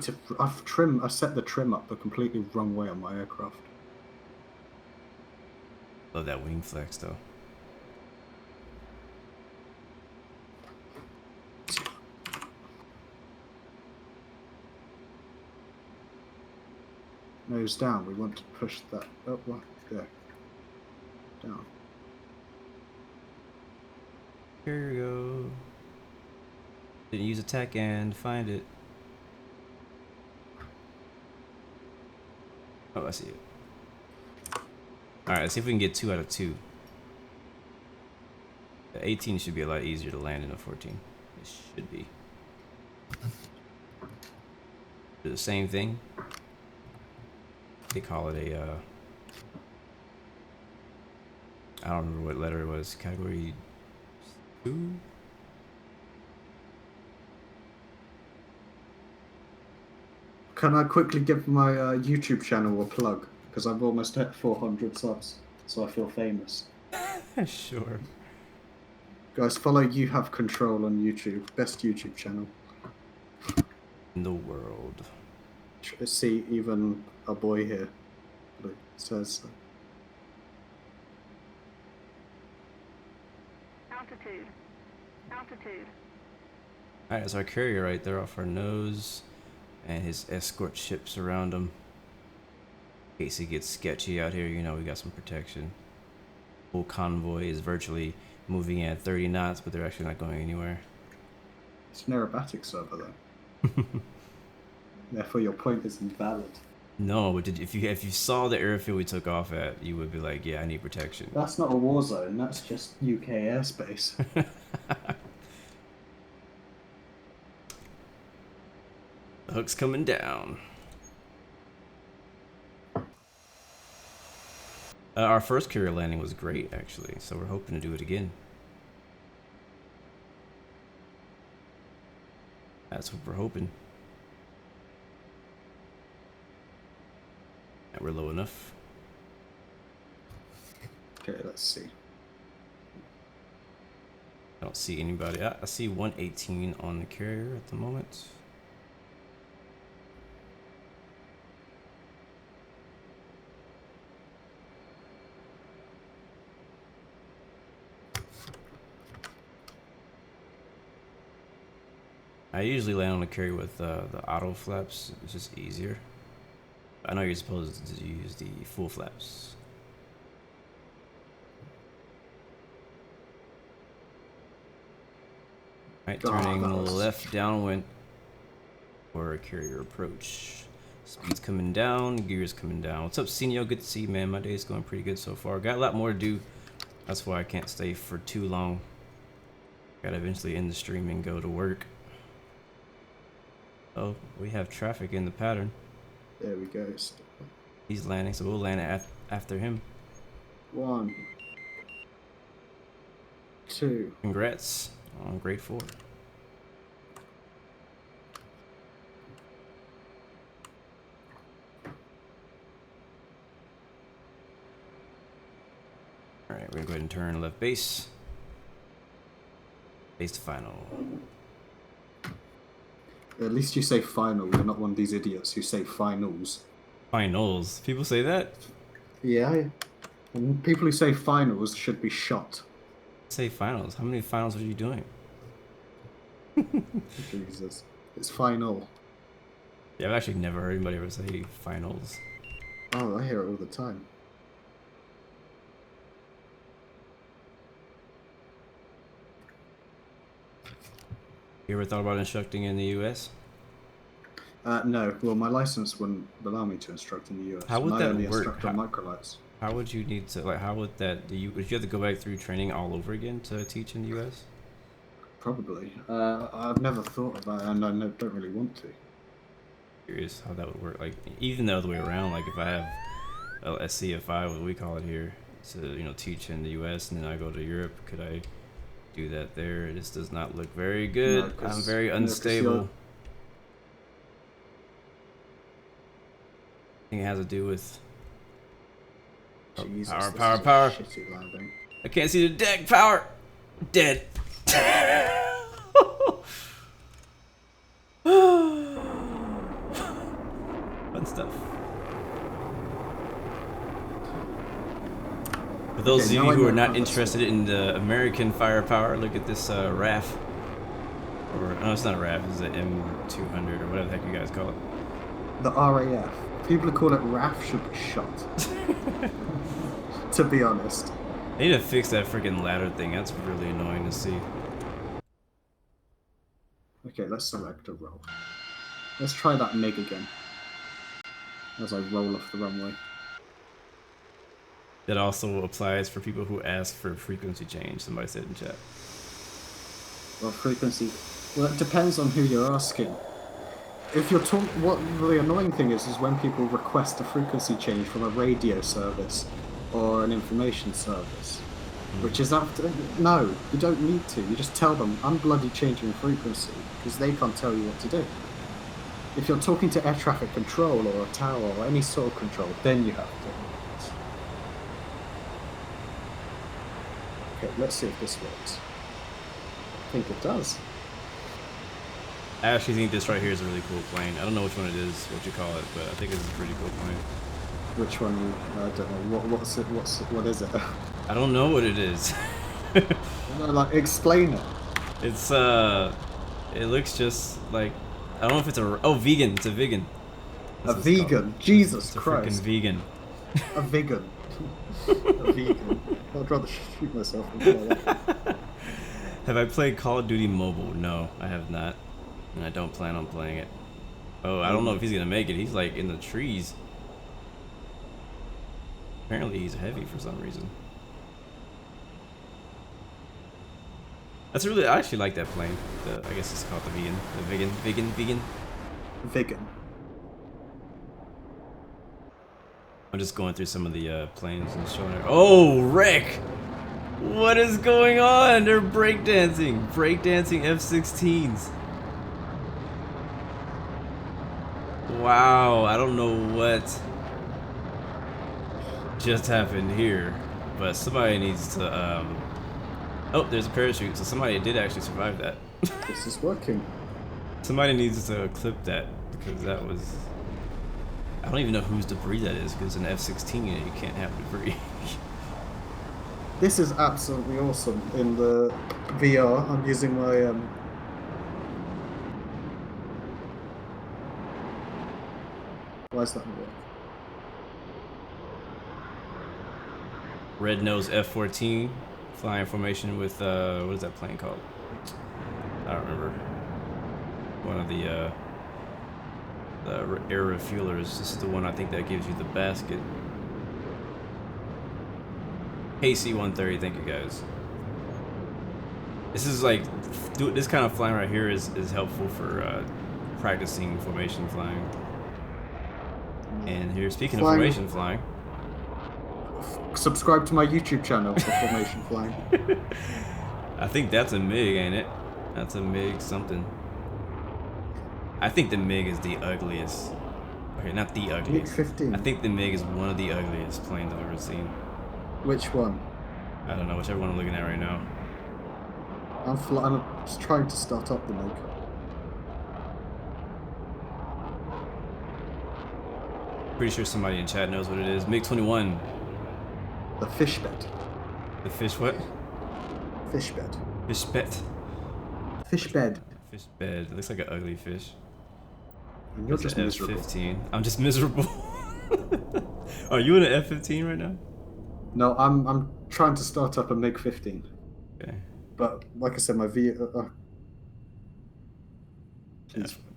Speaker 3: set the trim up the completely wrong way on my aircraft.
Speaker 1: Love that wing flex though.
Speaker 3: Nose down. We want to push that up. Well, yeah. Down.
Speaker 1: Here you go. Didn't use attack and find it. Oh, I see it. Alright, let's see if we can get 2 out of 2. The 18 should be a lot easier to land than a 14. It should be. Do the same thing. They call it a, I don't remember what letter it was. Category 2?
Speaker 3: Can I quickly give my YouTube channel a plug? Because I've almost hit 400 subs, so I feel famous.
Speaker 1: Sure.
Speaker 3: Guys, follow You Have Control on YouTube. Best YouTube channel.
Speaker 1: In the world.
Speaker 3: See, even a boy here says so.
Speaker 2: Altitude. Altitude.
Speaker 1: Alright, that's our carrier right there off our nose. And his escort ships around him. In case it gets sketchy out here, you know we got some protection. Whole convoy is virtually moving at 30 knots, but they're actually not going anywhere.
Speaker 3: It's an aerobatic server though. Therefore your point is invalid.
Speaker 1: No, but if you saw the airfield we took off at, you would be like, yeah, I need protection.
Speaker 3: That's not a war zone, that's just UK airspace.
Speaker 1: The hook's coming down. Our first carrier landing was great, actually, so we're hoping to do it again. That's what we're hoping. And we're low enough.
Speaker 3: Okay, let's see.
Speaker 1: I don't see anybody. I see 118 on the carrier at the moment. I usually land on the carrier with the auto flaps. It's just easier. I know you're supposed to use the full flaps. Alright, turning left downwind for a carrier approach. Speed's coming down, gear's coming down. What's up, Senio? Good to see you, man. My day's going pretty good so far. Got a lot more to do. That's why I can't stay for too long. Gotta eventually end the stream and go to work. Oh, we have traffic in the pattern.
Speaker 3: There we go.
Speaker 1: He's landing, so we'll land after him.
Speaker 3: 1, 2.
Speaker 1: Congrats on grade 4. Alright, we're gonna go ahead and turn left base. Base to final.
Speaker 3: At least you say final. You're not one of these idiots who say finals.
Speaker 1: Finals? People say that?
Speaker 3: Yeah. And people who say finals should be shot.
Speaker 1: Say finals. How many finals are you doing?
Speaker 3: Jesus. It's final.
Speaker 1: Yeah, I've actually never heard anybody ever say finals.
Speaker 3: Oh, I hear it all the time.
Speaker 1: You ever thought about instructing in the US?
Speaker 3: No. Well, my license wouldn't allow me to instruct in the US.
Speaker 1: How would
Speaker 3: I
Speaker 1: that
Speaker 3: only
Speaker 1: work?
Speaker 3: instruct on microlights.
Speaker 1: How would you need to, like, how would that, would you have to go back through training all over again to teach in the US?
Speaker 3: Probably. I've never thought about it, and I don't really want to.
Speaker 1: Curious how that would work. Like, even the other way around, like if I have a CFI, what we call it here, to teach in the US, and then I go to Europe, could I do that there? This does not look very good.
Speaker 3: No,
Speaker 1: I'm very unstable. I think it has to do with
Speaker 3: Jesus,
Speaker 1: power.
Speaker 3: Shitty landing.
Speaker 1: I can't see the deck. Power. Dead. stuff. For those of you
Speaker 3: now I
Speaker 1: who
Speaker 3: know
Speaker 1: are not
Speaker 3: how that's
Speaker 1: interested in the American firepower, look at this RAF. Or, no, it's not a RAF, it's an M200 or whatever the heck you guys call it.
Speaker 3: The RAF. People who call it RAF should be shot. To be honest.
Speaker 1: They need to fix that freaking ladder thing. That's really annoying to see.
Speaker 3: Okay, let's select a roll. Let's try that MiG again. As I roll off the runway.
Speaker 1: That also applies for people who ask for frequency change. Somebody said in chat.
Speaker 3: Well, frequency. Well, it depends on who you're asking. If you're what the annoying thing is when people request a frequency change from a radio service or an information service, which is after. No, you don't need to. You just tell them I'm bloody changing frequency because they can't tell you what to do. If you're talking to air traffic control or a tower or any sort of control, then you have to. Okay, let's see if this works. I think it does.
Speaker 1: I actually think this right here is a really cool plane. I don't know which one it is, what you call it, but I think it's a pretty cool plane.
Speaker 3: Which one? I don't know. What is it?
Speaker 1: I don't know what it is.
Speaker 3: No, like, explain it.
Speaker 1: It's it looks just like, I don't know if it's vegan. It's a vegan.
Speaker 3: A vegan? Jesus
Speaker 1: it's a
Speaker 3: Christ.
Speaker 1: Freaking vegan.
Speaker 3: A vegan. A vegan. I'd rather shoot myself than that.
Speaker 1: Have I played Call of Duty Mobile? No, I have not. And I don't plan on playing it. Oh, I don't know if he's gonna make it. He's like in the trees. Apparently he's heavy for some reason. That's really, I actually like that plane. I guess it's called the vegan. The vegan.
Speaker 3: Vegan.
Speaker 1: I'm just going through some of the planes and showing it. Oh, Rick! What is going on? They're breakdancing. Breakdancing F-16s. Wow, I don't know what just happened here, but somebody needs to, oh, there's a parachute, so somebody did actually survive that.
Speaker 3: This is working.
Speaker 1: Somebody needs to clip that, because that was, I don't even know whose debris that is, because an F-16 unit, you can't have debris.
Speaker 3: This is absolutely awesome. In the VR, I'm using my, why is that not working?
Speaker 1: Red Nose F-14, flying formation with, what is that plane called? I don't remember. One of the air refuelers. This is the one I think that gives you the basket. AC-130, thank you guys. This is like, this kind of flying right here is helpful for practicing formation flying. And here, speaking of formation flying,
Speaker 3: subscribe to my YouTube channel for formation flying.
Speaker 1: I think that's a MiG, ain't it? That's a MiG something. I think the MiG is the ugliest. Okay, not the ugliest.
Speaker 3: MiG-15.
Speaker 1: I think the MiG is one of the ugliest planes I've ever seen.
Speaker 3: Which one?
Speaker 1: I don't know, whichever one I'm looking at right now.
Speaker 3: I'm just trying to start up the MiG.
Speaker 1: Pretty sure somebody in chat knows what it is. MiG-21.
Speaker 3: The fish bed.
Speaker 1: The fish what?
Speaker 3: Fish bed.
Speaker 1: Fish bed.
Speaker 3: Fish bed.
Speaker 1: Fish bed. It looks like an ugly fish.
Speaker 3: And you're just miserable.
Speaker 1: F-15. I'm just miserable. Are you in an F-15 right now?
Speaker 3: No, I'm trying to start up a MiG-15.
Speaker 1: Okay.
Speaker 3: But like I said, my V.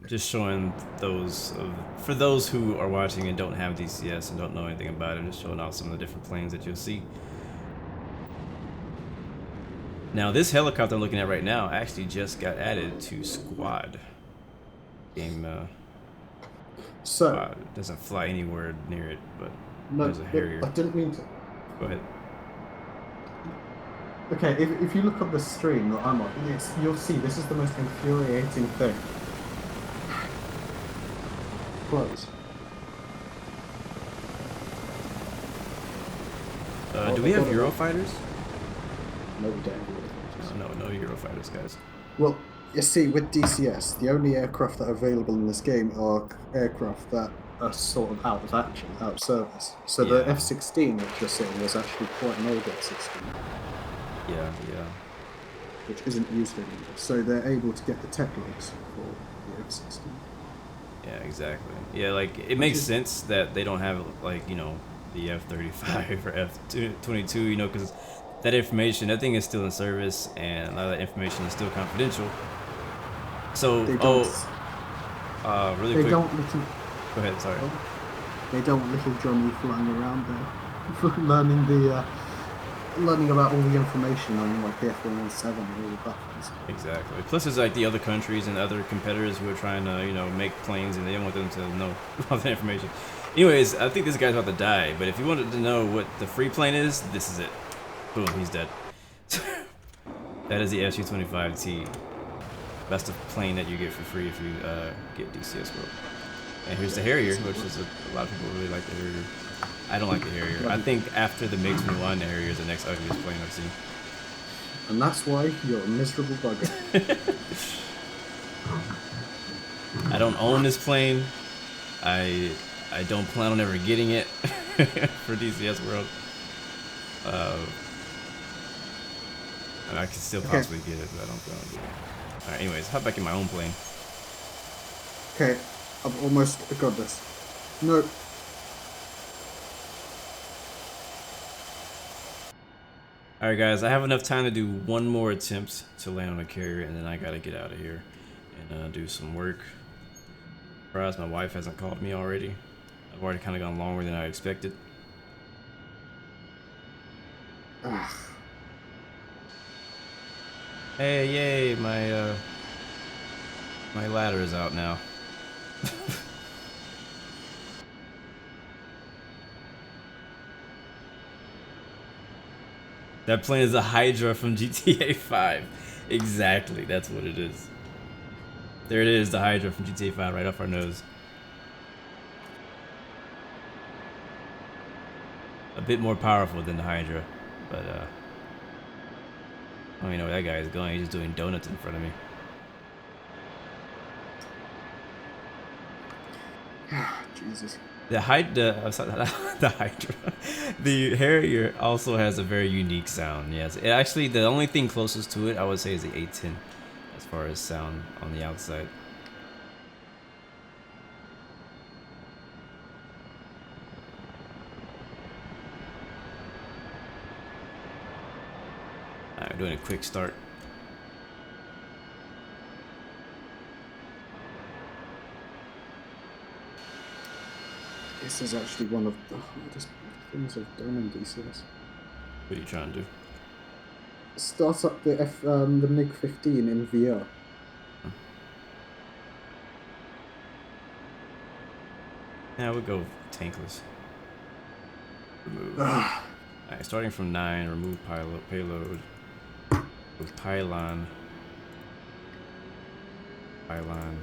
Speaker 1: Just showing those for those who are watching and don't have DCS and don't know anything about it, just showing off some of the different planes that you'll see. Now this helicopter I'm looking at right now actually just got added to Squad. Game
Speaker 3: so
Speaker 1: Squad. It doesn't fly anywhere near it, but
Speaker 3: no,
Speaker 1: there's a Harrier.
Speaker 3: I didn't mean to.
Speaker 1: Go ahead.
Speaker 3: Okay, if you look up the stream that I'm on, you'll see this is the most infuriating thing. Close.
Speaker 1: Do we have Eurofighters?
Speaker 3: No, we don't.
Speaker 1: No Eurofighters, guys.
Speaker 3: Well, you see, with DCS, the only aircraft that are available in this game are aircraft that are sort of out of action, out of service. So
Speaker 1: Yeah.
Speaker 3: the F-16 that you're seeing was actually quite an old F-16,
Speaker 1: Yeah.
Speaker 3: which isn't used anymore. So they're able to get the tech logs for the F-16.
Speaker 1: Yeah, exactly. Yeah, like it makes sense that they don't have like, you know, the F-35 or F-22, you know, because that information, that thing is still in service, and a lot of that information is still confidential. So,
Speaker 3: They don't,
Speaker 1: really
Speaker 3: they
Speaker 1: quick.
Speaker 3: don't little,
Speaker 1: Go ahead. Sorry.
Speaker 3: they don't want little Johnny flying around there, learning about all the information on like the F-117 and all the buffers.
Speaker 1: Exactly. Plus, there's like the other countries and other competitors who are trying to, you know, make planes, and they don't want them to know all that information. Anyways, I think this guy's about to die, but if you wanted to know what the free plane is, this is it. Boom, he's dead. That is the SU-25T. That's the plane that you get for free if you get DCS World. And here's the Harrier, which is a lot of people really like the Harrier. I don't like the Harrier. I think after the MiG-21, the Harrier is the next ugliest plane I've seen.
Speaker 3: And that's why you're a miserable bugger.
Speaker 1: I don't own this plane. I don't plan on ever getting it for DCS World. And I could still possibly get it, but I don't plan on getting it. Alright, anyways, hop back in my own plane.
Speaker 3: Okay, I've almost got this. No.
Speaker 1: Alright guys, I have enough time to do one more attempt to land on a carrier, and then I gotta get out of here and do some work. Surprised my wife hasn't called me already. I've already kind of gone longer than I expected. Hey, yay, my ladder is out now. That plane is a Hydra from GTA 5. Exactly, that's what it is. There it is, the Hydra from GTA 5, right off our nose. A bit more powerful than the Hydra, but I don't even know where that guy is going. He's just doing donuts in front of me.
Speaker 3: Jesus.
Speaker 1: The Hydra, the Harrier also has a very unique sound. Yes, it actually, the only thing closest to it, I would say, is the A10, as far as sound on the outside. Alright, doing a quick start.
Speaker 3: This is actually one of the hardest things I've done in DCS.
Speaker 1: What are you trying to do?
Speaker 3: Start up the MiG-15 in VR.
Speaker 1: Yeah, we'll go tankless. Remove. Alright, starting from 9, remove payload. With pylon. Pylon.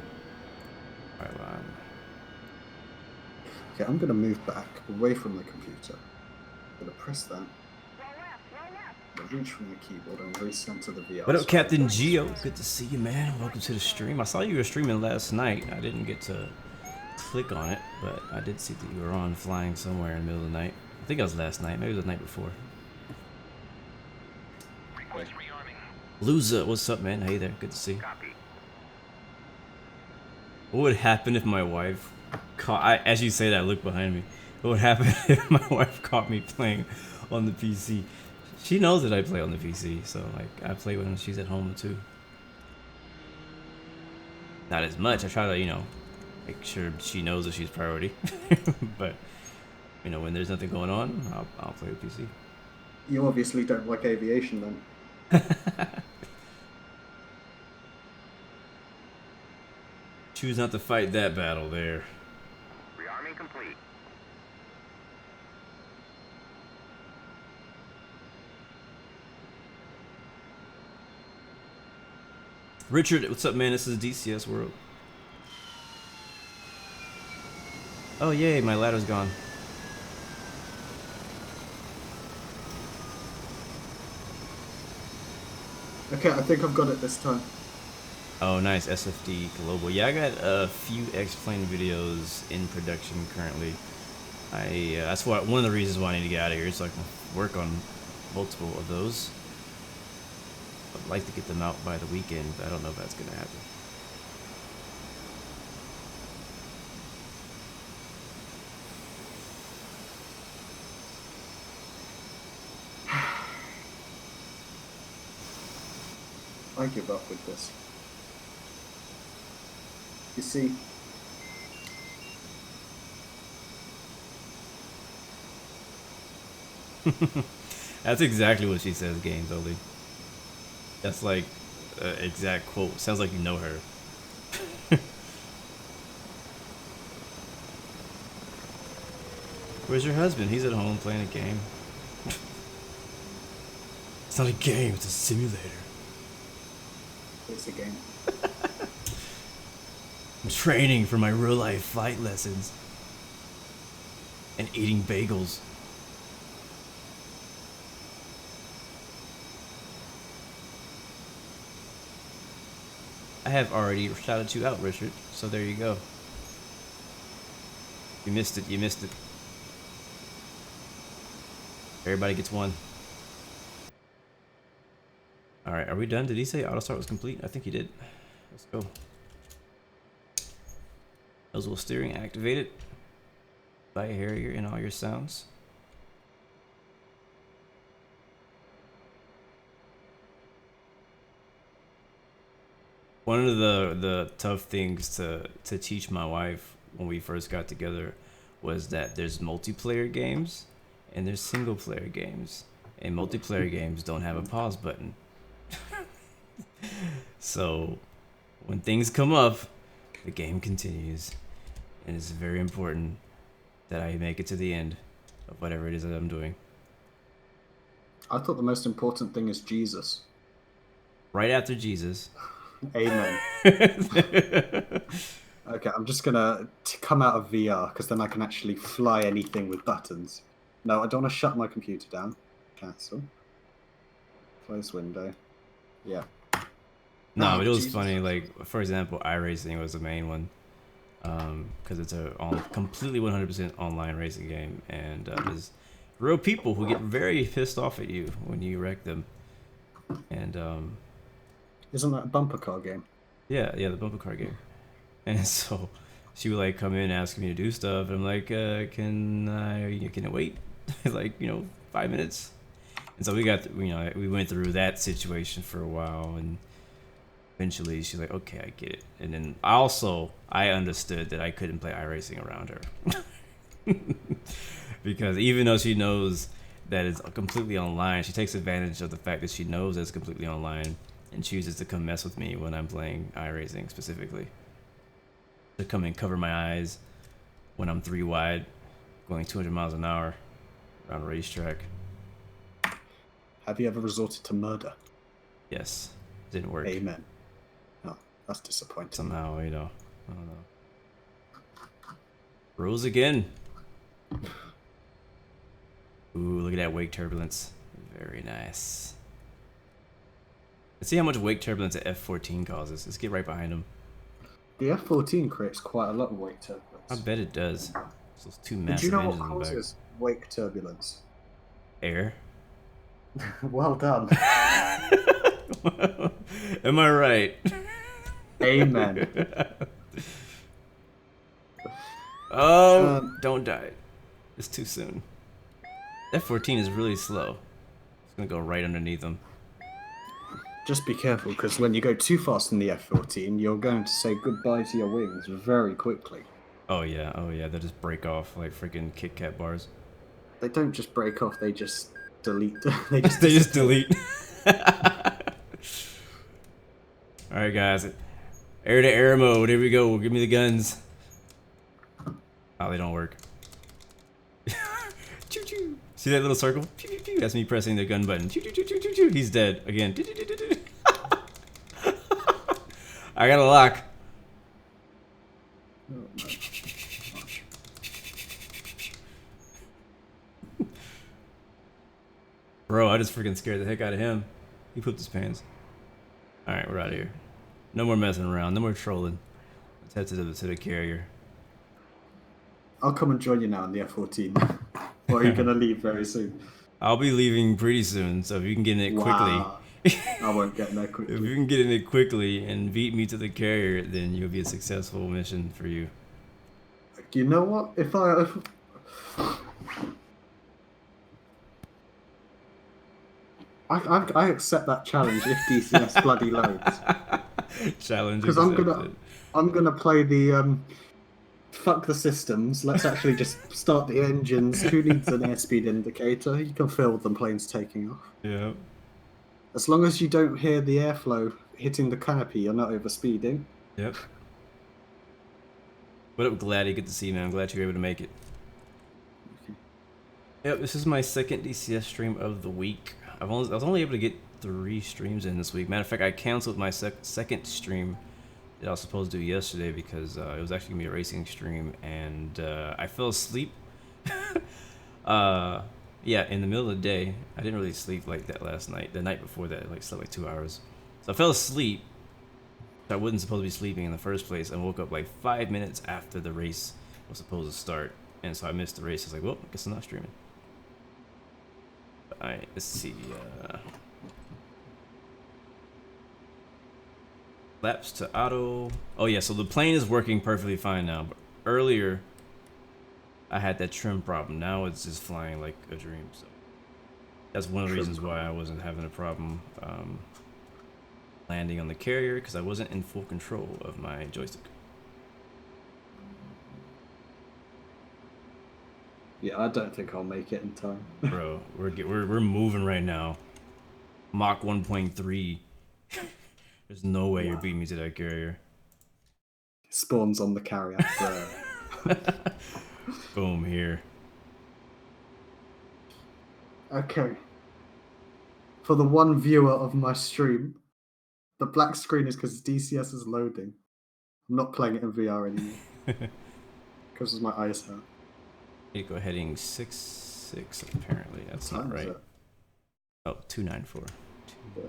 Speaker 3: Okay, I'm going to move back away from the computer. I'm going to press that. Reach from the keyboard and recenter the VR.
Speaker 1: What up, Captain Geo? Good to see you, man. Welcome to the stream. I saw you were streaming last night. I didn't get to click on it, but I did see that you were on flying somewhere in the middle of the night. I think it was last night. Maybe it was the night before. Loser, what's up, man? Hey there. Good to see you. What would happen if my wife caught... as you say that, look behind me. What would happen if my wife caught me playing on the PC? She knows that I play on the PC, so like I play when she's at home too. Not as much. I try to, you know, make sure she knows that she's priority. But you know, when there's nothing going on, I'll play with PC.
Speaker 3: You obviously don't like aviation then.
Speaker 1: Choose not to fight that battle there.
Speaker 5: Rearming complete.
Speaker 1: Richard, what's up, man? This is DCS World. Oh, yay, my ladder's gone.
Speaker 3: Okay, I think I've got it this time.
Speaker 1: Oh, nice. SFD Global. Yeah, I got a few X-Plane videos in production currently. That's one of the reasons why I need to get out of here, so I can work on multiple of those. I'd like to get them out by the weekend, but I don't know if that's going to happen.
Speaker 3: I give up with this. You see,
Speaker 1: That's exactly what she says, Games Only. That's like exact quote. Sounds like you know her. Where's your husband? He's at home playing a game. It's not a game, it's a simulator.
Speaker 3: it's a game.
Speaker 1: I'm training for my real life flight lessons. And eating bagels. I have already shouted you out, Richard, so there you go. You missed it, you missed it. Everybody gets one. Alright, are we done? Did he say auto start was complete? I think he did. Let's go. Nozzle steering activated. By Harrier in all your sounds. One of the tough things to teach my wife when we first got together was that there's multiplayer games and there's single player games, and multiplayer games don't have a pause button. So when things come up, the game continues, and it's very important that I make it to the end of whatever it is that I'm doing.
Speaker 3: I thought the most important thing is Jesus.
Speaker 1: Right after Jesus.
Speaker 3: Amen. Okay, I'm just gonna come out of VR because then I can actually fly anything with buttons. No, I don't want to shut my computer down. Cancel. Close window. Yeah.
Speaker 1: No,
Speaker 3: Oh,
Speaker 1: but it was
Speaker 3: Jesus.
Speaker 1: funny. Like, for example, iRacing was the main one, because it's a completely 100% online racing game, and there's real people who get very pissed off at you when you wreck them. And
Speaker 3: Isn't that a bumper car game?
Speaker 1: yeah, the bumper car game. And so she would like come in asking me to do stuff, and I'm like, can it wait? Like, 5 minutes. And so we went through that situation for a while, and eventually she's like, okay, I get it. And then I understood that I couldn't play iRacing around her. Because even though she knows that it's completely online, she takes advantage of the fact that she knows that it's completely online and chooses to come mess with me when I'm playing iRacing specifically. To come and cover my eyes when I'm 3 wide, going 200 miles an hour around a racetrack.
Speaker 3: Have you ever resorted to murder?
Speaker 1: Yes, didn't work.
Speaker 3: Amen. Oh, that's disappointing.
Speaker 1: Somehow, I don't know. Rules again. Ooh, look at that wake turbulence. Very nice. Let's see how much wake turbulence the F-14 causes. Let's get right behind him.
Speaker 3: The F-14 creates quite a lot of wake turbulence.
Speaker 1: I bet it does. Those two
Speaker 3: Did
Speaker 1: massive
Speaker 3: you know
Speaker 1: engines
Speaker 3: what
Speaker 1: in the back.
Speaker 3: causes wake turbulence?
Speaker 1: Air.
Speaker 3: Well done.
Speaker 1: Am I right?
Speaker 3: Amen.
Speaker 1: Oh, don't die. It's too soon. F-14 is really slow. It's gonna go right underneath them.
Speaker 3: Just be careful, because when you go too fast in the F-14, you're going to say goodbye to your wings very quickly.
Speaker 1: Oh yeah, they just break off like freaking Kit Kat bars.
Speaker 3: They don't just break off, they just delete. They
Speaker 1: They just delete. Alright guys, air to air mode, here we go, give me the guns. Oh, they don't work. Choo choo. See that little circle? Choo choo choo. That's me pressing the gun button. Choo choo choo choo choo choo. He's dead again. I got a lock. Bro, I just freaking scared the heck out of him. He pooped his pants. Alright, we're out of here. No more messing around. No more trolling. Let's head to the carrier.
Speaker 3: I'll come and join you now in the F-14. Or are you going to leave very soon?
Speaker 1: I'll be leaving pretty soon, so if you can get in it
Speaker 3: Wow.
Speaker 1: quickly.
Speaker 3: I won't get in there
Speaker 1: If
Speaker 3: quickly.
Speaker 1: you can get in it quickly and beat me to the carrier, then you'll be a successful mission for you.
Speaker 3: You know what? If I accept that challenge if DCS bloody loads.
Speaker 1: Challenge
Speaker 3: Because
Speaker 1: accepted.
Speaker 3: I'm gonna play the fuck the systems. Let's actually just start the engines. Who needs an airspeed indicator? You can feel the planes taking off.
Speaker 1: Yeah.
Speaker 3: As long as you don't hear the airflow hitting the canopy, you're not overspeeding.
Speaker 1: Yep. What up, Gladdy? Good to see you, man. I'm glad you were able to make it. Yep, this is my second DCS stream of the week. I was only able to get 3 streams in this week. Matter of fact, I canceled my second stream that I was supposed to do yesterday because it was actually gonna be a racing stream, and I fell asleep. Yeah, in the middle of the day. I didn't really sleep like that last night. The night before that, I slept like 2 hours. So I fell asleep. I wasn't supposed to be sleeping in the first place, and woke up like 5 minutes after the race was supposed to start, and so I missed the race. I was like, well, I guess I'm not streaming. Alright, let's see. Laps to auto. Oh yeah, so the plane is working perfectly fine now. But earlier, I had that trim problem. Now it's just flying like a dream. So that's one of the reasons why I wasn't having a problem landing on the carrier, because I wasn't in full control of my joystick.
Speaker 3: Yeah, I don't think I'll make it in time.
Speaker 1: Bro, we're moving right now. Mach 1.3. There's no way you're beating me to that carrier.
Speaker 3: Spawns on the carrier.
Speaker 1: Boom, here.
Speaker 3: Okay. For the one viewer of my stream, the black screen is because DCS is loading. I'm not playing it in VR anymore. Because my eyes hurt.
Speaker 1: You go heading 66 apparently. That's not right. Oh, 294.
Speaker 3: Yeah.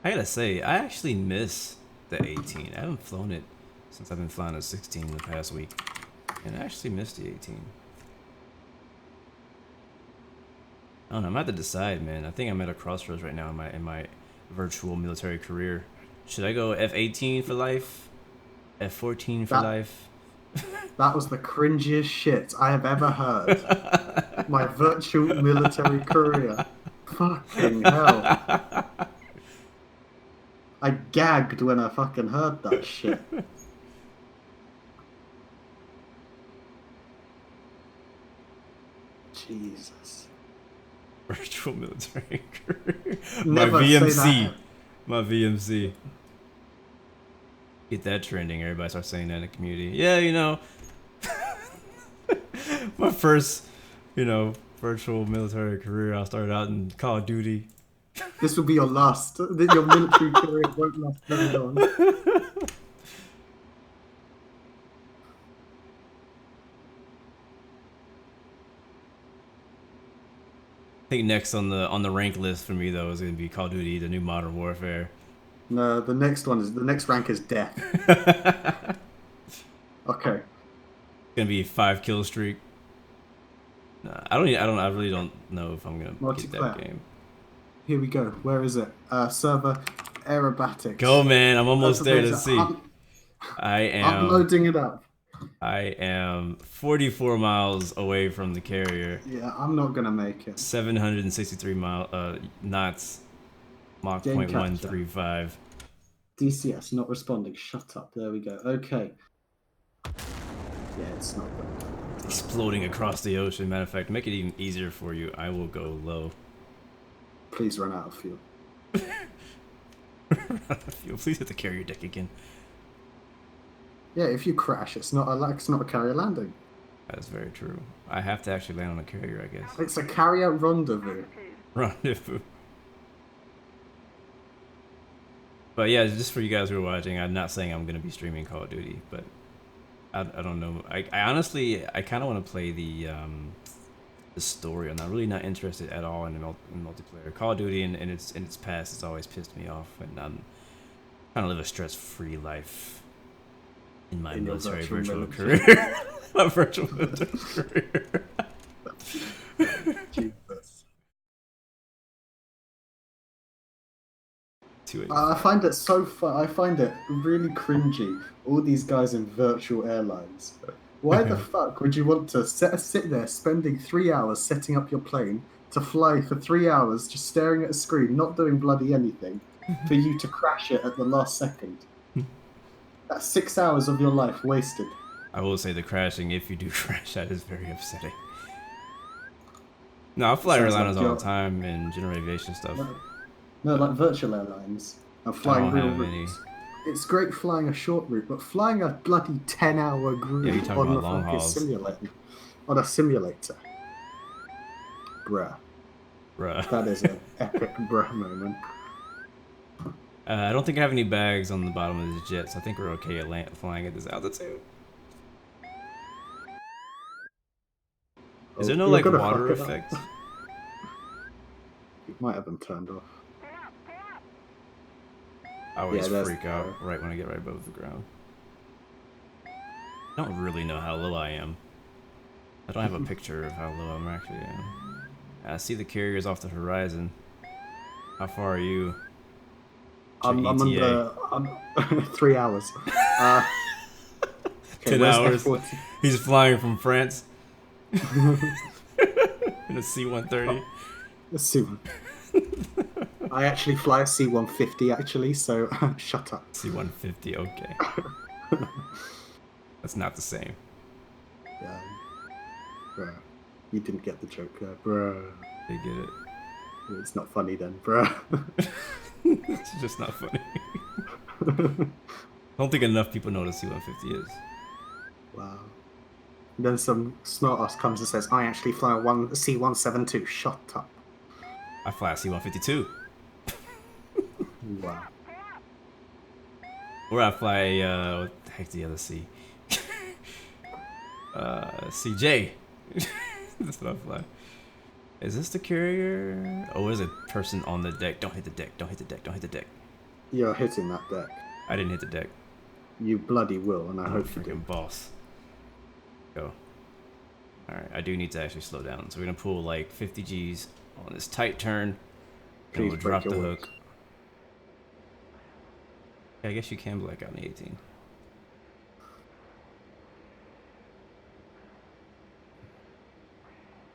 Speaker 1: I gotta say, I actually miss the 18. I haven't flown it since I've been flying a 16 the past week. And I actually missed the 18. I don't know, I'm about to decide, man. I think I'm at a crossroads right now in my virtual military career. Should I go F-18 for life? F-14 for life?
Speaker 3: That was the cringiest shit I have ever heard. My virtual military career. Fucking hell. I gagged when I fucking heard that shit. Jesus.
Speaker 1: Virtual military career.
Speaker 3: Never
Speaker 1: My VMC.
Speaker 3: say that.
Speaker 1: My VMC. Get that trending. Everybody starts saying that in the community. Yeah, you know. My first, virtual military career, I started out in Call of Duty.
Speaker 3: This will be your last. Your military career won't last very long.
Speaker 1: I think next on the rank list for me though is gonna be Call of Duty, the new Modern Warfare.
Speaker 3: No, the next rank is death. Okay.
Speaker 1: It's gonna be 5 kill streak. Nah, I really don't know if I'm gonna get that game.
Speaker 3: Here we go. Where is it? Server Aerobatics.
Speaker 1: Go, man! I'm almost there. Let's see.
Speaker 3: I'm loading it up.
Speaker 1: I am 44 miles away from the carrier.
Speaker 3: Yeah, I'm not gonna make it.
Speaker 1: 763 knots. Mach
Speaker 3: Game
Speaker 1: 0.135.
Speaker 3: DCS not responding. Shut up. There we go. Okay. Yeah, it's not good.
Speaker 1: Exploding across the ocean. Matter of fact, to make it even easier for you, I will go low.
Speaker 3: Please run out of fuel.
Speaker 1: Please hit the carrier deck again.
Speaker 3: Yeah, if you crash, it's not a carrier landing.
Speaker 1: That's very true. I have to actually land on a carrier, I guess.
Speaker 3: It's a carrier rendezvous.
Speaker 1: Rendezvous. But yeah, just for you guys who are watching, I'm not saying I'm gonna be streaming Call of Duty, but I don't know. I honestly kind of want to play the the story. I'm not really not interested at all in multiplayer. Call of Duty in its past has always pissed me off, and I'm trying to live a stress-free life in my military virtual career. My virtual military career.
Speaker 3: Jesus.
Speaker 1: 285.
Speaker 3: I find it so fun. I find it really cringy. All these guys in virtual airlines. Why the fuck would you want to sit there spending 3 hours setting up your plane to fly for 3 hours just staring at a screen, not doing bloody anything, for you to crash it at the last second? That's 6 hours of your life wasted.
Speaker 1: I will say the crashing, if you do crash, that is very upsetting. No, I fly
Speaker 3: Sounds
Speaker 1: airliners
Speaker 3: like
Speaker 1: all the time and general aviation stuff.
Speaker 3: No, like virtual airlines and flying
Speaker 1: don't
Speaker 3: real
Speaker 1: have any.
Speaker 3: routes. It's great flying a short route, but flying a bloody 10-hour
Speaker 1: Yeah,
Speaker 3: group
Speaker 1: you're talking
Speaker 3: on
Speaker 1: about
Speaker 3: the
Speaker 1: long
Speaker 3: fucking
Speaker 1: hauls.
Speaker 3: on a simulator. Bruh.
Speaker 1: Bruh.
Speaker 3: That is an epic bruh moment.
Speaker 1: I don't think I have any bags on the bottom of this jet, so I think we're okay at flying at this altitude. Is there no
Speaker 3: You're
Speaker 1: like
Speaker 3: gonna
Speaker 1: water
Speaker 3: fuck it up.
Speaker 1: effect?
Speaker 3: You might have them turned off.
Speaker 1: I always
Speaker 3: Yeah, there's
Speaker 1: freak out
Speaker 3: power.
Speaker 1: right when I get right above the ground. I don't really know how low I am. I don't have a picture of how low I'm actually at. I see the carriers off the horizon. How far are you?
Speaker 3: I'm
Speaker 1: ETA.
Speaker 3: under 3 hours. Okay,
Speaker 1: 10
Speaker 3: where's
Speaker 1: hours.
Speaker 3: F14?
Speaker 1: He's flying from France in a C-130.
Speaker 3: Let's see. I actually fly a C-150 actually, so shut up.
Speaker 1: C-150, okay. That's not the same.
Speaker 3: Yeah. Bruh. You didn't get the joke there, bruh.
Speaker 1: They get it.
Speaker 3: It's not funny then, bruh.
Speaker 1: It's just not funny. I don't think enough people know what a C-150 is.
Speaker 3: Wow. And then some smartass comes and says, I actually fly a C-172. Shut up.
Speaker 1: I fly a C-152.
Speaker 3: Wow.
Speaker 1: Or I fly, what the heck's the other C? CJ. That's what I fly. Is this the carrier? Oh, there's a person on the deck. Don't hit the deck. Don't hit the deck. Don't hit the deck.
Speaker 3: You're hitting that deck.
Speaker 1: I didn't hit the deck.
Speaker 3: You bloody will, and I
Speaker 1: I'm a
Speaker 3: hope you do.
Speaker 1: freaking boss. Go. Alright, I do need to actually slow down. So we're gonna pull like 50 G's on this tight turn. And
Speaker 3: Please
Speaker 1: we'll
Speaker 3: break
Speaker 1: drop the
Speaker 3: your
Speaker 1: hook.
Speaker 3: wings.
Speaker 1: Yeah, I guess you can black out in the 18.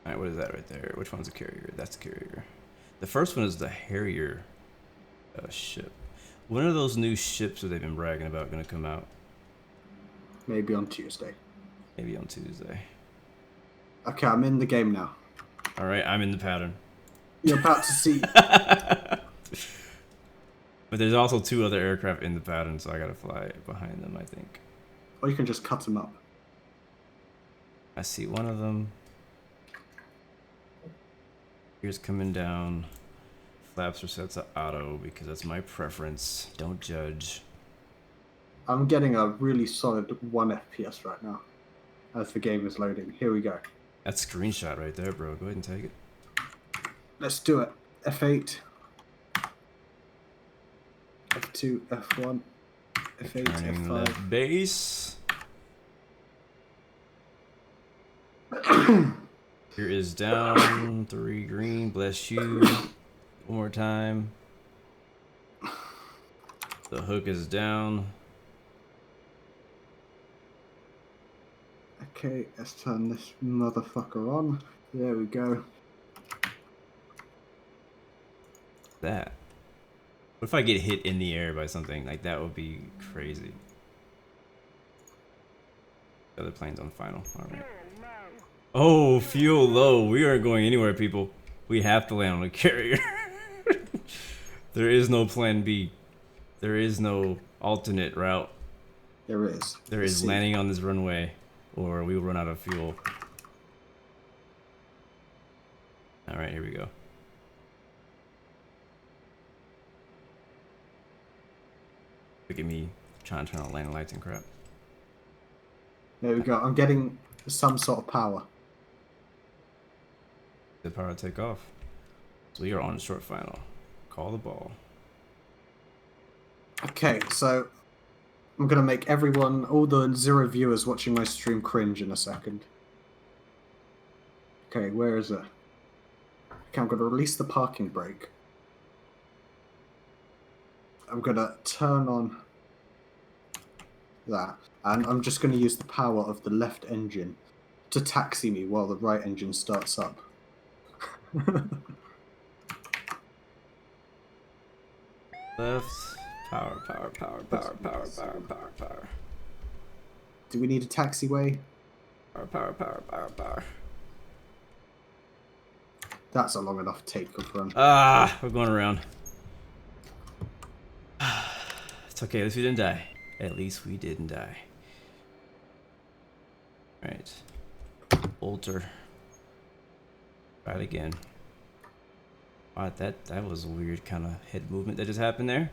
Speaker 1: Alright, what is that right there? Which one's the carrier? That's the carrier. The first one is the Harrier ship. When are those new ships that they've been bragging about going to come out?
Speaker 3: Maybe on Tuesday.
Speaker 1: Maybe on Tuesday.
Speaker 3: Okay, I'm in the game now.
Speaker 1: Alright, I'm in the pattern.
Speaker 3: You're about to see.
Speaker 1: But there's also two other aircraft in the pattern, so I gotta fly behind them, I think.
Speaker 3: Or you can just cut them up.
Speaker 1: I see one of them. Here's coming down. Flaps are set to auto because that's my preference. Don't judge.
Speaker 3: I'm getting a really solid 1 FPS right now as the game is loading. Here we go.
Speaker 1: That's a screenshot right there, bro. Go ahead and take it.
Speaker 3: Let's do it. F8. F2, F1, F8,
Speaker 1: Turning
Speaker 3: F5.
Speaker 1: left base. Here is down. 3 green. Bless you. One more time. The hook is down.
Speaker 3: Okay, let's turn this motherfucker on. There we go.
Speaker 1: That. What if I get hit in the air by something? Like, that would be crazy. The other plane's on final. Alright. Oh, fuel low. We aren't going anywhere, people. We have to land on a carrier. There is no plan B. There is no alternate route.
Speaker 3: There is.
Speaker 1: There
Speaker 3: Let's
Speaker 1: is
Speaker 3: see.
Speaker 1: landing on this runway, or we will run out of fuel. Alright, here we go. Look at me trying to turn on landing lights and crap.
Speaker 3: There we go. I'm getting some sort of power.
Speaker 1: The power to take off. So we are on short final. Call the ball.
Speaker 3: Okay, so I'm gonna make everyone, all the 0 viewers watching my stream, cringe in a second. Okay, where is it? Okay, I'm gonna release the parking brake. I'm gonna turn on that, and I'm just gonna use the power of the left engine to taxi me while the right engine starts up.
Speaker 1: Left. Power, power, power, power, power, power, power, power.
Speaker 3: Do we need a taxiway?
Speaker 1: Power, power, power, power, power.
Speaker 3: That's a long enough takeoff run.
Speaker 1: Ah, we're going around. It's okay, at least we didn't die. At least we didn't die. Alright. Alter. Try it again. Wow, that was a weird kind of head movement that just happened there.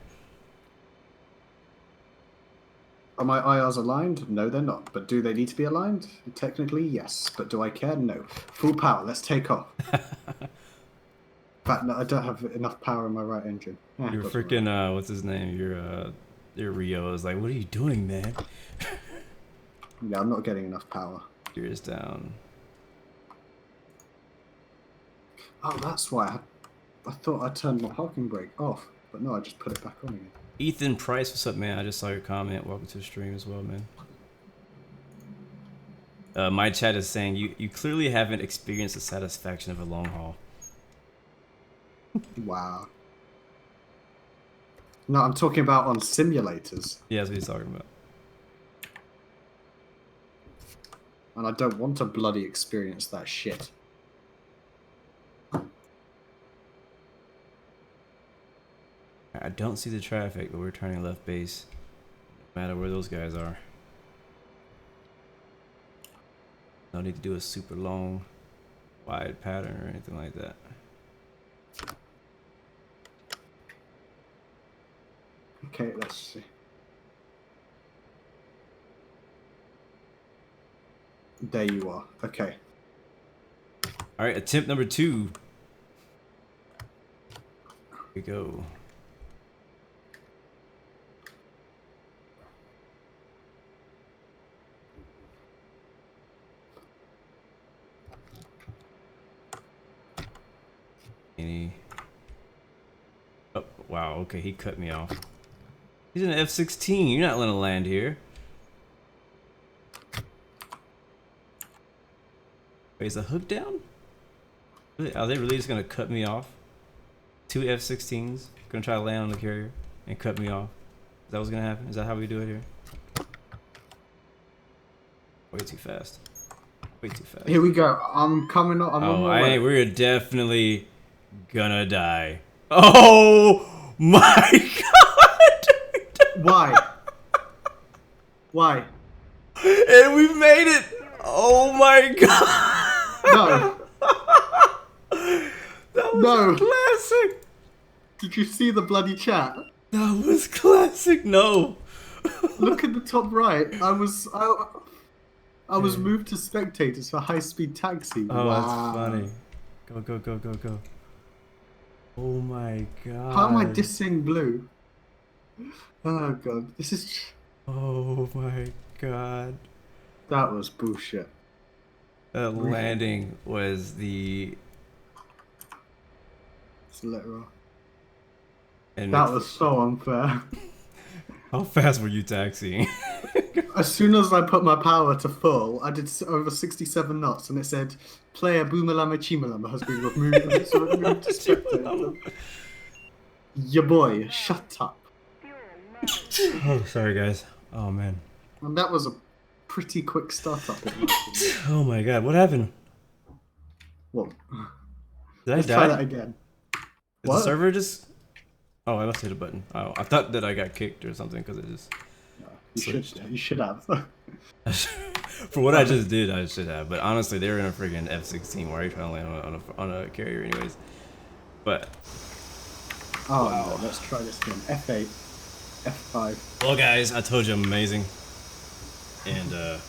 Speaker 3: Are my IRs aligned? No, they're not. But do they need to be aligned? Technically, yes. But do I care? No. Full power. Let's take off. In fact, no, I don't have enough power in my right engine.
Speaker 1: You're freaking, what's his name? Your Rio is like, what are you doing, man?
Speaker 3: Yeah, I'm not getting enough power.
Speaker 1: Gears down.
Speaker 3: Oh, that's why. I thought I turned my parking brake off. But no, I just put it back on again.
Speaker 1: Ethan Price, what's up, man? I just saw your comment. Welcome to the stream as well, man. My chat is saying you clearly haven't experienced the satisfaction of a long haul.
Speaker 3: Wow. No, I'm talking about on simulators.
Speaker 1: Yeah, that's what he's talking about.
Speaker 3: And I don't want to bloody experience that shit.
Speaker 1: I don't see the traffic, but we're turning left base. No matter where those guys are. No need to do a super long, wide pattern or anything like that.
Speaker 3: Okay, let's see. There you are. Okay.
Speaker 1: All right, attempt number 2. Here we go. Oh, wow, okay, he cut me off. He's in an F-16, you're not letting land here. Wait, is the hook down? Really? Are they really just gonna cut me off? 2 F-16s, gonna try to land on the carrier and cut me off. Is that what's gonna happen? Is that how we do it here? Way too fast. Way too fast.
Speaker 3: Here we go. I'm coming up. I'm on my way.
Speaker 1: We're definitely gonna die. Oh my god!
Speaker 3: Why? Why?
Speaker 1: And we made it! Oh my god!
Speaker 3: No.
Speaker 1: That was
Speaker 3: No.
Speaker 1: classic!
Speaker 3: Did you see the bloody chat?
Speaker 1: That was classic! No!
Speaker 3: Look at the top right. I was moved to spectators for high-speed taxi.
Speaker 1: Oh,
Speaker 3: wow.
Speaker 1: that's funny. Go, go, go, go, go. Oh my god.
Speaker 3: How am I dissing blue? Oh god. This is...
Speaker 1: Oh my god.
Speaker 3: That was bullshit.
Speaker 1: That landing was the...
Speaker 3: It's literal.
Speaker 1: And
Speaker 3: That was so unfair.
Speaker 1: how fast were you taxiing?
Speaker 3: As soon as I put my power to full, I did over 67 knots, and it said, "Player Boomalama Chimalama has been removed." So removed to spectator. Your boy, shut up.
Speaker 1: Oh, sorry guys. Oh man.
Speaker 3: And that was a pretty quick startup.
Speaker 1: Oh my god, what happened?
Speaker 3: Well,
Speaker 1: Did I
Speaker 3: let's
Speaker 1: die?
Speaker 3: try that again.
Speaker 1: Did the server just... Oh, I must hit a button. Oh, I thought that I got kicked or something because it just...
Speaker 3: You should have.
Speaker 1: For what I just did, I should have. But honestly, they were in a friggin' F-16. Why are you trying to land on a carrier anyways? But...
Speaker 3: Oh wow. No, let's try this again. F8, F5.
Speaker 1: Well guys, I told you I'm amazing. And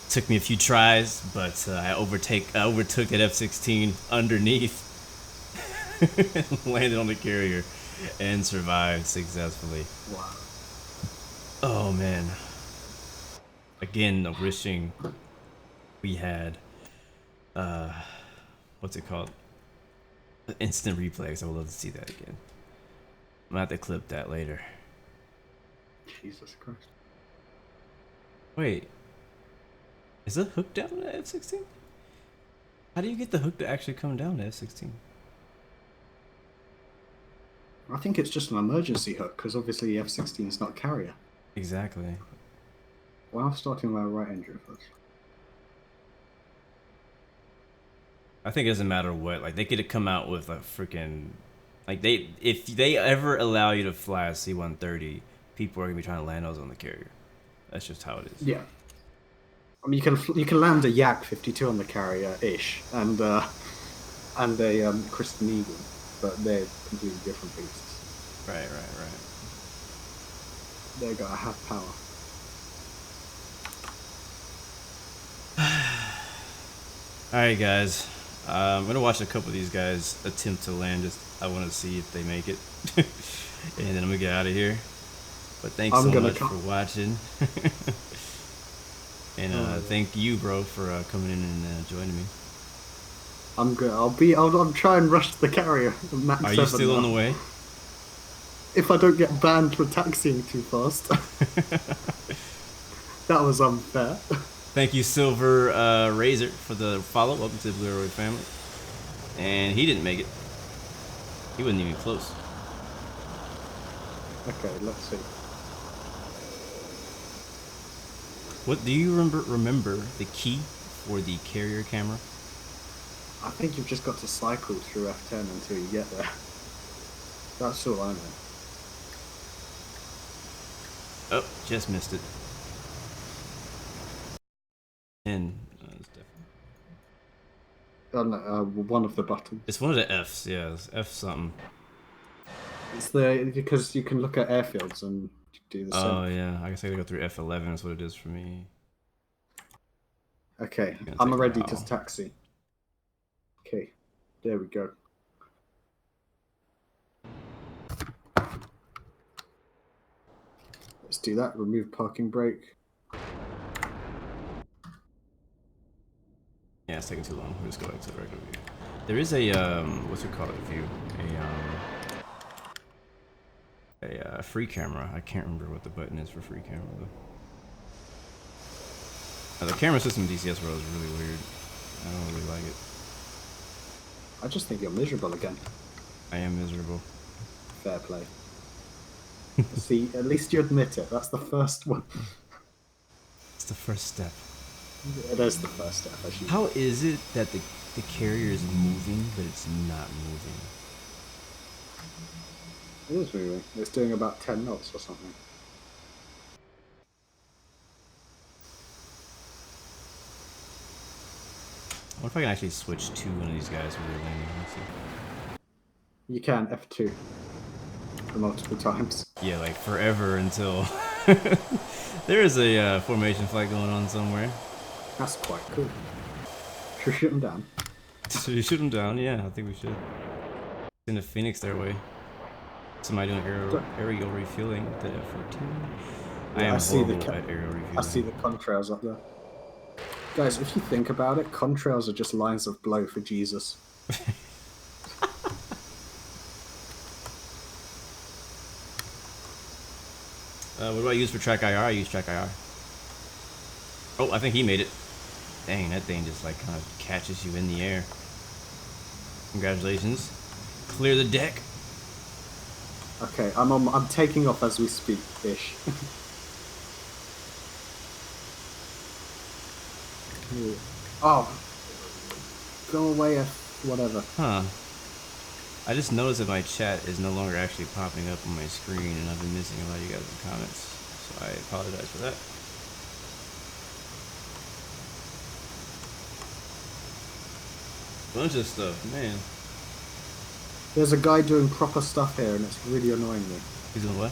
Speaker 1: Took me a few tries, but I overtook that F-16 underneath, landed on the carrier, and survived successfully.
Speaker 3: Wow.
Speaker 1: Oh man. Again, wishing we had what's it called? Instant replays. I would love to see that again. I'm gonna have to clip that later.
Speaker 3: Jesus Christ.
Speaker 1: Wait. Is the hook down to F-16? How do you get the hook to actually come down to F-16?
Speaker 3: I think it's just an emergency hook, because obviously F-16 is not a carrier.
Speaker 1: Exactly.
Speaker 3: Well, I'm starting my right engine first.
Speaker 1: I think it doesn't matter what. Like, they could have come out with a freaking... Like, if they ever allow you to fly a C-130, people are going to be trying to land those on the carrier. That's just how it is.
Speaker 3: Yeah. I mean, you can land a Yak-52 on the carrier-ish, and a Kristen Eagle, but they're completely different beasts.
Speaker 1: Right.
Speaker 3: They gotta have power.
Speaker 1: Alright, guys. I'm going to watch a couple of these guys attempt to land. I want to see if they make it. And then I'm going to get out of here. But thanks so much for watching. And thank you, bro, for coming in and joining me.
Speaker 3: I'm good. I'll try and rush the carrier. Max
Speaker 1: Are you still on the way?
Speaker 3: If I don't get banned for taxiing too fast. That was unfair.
Speaker 1: Thank you, Silver Razor, for the follow. Welcome to the Blue Arrow family. And he didn't make it. He wasn't even close.
Speaker 3: Okay, let's see.
Speaker 1: What do you remember the key for the carrier camera?
Speaker 3: I think you've just got to cycle through F10 until you get there. That's all I know.
Speaker 1: Oh, just missed it. 10. It's definitely...
Speaker 3: one of the buttons.
Speaker 1: It's one of the F's, yeah. It's F something.
Speaker 3: It's because you can look at airfields and do the same.
Speaker 1: Oh, yeah. I guess I gotta go through F11. That's what it is for me.
Speaker 3: Okay, I'm ready to taxi. Okay, there we go. Let's do that. Remove parking brake.
Speaker 1: Yeah, it's taking too long. We'll just go back to the regular view. There is a what's it called? A view. A free camera. I can't remember what the button is for free camera though. The camera system in DCS world is really weird. I don't really like it.
Speaker 3: I just think you're miserable again.
Speaker 1: I am miserable.
Speaker 3: Fair play. See, at least you admit it. That's the first one.
Speaker 1: It's the first step.
Speaker 3: It is the first step.
Speaker 1: How is it that the carrier is moving, but it's not moving?
Speaker 3: It is moving. It's doing about 10 knots or something.
Speaker 1: I wonder if I can actually switch to one of these guys when they're landing. Let's see.
Speaker 3: You can, F2. For multiple times.
Speaker 1: Yeah, like forever until... There is a formation flight going on somewhere.
Speaker 3: That's quite cool. Should we shoot them down?
Speaker 1: Should we shoot them down? Yeah, I think we should. In the Phoenix their way. Somebody doing aerial refueling at the F-14.
Speaker 3: Yeah,
Speaker 1: I see the aerial refueling.
Speaker 3: I see the contrails up there. Guys, if you think about it, contrails are just lines of blow for Jesus.
Speaker 1: What do I use for track IR? I use track IR. Oh, I think he made it. Dang, that thing just like kind of catches you in the air. Congratulations. Clear the deck.
Speaker 3: Okay, I'm taking off as we speak, ish. Oh, go away, whatever.
Speaker 1: Huh. I just noticed that my chat is no longer actually popping up on my screen, and I've been missing a lot of you guys in the comments, so I apologize for that. Bunch of stuff, man.
Speaker 3: There's a guy doing proper stuff here, and it's really annoying me.
Speaker 1: He's doing what?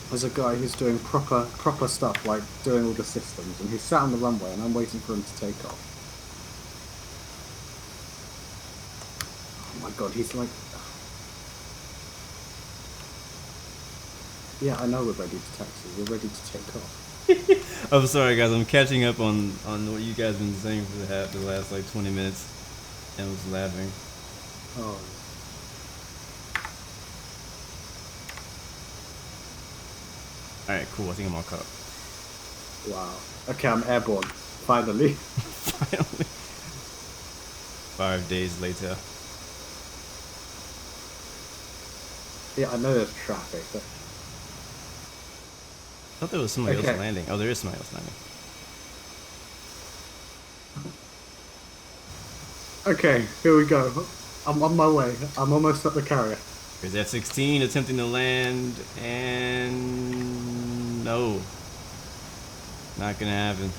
Speaker 3: There's a guy who's doing proper stuff, like doing all the systems, and he's sat on the runway, and I'm waiting for him to take off. Oh my god, he's like... Yeah, I know we're ready to taxi. We're ready to take off.
Speaker 1: I'm sorry, guys. I'm catching up on what you guys have been saying for the last like 20 minutes, and was laughing.
Speaker 3: Oh.
Speaker 1: All right, cool. I think I'm all caught up.
Speaker 3: Wow. Okay, I'm airborne. Finally.
Speaker 1: Finally. 5 days later.
Speaker 3: Yeah, I know there's traffic, but...
Speaker 1: I thought there was somebody else landing. Oh, there is somebody else landing.
Speaker 3: Okay, here we go. I'm on my way. I'm almost at the carrier.
Speaker 1: Here's F-16 attempting to land, and no, not gonna happen.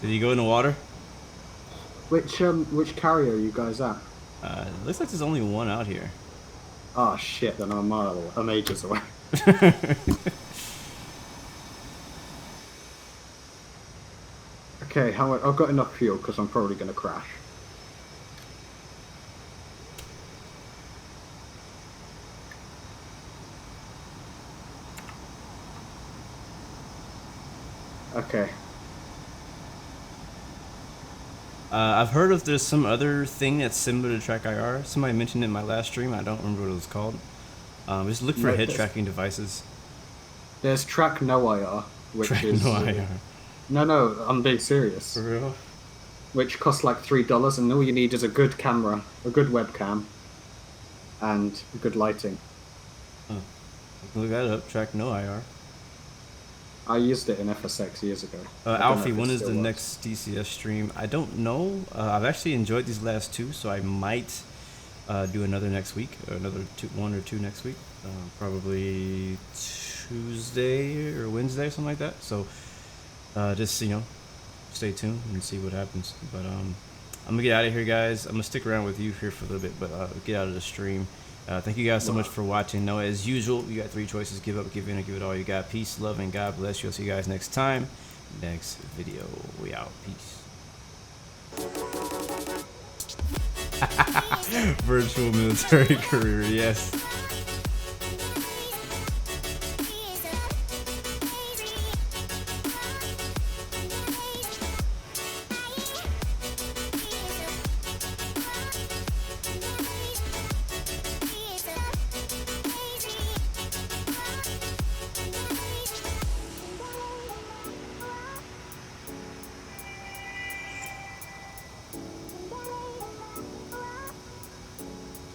Speaker 1: Did he go in the water?
Speaker 3: Which carrier are you guys at?
Speaker 1: It looks like there's only one out here.
Speaker 3: Oh shit, then I'm ages away. Okay, I've got enough fuel because I'm probably going to crash. Okay.
Speaker 1: I've heard of there's some other thing that's similar to Track IR. Somebody mentioned it in my last stream. I don't remember what it was called. Just look for head tracking devices.
Speaker 3: There's Track No IR, which is...
Speaker 1: No IR.
Speaker 3: No, I'm being serious.
Speaker 1: For real?
Speaker 3: Which costs like $3, and all you need is a good camera, a good webcam, and good lighting.
Speaker 1: Huh. Look that up. Track No IR.
Speaker 3: I used it in FSX years ago.
Speaker 1: Alfie, when is the next DCS stream? I don't know. I've actually enjoyed these last two, so I might do another next week, or one or two next week. Probably Tuesday or Wednesday, something like that. So just, stay tuned and see what happens. But I'm gonna get out of here, guys. I'm gonna stick around with you here for a little bit, but get out of the stream. Thank you guys so much for watching. Now, as usual, you got 3 choices: give up, give in, or give it all you got. Peace, love, and God bless you. I'll see you guys next time. Next video. We out. Peace. Virtual military career, yes.